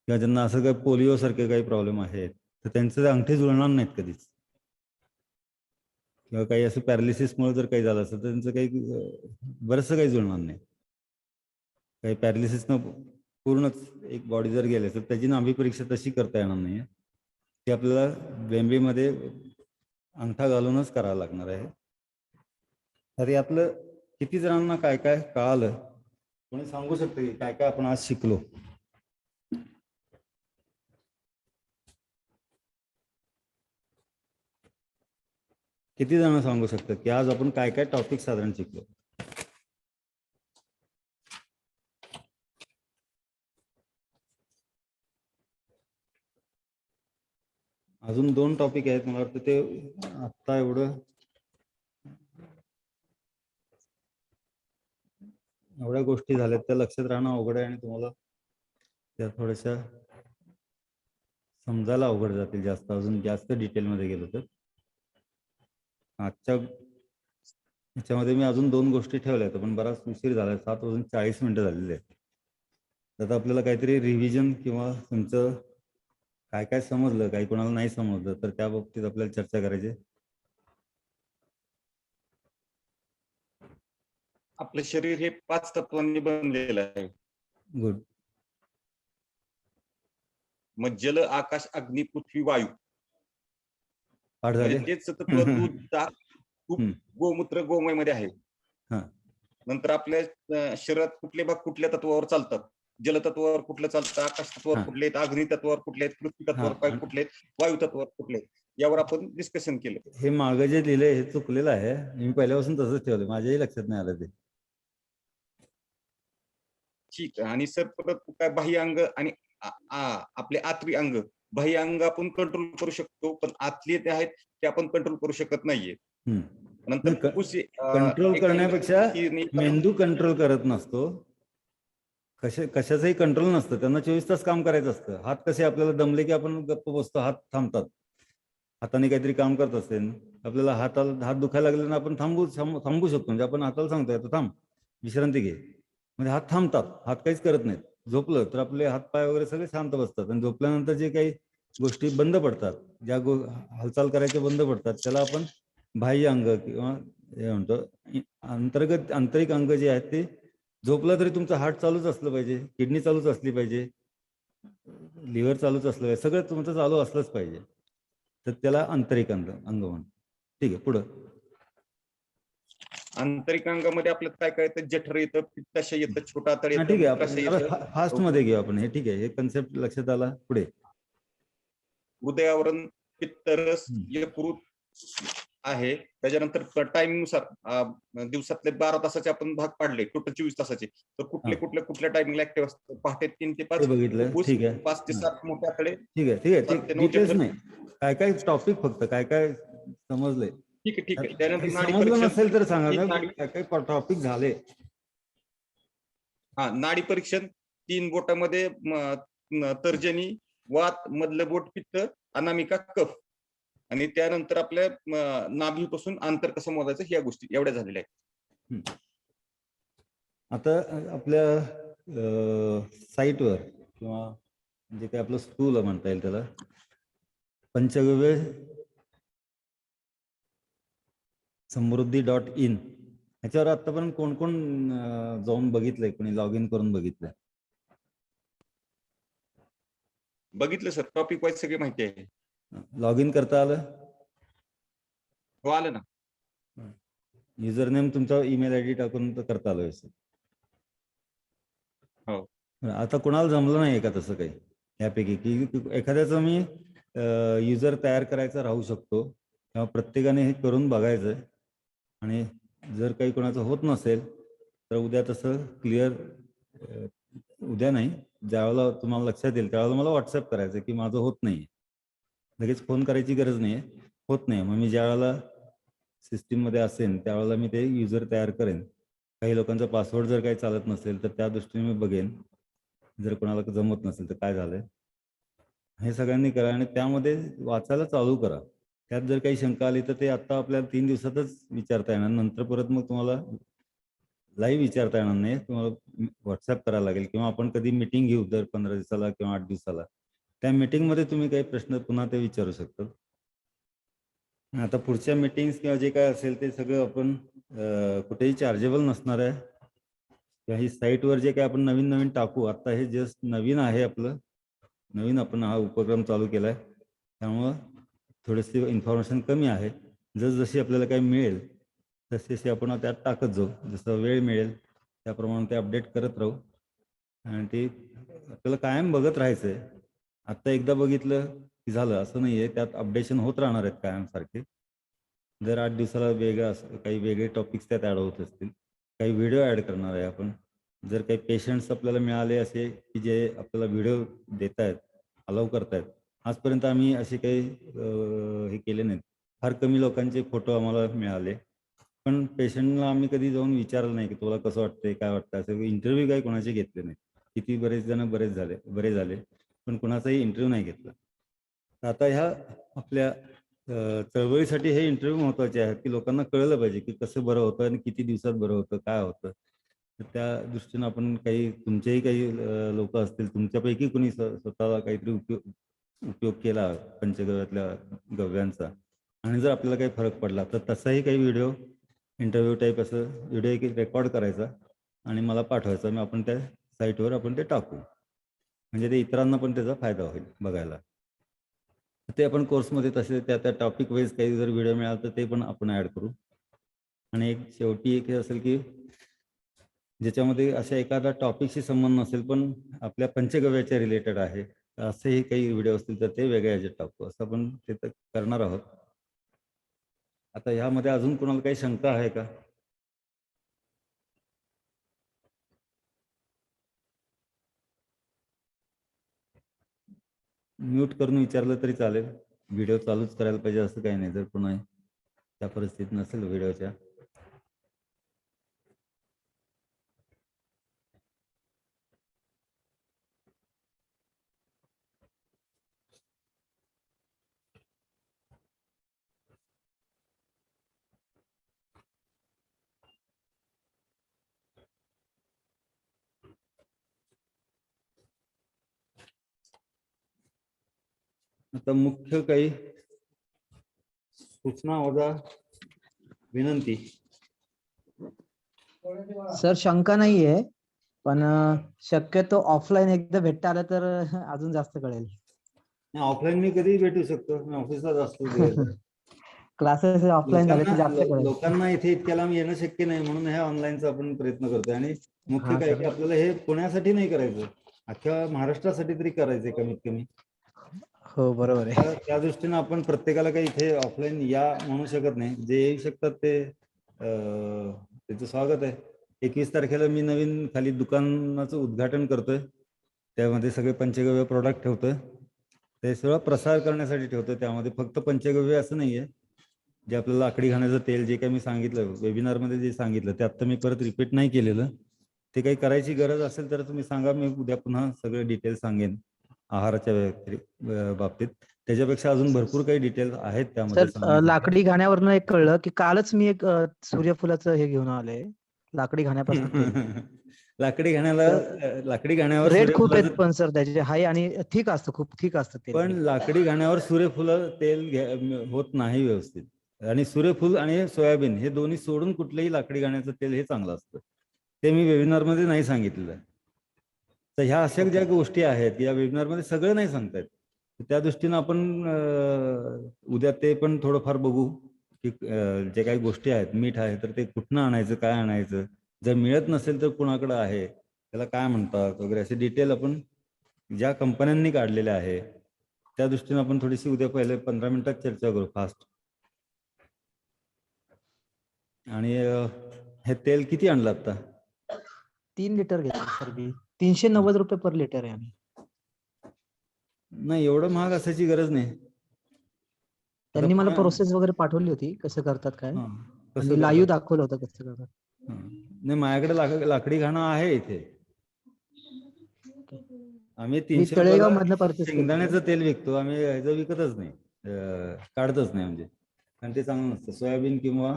किंवा ज्यांना असं काही पोलिओ सारखे काही प्रॉब्लेम आहेत तर त्यांचे अंगठे जुळणार नाहीत कधीच. किंवा काही असं पॅरालिसिसमुळे जर काही झालं असेल तर त्यांचं काही बरंचसं काही जुळणार नाही. काही पॅरालिसिसनं पूर्णच एक बॉडी जर गेली तर त्याची नाभी परीक्षा तशी करता येणार नाही. ती आपल्याला बेंबीमध्ये अंगठा घालूनच करावं लागणार आहे. तर यातलं किती जणांना काय काय कळालं कोणी सांगू शकतं की काय काय आपण आज शिकलो? किती जण सांगू शकतात की आज आपण काय काय टॉपिक साधारण शिकलो? अजून 2 टॉपिक आहेत मला वाटतं ते आत्ता एवढ्या गोष्टी झाल्यात त्या लक्षात राहणं अवघड आहे आणि तुम्हाला त्या थोड्याशा समजायला अवघड जातील जास्त अजून जास्त डिटेलमध्ये गेलो तर. आजच्या ह्याच्यामध्ये मी अजून 2 गोष्टी ठेवल्या आहेत पण बराच उशीर झाला 7:40 झालेले आहेत. तर आपल्याला काहीतरी रिव्हिजन किंवा तुमचं काय काय समजलं काही कोणाला नाही समजलं तर त्या बाबतीत आपल्याला चर्चा करायची. आपलं शरीर हे 5 तत्वांनी बनलेलं आहे. गुड. मग जल, आकाश, अग्नी, पृथ्वी, वायू. पाठ म्हणजे झाले? तेच तत्व दूध, तूप, गोमूत्र, गोमय मध्ये आहे. हा. नंतर आपल्या शरीरात कुठले भाग कुठल्या तत्वावर चालतात? जलतत्वावर कुठलं चालतं, आकाश तत्वावर कुठले आहेत, अग्नी तत्वावर कुठले आहेत, पृथ्वी तत्वावर कुठले आहेत, वायू तत्वावर कुठले आहेत, यावर आपण डिस्कशन केलं. हे मागे जे लिहिलंय हे चुकलेलं आहे. मी पहिल्यापासून तसंच ठेवलं माझ्याही लक्षात नाही आलं ते. ठीक आहे. आणि सर परत काय बाह्य अंग आणि आपले आतली अंग, बाह्य अंग आपण कंट्रोल करू शकतो पण आतले ते आहेत ते आपण कंट्रोल करू शकत नाहीये. नंतर कंट्रोल करण्यापेक्षा मेंदू कंट्रोल करत नसतो. कशाचंही कंट्रोल नसतं. त्यांना 24 तास काम करायचं असतं. हात कसे आपल्याला दमले की आपण गप्प बसतो हात थांबतात. हाताने काहीतरी काम करत असेल आपल्याला हात दुखायला लागले ना आपण थांबू शकतो. म्हणजे आपण हाताला सांगतोय आता थांब विश्रांती घे म्हणजे हात थांबतात. हात काहीच करत नाहीत. झोपलं तर आपले हात पाय वगैरे सगळे शांत बसतात आणि झोपल्यानंतर जे काही गोष्टी बंद पडतात ज्या हालचाल करायचे बंद पडतात त्याला आपण बाह्य अंग किंवा हे म्हणतो आंतरिक अंग जे आहेत ते झोपलं तरी तुमचं हार्ट चालूच असलं पाहिजे, किडनी चालूच असली पाहिजे, लिव्हर चालूच असलं पाहिजे, सगळं तुमचं चालू असलंच पाहिजे. तर त्याला आंतरिक अंग म्हणतो. ठीक आहे पुढं. आंतरिक अंगामध्ये आपलं काय काय येतं? जठर येतं, पित्ताशय येतं, छोटा आतड येतं, ठीक आहे मूत्राशय येतं. फास्ट मध्ये घेऊ आपण हे. ठीक आहे हे कन्सेप्ट लक्षात आला. पुढे हृदयावरण, पित्तरस, यकृत आहे. त्याच्यानंतर टाइम नुसार दिवसातले 12 तासाचे आपण भाग पाडले टोटल 24 तासाचे तर कुठल्या टायमिंगला ऍक्टिव्ह असतं? पहाटे 3 ते 5 बघितलं. ठीक आहे 5 ते 7 मोठे आतडे. ठीक आहे डिटेल्स नाही काय काय टॉपिक फक्त काय काय समजले. ठीक आहे. त्यानंतर नाडी समजलं परीक्षण. नसेल तर सांगा काय काय टॉपिक झाले. नाडी परीक्षण 3 बोटामध्ये तर्जनी, वात, मधलं बोट पित्त, अनामिका कफ आणि त्यानंतर आपल्या नाभीपासून अंतर कसं मोजायचं ह्या गोष्टी एवढ्या झालेल्या आहेत. आता आपल्या साईटवर किंवा म्हणजे काय आपलं स्कूल म्हणता येईल त्याला पंचगव्य समृद्धी.in ह्याच्यावर आतापर्यंत कोण कोण जाऊन बघितलंय, कोणी लॉग इन करून बघितलंय? बघितलं सर, टॉपिक वाईज सगळी माहिती आहे. लॉग इन करता आलं? हो आलं ना. युजर नेम तुमचा ईमेल आयडी टाकून तर करता आलं व्यवस्थित? हो. आता कोणाला जमलं नाहीये का तसं काही यापैकी, की एखाद्याचं मी युजर तयार करायचा राहू शकतो, तेव्हा प्रत्येकाने हे करून बघायचं आणि जर काही कोणाचं होत नसेल तर उद्या तसं क्लिअर, उद्या नाही, ज्यावेळेला तुम्हाला लक्षात येईल त्यावेळेला मला व्हॉट्सअप करायचं की माझं होत नाही. लगेच फोन करायची गरज नाही आहे, होत नाही. मग मी ज्या वेळेला सिस्टीममध्ये असेल त्यावेळेला मी ते युजर तयार करेन. काही लोकांचा पासवर्ड जर काही चालत नसेल तर त्या दृष्टीने मी बघेन, जर कोणाला जमत नसेल तर काय झालंय हे सगळ्यांनी करा आणि त्यामध्ये वाचायला चालू करा. त्यात जर काही शंका आली तर ते आता आपल्याला 3 दिवसातच विचारता येणार, नंतर परत मग तुम्हाला लाईव्ह विचारता येणार नाही, तुम्हाला व्हॉट्सअप करायला लागेल किंवा आपण कधी मीटिंग घेऊ दर 15 दिवसाला किंवा 8 दिवसाला. त्या मीटिंगमध्ये तुम्ही काही प्रश्न पुन्हा ते विचारू शकता. आता पुढच्या मीटिंग्स किंवा जे काय असेल ते सगळं आपण कुठेही चार्जेबल नसणार आहे. किंवा ही साईटवर जे काही आपण नवीन नवीन टाकू, आता हे जस्ट नवीन आहे, आपलं नवीन आपण हा उपक्रम चालू केला आहे, त्यामुळं थोडीशी इन्फॉर्मेशन कमी आहे. जसजशी आपल्याला काही मिळेल तसे आपण त्यात टाकत जाऊ, जसं वेळ मिळेल त्याप्रमाणे ते अपडेट करत राहू आणि ते आपल्याला कायम बघत राहायचं आहे. आत्ता एकदा बघितलं की झालं असं नाही आहे, त्यात अपडेशन होत राहणार आहेत कायमसारखे. दर 8 दिवसाला वेगळं असं काही वेगळे टॉपिक्स त्यात ॲड होत असतील, काही व्हिडिओ ॲड करणार आहे आपण. जर काही पेशंट्स आपल्याला मिळाले असे की जे आपल्याला व्हिडिओ देत आहेत, अलाव करतायत, आजपर्यंत आम्ही असे काही हे केले नाहीत. फार कमी लोकांचे फोटो आम्हाला मिळाले, पण पेशंटला आम्ही कधी जाऊन विचारलं नाही की तुला कसं वाटतंय, काय वाटतं, असं इंटरव्ह्यू काही कोणाचे घेतले नाही. किती बरेच जण बरे झाले पण कोणाचाही इंटरव्ह्यू नाही घेतला. आता ह्या आपल्या चळवळीसाठी हे इंटरव्ह्यू महत्त्वाचे आहेत की लोकांना कळलं पाहिजे की कसं बरं होतं आणि किती दिवसात बरं होतं, काय होतं. तर त्या दृष्टीनं आपण काही, तुमचेही काही लोक असतील, तुमच्यापैकी कोणी स्वतःला काहीतरी उपयोग केला पंचगव्यातल्या गव्यांचा आणि जर आपल्याला काही फरक पडला तर तसाही काही व्हिडिओ, इंटरव्ह्यू टाईप असं व्हिडिओ एक रेकॉर्ड करायचा आणि मला पाठवायचा, मग आपण त्या साईटवर आपण ते टाकू, म्हणजे ते इतरांना पण त्याचा फायदा होईल बघायला. ते आपण कोर्समध्ये तसे त्या टॉपिक वाईज काही जर व्हिडिओ मिळाला तर ते पण आपण ॲड करू. आणि एक शेवटी एक हे असेल की ज्याच्यामध्ये अशा एखादा टॉपिकशी संबंध नसेल पण आपल्या पंचगव्याच्या रिलेटेड आहे असेही काही व्हिडिओ असतील तर ते वेगळ्या ह्याच्यात टाकू, असं आपण ते तर करणार आहोत. आता ह्यामध्ये अजून कोणाला काही शंका आहे का? म्यूट करून विचारलं तरी चालेल, व्हिडिओ चालूच करायला पाहिजे असं काही नाही जर पुन्हा त्या परिस्थितीत नसेल व्हिडिओच्या. आता मुख्य काही सूचना वजा विनंती. सर शंका नाहीये, पण शक्यतो ऑफलाईन एकदा भेटता आलं तर अजून जास्त कळेल. ऑफलाईन मी कधीही भेटू शकतो, मी ऑफिसलाच असतो दिवसभर. क्लासेस ऑफलाईन झाले तर जास्त कळेल. लोकांना इथे इतक्या लांब येणं शक्य नाही, म्हणून ह्या ऑनलाईनचा आपण प्रयत्न करतोय. आणि मुख्य हा, काय सर. की आपल्याला हे पुण्यासाठी नाही करायचं, अख्ख्या महाराष्ट्रासाठी तरी करायचंय कमीत कमी. हो बरोबर आहे. त्या दृष्टीनं आपण प्रत्येकाला काही इथे ऑफलाईन या म्हणू शकत नाही. जे येऊ शकतात ते त्याचं स्वागत आहे. 21 तारखेला मी नवीन खाली दुकानाचं उद्घाटन करतोय, त्यामध्ये सगळे पंचगव्य प्रोडक्ट ठेवतोय, ते सगळं प्रसार करण्यासाठी ठेवतोय. त्यामध्ये फक्त पंचगव्य असं नाहीये, जे आपलं लाकडी घाण्याचं तेल जे काही मी सांगितलं वेबिनारमध्ये, जे सांगितलं ते आत्ता मी परत रिपीट नाही केलेलं. ते काही करायची गरज असेल तर तुम्ही सांगा, मी उद्या पुन्हा सगळे डिटेल सांगेन आहाराच्या बाबतीत. त्याच्यापेक्षा अजून भरपूर काही डिटेल आहेत त्यामध्ये सर सांगण्यासाठी. लाकडी घाण्यावरनं एक कळलं की कालच मी एक सूर्यफुलाचं हे घेऊन आले लाकडी घाण्यापासून तेल. लाकडी घाण्यावर रेट खूप आहेत सूर्यफुलाचं, पण सर त्याचे हाय आणि ठीक असतं, खूप ठीक असतं तेल. पण लाकडी घाण्यावर सूर्यफुलं तेल होत नाही व्यवस्थित. आणि सूर्यफूल आणि सोयाबीन हे दोन्ही सोडून कुठलंही लाकडी घाण्याचं तेल हे चांगलं असतं. ते मी वेबिनारमध्ये नाही सांगितलेलं. तर ह्या अशा ज्या गोष्टी आहेत या वेबिनारमध्ये सगळं नाही सांगतायत. त्या दृष्टीनं आपण उद्या ते पण थोडंफार बघू की जे काही गोष्टी आहेत, मीठ आहे तर ते कुठनं आणायचं, काय आणायचं, जर मिळत नसेल तर कुणाकडं आहे, त्याला काय म्हणतात वगैरे असे डिटेल आपण ज्या कंपन्यांनी काढलेल्या आहे त्या दृष्टीनं आपण थोडीशी उद्या पहिले 15 मिनिटात चर्चा करू फास्ट. आणि हे तेल किती आणलं आता? 3 लिटर घेतलं सर मी. 390 रुपये पर लिटर आहे आम्ही. नाही, एवढं महाग असायची गरज नाही. त्यांनी मला पुण्या- प्रोसेस वगैरे पाठवली होती कसं करतात काय, हां, कसं आणि लाईव्ह करतात? दाखवलं होतं कसं करतात. हां. नाही, माझ्याकडे लाकडी घाणं आहे इथे. आम्ही मी 300 तळेगाव रुपयाला मधनं परचेस केलं. शेंगदाण्याचं तेल विकतो आम्ही, ह्याचं विकतच नाही, काढतच नाही म्हणजे, आणि ते चांगलं नसतं. सोयाबीन किंवा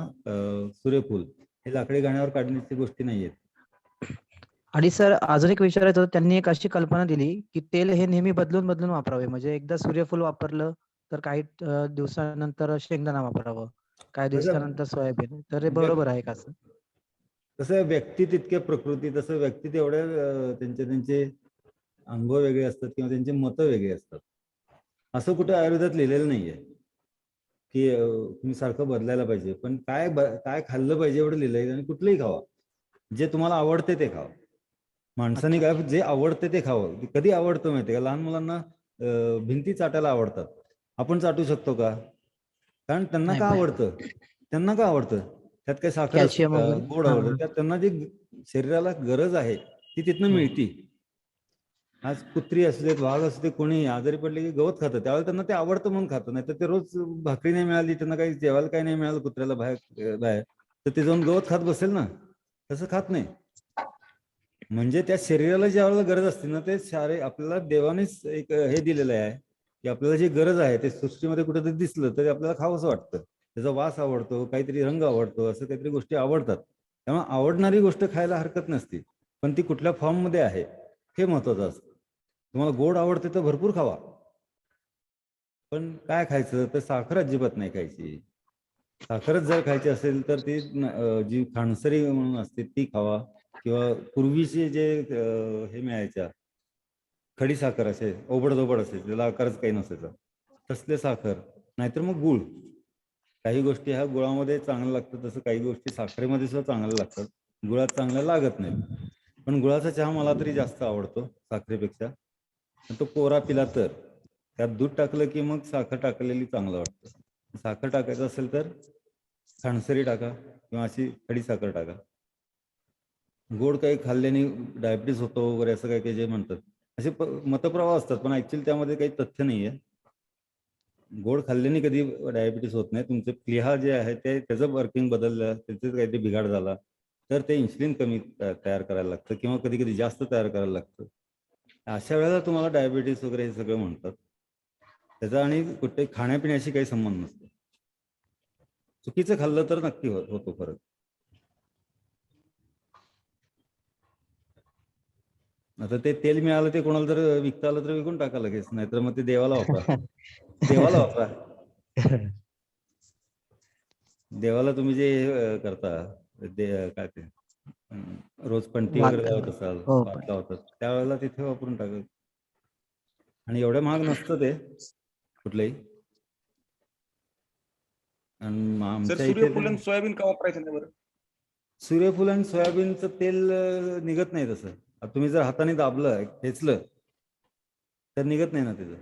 सूर्यफूल हे लाकडी घाण्यावर काढण्याची गोष्टी नाही आहेत. आणि सर अजून एक विचारायचं होतं, त्यांनी एक अशी कल्पना दिली की तेल हे नेहमी बदलून बदलून वापरावे, म्हणजे एकदा सूर्यफूल वापरलं तर काही दिवसानंतर शेंगदाणा वापरावं, काही दिवसानंतर सोयाबीन. तर हे बरोबर आहे का सर? तसं व्यक्ती तितके प्रकृती, तसं व्यक्ती तेवढ्या त्यांचे अनुभव वेगळे असतात किंवा त्यांची मतं वेगळी असतात. असं कुठे आयुर्वेदात लिहिलेलं नाहीये की तुम्ही सारखं बदलायला पाहिजे. पण काय खाल्लं पाहिजे एवढं लिहिलंय, आणि कुठलंही खावा, जे तुम्हाला आवडते ते खावा. माणसाने काय जे आवडते ते खावं. कधी आवडतं माहितीये का? लहान मुलांना भिंती चाटायला आवडतात. आपण चाटू शकतो का? कारण त्यांना नाही, का बाय. आवडतं? त्यांना का आवडतं? त्यात काही साखर असते कॅल्शियम का? वगैरे. गोड हां, आवडतं. हां. त्यात त्यांना जी शरीराला गरज आहे ती तिथनं हो. मिळती. आज कुत्री असू देत, वाघ असू दे, कोणी आजारी पडले की गवत खातं, त्यावेळेला त्यांना ते आवडतं म्हणून खातं. नाही तर ते रोज भाकरी नाही मिळाली, त्यांना काही जेवायला काही नाही मिळालं कुत्र्याला बाहेर तर ते जाऊन गवत खात बसेल ना. तसं खात नाही. म्हणजे त्या शरीराला ज्या वेळेला गरज असते ना, ते आपल्याला देवानेच एक हे दिलेलं आहे की आपल्याला जी गरज आहे ते सृष्टीमध्ये कुठेतरी दिसलं तरी आपल्याला खावंसं वाटतं. त्याचा वास आवडतो, काहीतरी रंग आवडतो, असं काहीतरी गोष्टी आवडतात. त्यामुळे आवडणारी गोष्ट खायला हरकत नसते, पण ती कुठल्या फॉर्ममध्ये आहे हे महत्वाचं असतं. तुम्हाला गोड आवडते तर भरपूर खावा, पण काय खायचं तर साखर अजिबात नाही खायची. साखरच जर खायची असेल तर ती जी खाणसरी म्हणून असते ती खावा, किंवा पूर्वीचे जे हे मिळायच्या खडी साखर असे ओबड असे, त्याला आकारच काही नसायचा, तसले साखर, नाहीतर मग गुळ. काही गोष्टी ह्या गुळामध्ये चांगलं लागतं, तसं काही गोष्टी साखरेमध्ये सुद्धा चांगल्या लागतात, गुळात चांगल्या लागत नाहीत. पण गुळाचा चहा मला तरी जास्त आवडतो साखरेपेक्षा. तो कोरा पिला तर त्यात दूध टाकलं की मग साखर टाकलेली चांगलं वाटतं. साखर टाकायचं असेल तर खाणसरी टाका किंवा अशी खडी साखर टाका. गोड काही खाल्ल्याने डायबिटीस होतो वगैरे असं काही काही जे म्हणतात, असे मतप्रवाह असतात, पण ऍक्च्युअली त्यामध्ये काही तथ्य नाहीये. गोड खाल्ल्याने कधी डायबिटीस होत नाही. तुमचे प्लीहा जे आहे ते त्याचं वर्किंग बदललं, त्याचे काहीतरी बिघाड झाला तर ते इन्सुलिन कमी तयार करायला लागतं किंवा कधी कधी जास्त तयार करायला लागतं. अशा वेळेला तुम्हाला डायबिटीस वगैरे हे सगळं म्हणतात. त्याचा आणि कुठे खाण्यापिण्याशी काही संबंध नसतो. चुकीचं खाल्लं तर नक्की होतो फरक. आता ते तेल मिळालं ते कोणाला जर विकता आलं तर विकून टाका लगेच, नाहीतर मग ते देवाला वापरा. देवाला वापरा. देवाला तुम्ही जे करता काय ते रोज पंटी वात. वगैरे लावत असाल, हो, वात लावतात, त्यावेळेला तिथे वापरून टाका. आणि एवढं महाग नसतं ते कुठलंही. आणि सर आमच्या इथे सूर्यफूल आणि सोयाबीन का वापरायचं नाही बरं? सूर्यफूल आणि सोयाबीनचं तेल निघत नाही तसं. आता तुम्ही जर हाताने दाबलं, खेचलं तर निघत नाही ना त्याचं.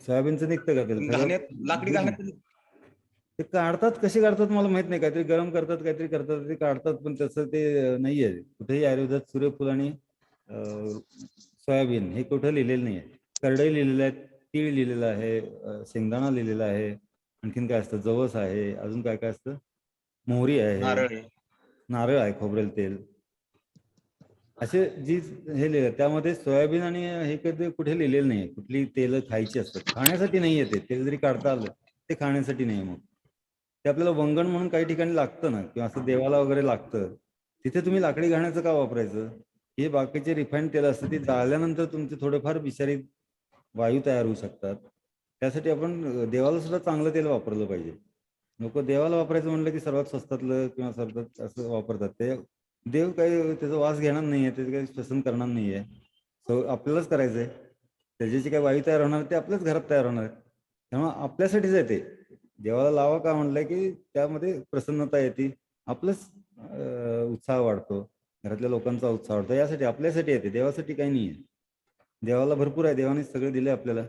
सोयाबीनचं निघतं का तेल? घाण्यात लाकडी घाण्यात ते काढतात, कसे काढतात मला माहित नाही. काहीतरी गरम करतात, काहीतरी करतात, ते काढतात, पण तसं ते नाहीये कुठेही आयुर्वेदात. सूर्यफूल आणि सोयाबीन हे कुठं लिहिलेलं नाहीये. करडई लिहिलेलं आहे, तीळ लिहिलेलं आहे, शेंगदाणा लिहिलेला आहे, आणखीन काय असतं, जवस आहे, अजून काय काय असतं, मोहरी आहे, नारळ आहे. नारळ आहे, खोबरेल तेल, असे जी हे लिहिलं. त्यामध्ये सोयाबीन आणि हे कधी कुठे लिहिलेलं नाहीये. कुठली तेल खायची असतात, खाण्यासाठी नाही येते. तेल जरी काढता आलं ते खाण्यासाठी नाही. मग ते आपल्याला वंगण म्हणून काही ठिकाणी लागतं ना, किंवा असं देवाला वगैरे लागतं, तिथे तुम्ही लाकडी घाण्याचं का वापरायचं? हे बाकीचे रिफाईंड तेल असतं, ते जाळल्यानंतर तुमचे थोडेफार विषारी वायू तयार होऊ शकतात. त्यासाठी आपण देवाला सुद्धा चांगलं तेल वापरलं पाहिजे. लोक देवाला वापरायचं म्हणलं की सर्वात स्वस्तातलं किंवा सर्वात असं वापरतात. ते देव काही त्याचा वास घेणार नाहीये, त्याचं काही श्वसन करणार नाहीये. आपल्यालाच करायचंय. त्याची जी काही वायू तयार होणार ते आपल्याच घरात तयार होणार आहे. त्यामुळे आपल्यासाठीच आहे ते. देवाला लावा का म्हणलंय की त्यामध्ये प्रसन्नता येते, आपलंच उत्साह वाढतो, घरातल्या लोकांचा उत्साह वाढतो. यासाठी आपल्यासाठी येते, देवासाठी काही नाही आहे. देवाला भरपूर आहे, देवाने सगळं दिलंय आपल्याला,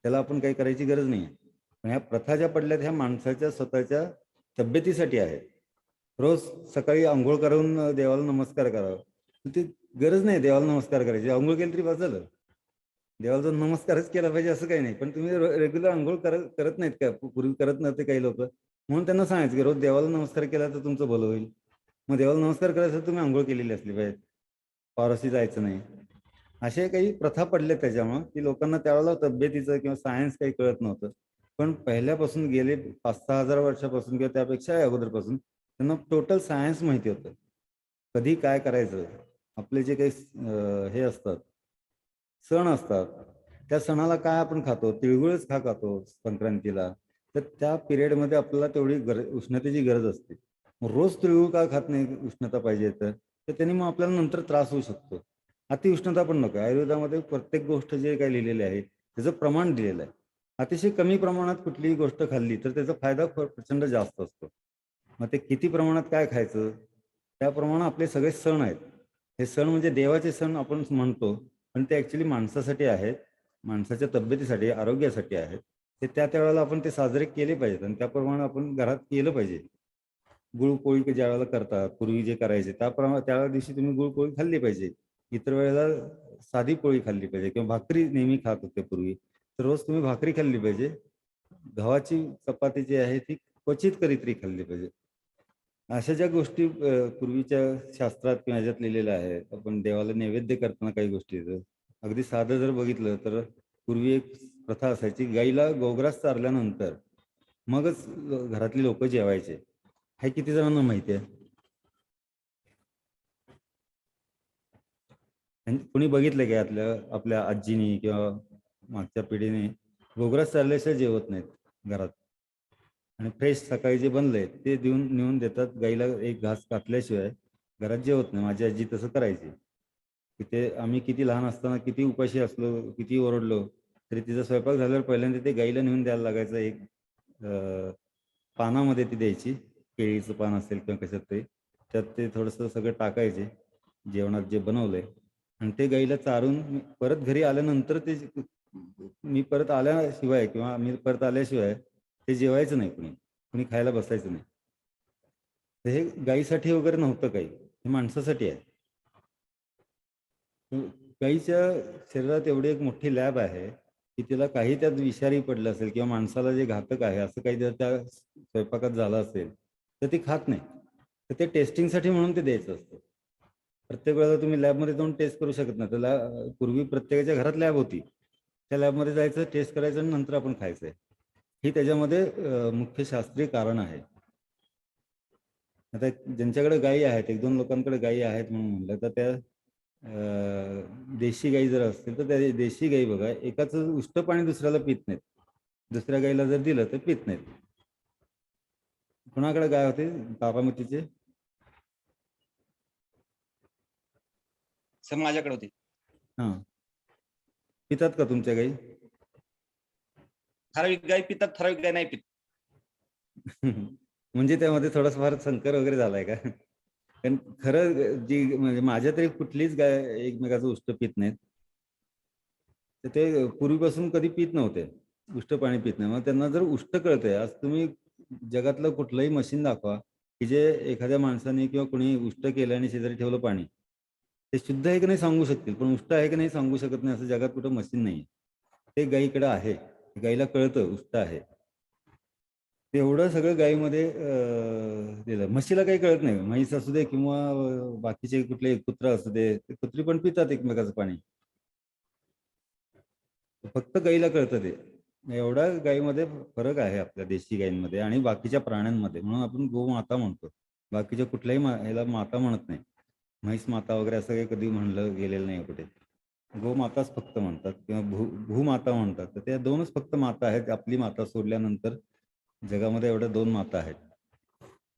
त्याला आपण काही करायची गरज नाही आहे. पण ह्या प्रथा ज्या पडल्यात ह्या माणसाच्या स्वतःच्या तब्येतीसाठी आहेत. रोज सकाळी आंघोळ करून देवाला नमस्कार करावा, ती गरज नाही देवाला नमस्कार करायची. आंघोळ केली तरी बस झालं. देवाला नमस्कारच केला पाहिजे असं काही नाही. पण तुम्ही रेग्युलर आंघोळ करत नाहीत का? पूर्वी करत नव्हते काही लोक, म्हणून त्यांना सांगायचं की रोज देवाला नमस्कार केला तर तुमचं भलं होईल. मग देवाला नमस्कार करायचं तुम्ही आंघोळ केलेली असली पाहिजे, पारशी जायचं नाही. असे काही प्रथा पडले त्याच्यामुळं की लोकांना त्यावेळेला तब्येतीचं किंवा सायन्स काही कळत नव्हतं. पण पहिल्यापासून गेले 5-6 हजार वर्षापासून किंवा त्यापेक्षा अगोदरपासून त्यांना टोटल सायन्स माहिती होतं, कधी काय करायचं. आपले जे काही हे असतात, सण असतात, त्या सणाला काय आपण खातो, तिळगुळच खातो संक्रांतीला, तर त्या पिरियडमध्ये आपल्याला तेवढी उष्णतेची गरज असते. रोज तिळगुळ का खात नाही उष्णता पाहिजे तर त्यांनी मग आपल्याला नंतर त्रास होऊ शकतो. अति उष्णता पण नको. आयुर्वेदामध्ये प्रत्येक गोष्ट जे काही लिहिलेली आहे त्याचं प्रमाण दिलेलं आहे. अतिशय कमी प्रमाणात कुठलीही गोष्ट खाल्ली तर त्याचा फायदा प्रचंड जास्त असतो. मग ते किती प्रमाणात काय खायचं, त्याप्रमाणे आपले सगळे सण आहेत. हे सण म्हणजे देवाचे सण आपण म्हणतो, पण ते ॲक्च्युली माणसासाठी आहेत, माणसाच्या तब्येतीसाठी, आरोग्यासाठी आहेत. ते त्या वेळेला आपण ते साजरे केले पाहिजेत आणि त्याप्रमाणे आपण घरात केलं पाहिजे. गुळपोळी ज्या वेळेला करतात, पूर्वी जे करायचे त्याप्रमाणे त्या दिवशी तुम्ही गुळपोळी खाल्ली पाहिजे. इतर वेळेला साधी पोळी खाल्ली पाहिजे किंवा भाकरी नेहमी खात होते पूर्वी, तर रोज तुम्ही भाकरी खाल्ली पाहिजे. गव्हाची चपाती जी आहे ती क्वचित कधीतरी खाल्ली पाहिजे. अशा ज्या गोष्टी पूर्वीच्या शास्त्रात किंवा ह्याच्यात लिहिलेल्या आहेत. आपण देवाला नैवेद्य करताना काही गोष्टी अगदी साधं जर बघितलं तर पूर्वी एक प्रथा असायची, गाईला गोग्रास चारल्यानंतर मगच घरातली लोक जेवायचे. हे किती जणांना माहिती आहे? कुणी बघितलं की आपल्या आजीनी किंवा मागच्या पिढीने गोग्रास चारल्याशिवाय जेवत नाहीत घरात. आणि फ्रेश सकाळी जे बनलंय ते नेऊन देतात गाईला. एक घास घातल्याशिवाय घरात जेवत नाही. माझी आजी तसं करायची. तिथे आम्ही किती लहान असताना किती उपाशी असलो, किती ओरडलो, तरी तिचा स्वयंपाक झाल्यावर पहिल्यांदा ते गाईला नेऊन द्यायला लागायचं. एक पानामध्ये ती द्यायची, केळीचं पान असेल किंवा कशात तरी, त्यात ते थोडंसं सगळं टाकायचे जेवणात जे बनवलंय, आणि ते गाईला चारून परत घरी आल्यानंतर ते मी परत आल्याशिवाय किंवा मी परत आल्याशिवाय ते जेवायचं नाही. कुणी खायला बसायचं नाही. तर हे गाईसाठी वगैरे नव्हतं काही, हे माणसासाठी आहे. गाईच्या शरीरात एवढी एक मोठी लॅब आहे की तिला काही त्यात विषारी पडलं असेल किंवा माणसाला जे घातक आहे असं काही जर त्या स्वयंपाकात झालं असेल तर ती खात नाही. तर ते टेस्टिंगसाठी म्हणून ते द्यायचं असतं. प्रत्येक वेळेला तुम्ही लॅबमध्ये जाऊन टेस्ट करू शकत नाही. तर पूर्वी प्रत्येकाच्या घरात लॅब होती. त्या लॅबमध्ये जायचं, टेस्ट करायचं आणि नंतर आपण खायचंय. ही त्याच्यामध्ये मुख्य शास्त्रीय कारण आहे. आता ज्यांच्याकडे गायी आहेत, 1-2 लोकांकडे गायी आहेत म्हणून म्हणलं, तर त्या देशी गाई जर असतील तर त्या देशी गाई बघा, एकाच उष्ट पाणी दुसऱ्याला पित नाहीत. दुसऱ्या गाईला जर दिलं तर पित नाहीत. कुणाकडे गाय होते बारामतीचे? सर माझ्याकडे होते. हा, पितात का तुमच्या गाई? ठराविक गाय पितात, ठराविक गाय नाही पित. म्हणजे त्यामध्ये थोडासा फार संकर वगैरे झालाय का? कारण खरं जी म्हणजे माझ्या तरी कुठलीच गाय एकमेकाचं उष्ट पित नाहीत. तर ते पूर्वीपासून कधी पित नव्हते, उष्ट पाणी पित नाही. मग त्यांना जर उष्ट कळतंय, आज तुम्ही जगातलं कुठलंही मशीन दाखवा की जे एखाद्या माणसाने किंवा कोणी उष्ट केलं आणि शेजारी ठेवलं पाणी, ते शुद्ध आहे की नाही सांगू शकतील, पण उष्ट आहे की नाही सांगू शकत नाही. असं जगात कुठं मशीन नाही. ते गाईकडे आहे, गाईला कळतं उष्ट आहे. एवढं सगळं गायीमध्ये दिलं. म्हशीला काही कळत नाही. म्हैस असू दे किंवा बाकीचे कुठले कुत्रा असू दे, ते कुत्री पण पितात एकमेकाचं पाणी. फक्त गाईला कळतं ते. एवढा गायीमध्ये फरक आहे आपल्या देशी गायींमध्ये आणि बाकीच्या प्राण्यांमध्ये. म्हणून आपण गोमाता म्हणतो. बाकीच्या कुठल्याही ह्याला माता म्हणत नाही. म्हैस माता वगैरे असं काही कधी म्हणलं गेलेलं नाही कुठे. गोमाताच फक्त म्हणतात किंवा भूमाता म्हणतात. तर त्या दोनच फक्त माता आहेत. आपली माता सोडल्यानंतर जगामध्ये एवढ्या 2 माता आहेत,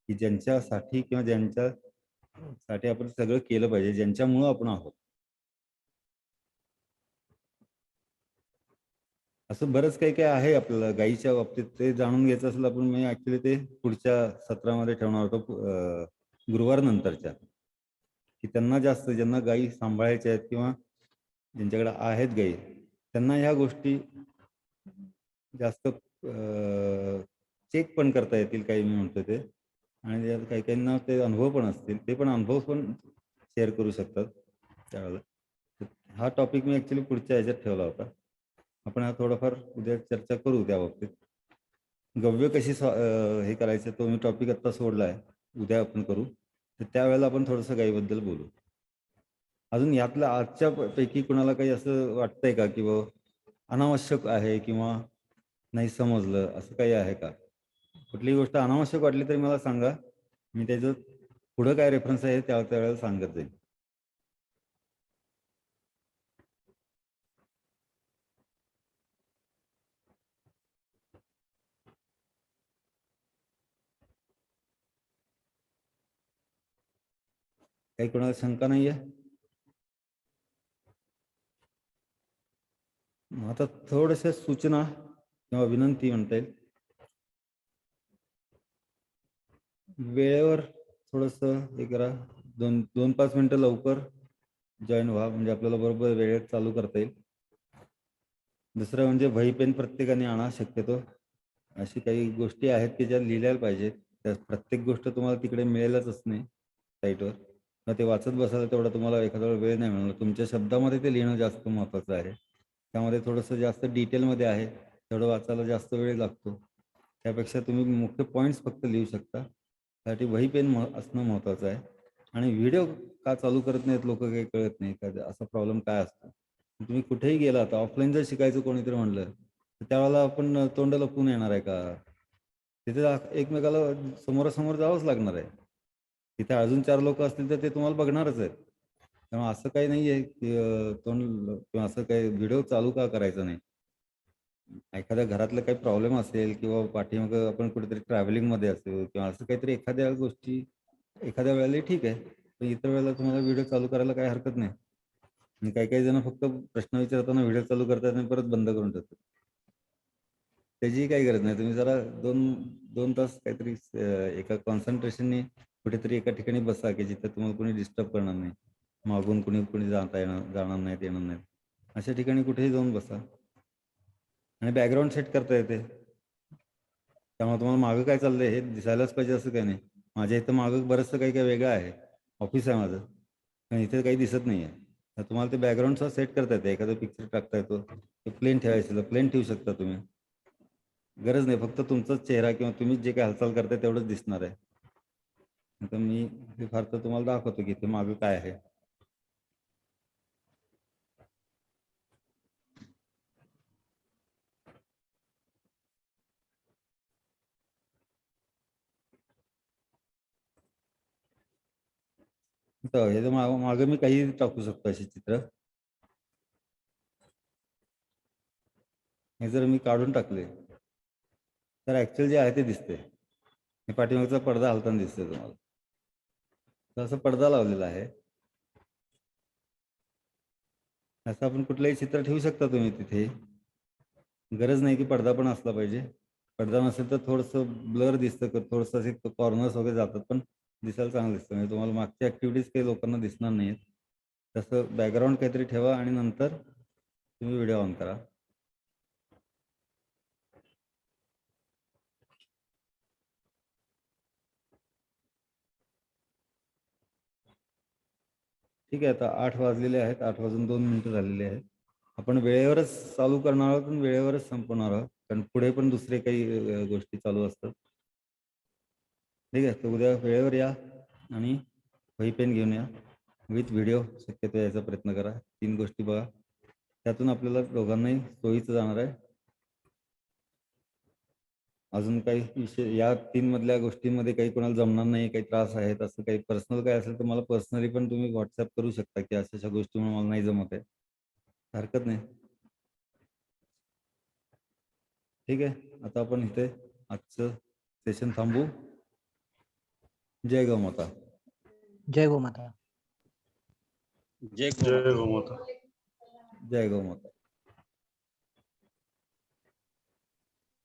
की ज्यांच्यासाठी किंवा ज्यांच्यासाठी आपण सगळं केलं पाहिजे, ज्यांच्यामुळं आपण आहोत. असं बरंच काही आहे आपल्याला गायीच्या बाबतीत. ते जाणून घ्यायचं असेल आपण, मी ऍक्च्युली ते पुढच्या सत्रामध्ये ठेवणार होतो, गुरुवार नंतरच्या, की त्यांना जास्त ज्यांना गायी सांभाळायच्या आहेत किंवा ज्यांच्याकडे आहेत गायी, त्यांना ह्या गोष्टी जास्त चेक पण करता येतील काही, मी म्हणतो ते. आणि काही काहींना ते अनुभव पण असतील, ते पण अनुभव पण शेअर करू शकतात त्यावेळेला. हा टॉपिक मी ऍक्च्युली पुढच्या ह्याच्यात ठेवला होता. आपण हा थोडाफार उद्या चर्चा करू त्या बाबतीत. गव्य कशी हे करायचं, तो मी टॉपिक आत्ता सोडला आहे, उद्या आपण करू. तर त्यावेळेला आपण थोडंसं गायीबद्दल बोलू. अजून यातलं आजच्या पैकी कुणाला काही असं वाटतंय का की अनावश्यक आहे किंवा नाही समजलं, असं काही आहे का? कुठलीही गोष्ट अनावश्यक वाटली तरी मला सांगा, मी त्याचं पुढं काय रेफरन्स आहे त्यावेळेला सांगत जाईल. काही कोणाला शंका नाही आहे? आता थोड्याशा सूचना किंवा विनंती म्हणता येईल. वेळेवर थोडंसं हे करा, 2-5 मिनिटं लवकर जॉईन व्हा, म्हणजे आपल्याला बरोबर वेळेत चालू करता येईल. दुसरं म्हणजे वही पेन प्रत्येकाने आणा शक्यतो. अशी काही गोष्टी आहेत की ज्या लिहिल्या पाहिजेत. त्या प्रत्येक गोष्ट तुम्हाला तिकडे मिळेलच नाही साईटवर. मग ते वाचत बसायला तेवढा तुम्हाला एखादा वेळ नाही मिळणार. तुमच्या शब्दामध्ये ते लिहिणं जास्त महत्त्वाचं आहे. त्यामध्ये थोडंसं जास्त डिटेलमध्ये आहे, तेवढं वाचायला जास्त वेळ लागतो. त्यापेक्षा तुम्ही मुख्य पॉईंट्स फक्त लिहू शकता. त्यासाठी वही पेन असणं महत्त्वाचं आहे. आणि व्हिडिओ का चालू करत नाहीत लोक, काही कळत नाही का, असा प्रॉब्लेम काय असतो. तुम्ही कुठेही गेला तर ऑफलाईन जर शिकायचं कोणीतरी म्हणलं तर त्यावेळेला आपण तोंड लपवून येणार आहे का? तिथे एकमेकाला समोरासमोर जावंच लागणार आहे. तिथे अजून 4 लोक असतील तर ते तुम्हाला बघणारच आहेत. त्यामुळे असं काही नाही आहे की तोंड किंवा असं काही व्हिडिओ चालू का करायचा नाही. एखाद्या घरातलं काही प्रॉब्लेम असेल किंवा पाठीमागं आपण कुठेतरी ट्रॅव्हलिंगमध्ये असेल किंवा असं काहीतरी एखाद्या गोष्टी एखाद्या वेळेला ठीक आहे, पण इतर वेळेला तुम्हाला व्हिडिओ चालू करायला काही हरकत नाही. आणि काही काही जण फक्त प्रश्न विचारताना व्हिडिओ चालू करतात आणि परत बंद करून ठेवतात. त्याची काही गरज नाही. तुम्ही जरा 2 तास काहीतरी एका कॉन्सन्ट्रेशनने कुठेतरी एका ठिकाणी बसा की जिथे तुम्हाला कोणी डिस्टर्ब करणार नाही, मागून कुणी जाणार नाहीत, येणार नाहीत. अशा ठिकाणी कुठेही जाऊन बसा. आणि बॅकग्राऊंड सेट करता येते, त्यामुळे तुम्हाला मागं काय चाललंय हे दिसायलाच पाहिजे असं काही नाही. माझ्या इथं मागं बरंचसं काही काही वेगळं आहे, ऑफिस आहे माझं, पण इथे काही दिसत नाही आहे. तर तुम्हाला ते बॅकग्राऊंडचा सेट करता येते. एखादा पिक्चर टाकता येतो, ते प्लेन ठेवायचं, प्लेन ठेवू शकता तुम्ही. गरज नाही, फक्त तुमचाच चेहरा किंवा तुम्ही जे काही हालचाल करताय तेवढंच दिसणार आहे. आता मी हे फार तर तुम्हाला दाखवतो की ते मागं काय आहे. तर हे तर मागं मी काही टाकू शकतो अशी चित्र. हे जर मी काढून टाकले तर ऍक्च्युअल जे आहे ते दिसते. हे पाठीमागचा पडदा हलताना दिसतोय तुम्हाला. तर असं पडदा लावलेला आहे. असं आपण कुठलंही चित्र ठेवू शकता तुम्ही तिथे. गरज नाही की पडदा पण असला पाहिजे. पडदा नसेल तर थोडंसं ब्लर दिसतं, थोडंसं असे कॉर्नर्स वगैरे जातात, पण दिसायला चांगलं दिसतं. म्हणजे तुम्हाला मागच्या ऍक्टिव्हिटीज काही लोकांना दिसणार नाहीत. तसं बॅकग्राऊंड काहीतरी ठेवा आणि नंतर तुम्ही व्हिडिओ ऑन करा. ठीक आहे, आता 8 वाजलेले आहेत. 8 वाजून 2 मिनिटं झालेले आहेत. आपण वेळेवरच चालू करणार आहोत आणि वेळेवरच संपवणार आहोत, कारण पुढे पण दुसरे काही गोष्टी चालू असतात. ठीक आहे, तर उद्या वेळेवर या आणि वही पेन घेऊन या. विथ व्हिडिओ शक्यतो यायचा प्रयत्न करा. 3 गोष्टी बघा, त्यातून आपल्याला दोघांनाही सोयीचं जाणार आहे. अजून काही विषय या 3 मधल्या गोष्टींमध्ये काही कोणाला जमणार नाही, काही त्रास आहेत, असं काही पर्सनल काय असेल तर मला पर्सनली पण तुम्ही व्हॉट्सअप करू शकता की अशा गोष्टीमुळे मला नाही जमत आहे. हरकत नाही. ठीक आहे, आता आपण इथे आजचं सेशन थांबू. जय गौमाता. जय गोमाता. जय जय गोमाता. जय गौमाता.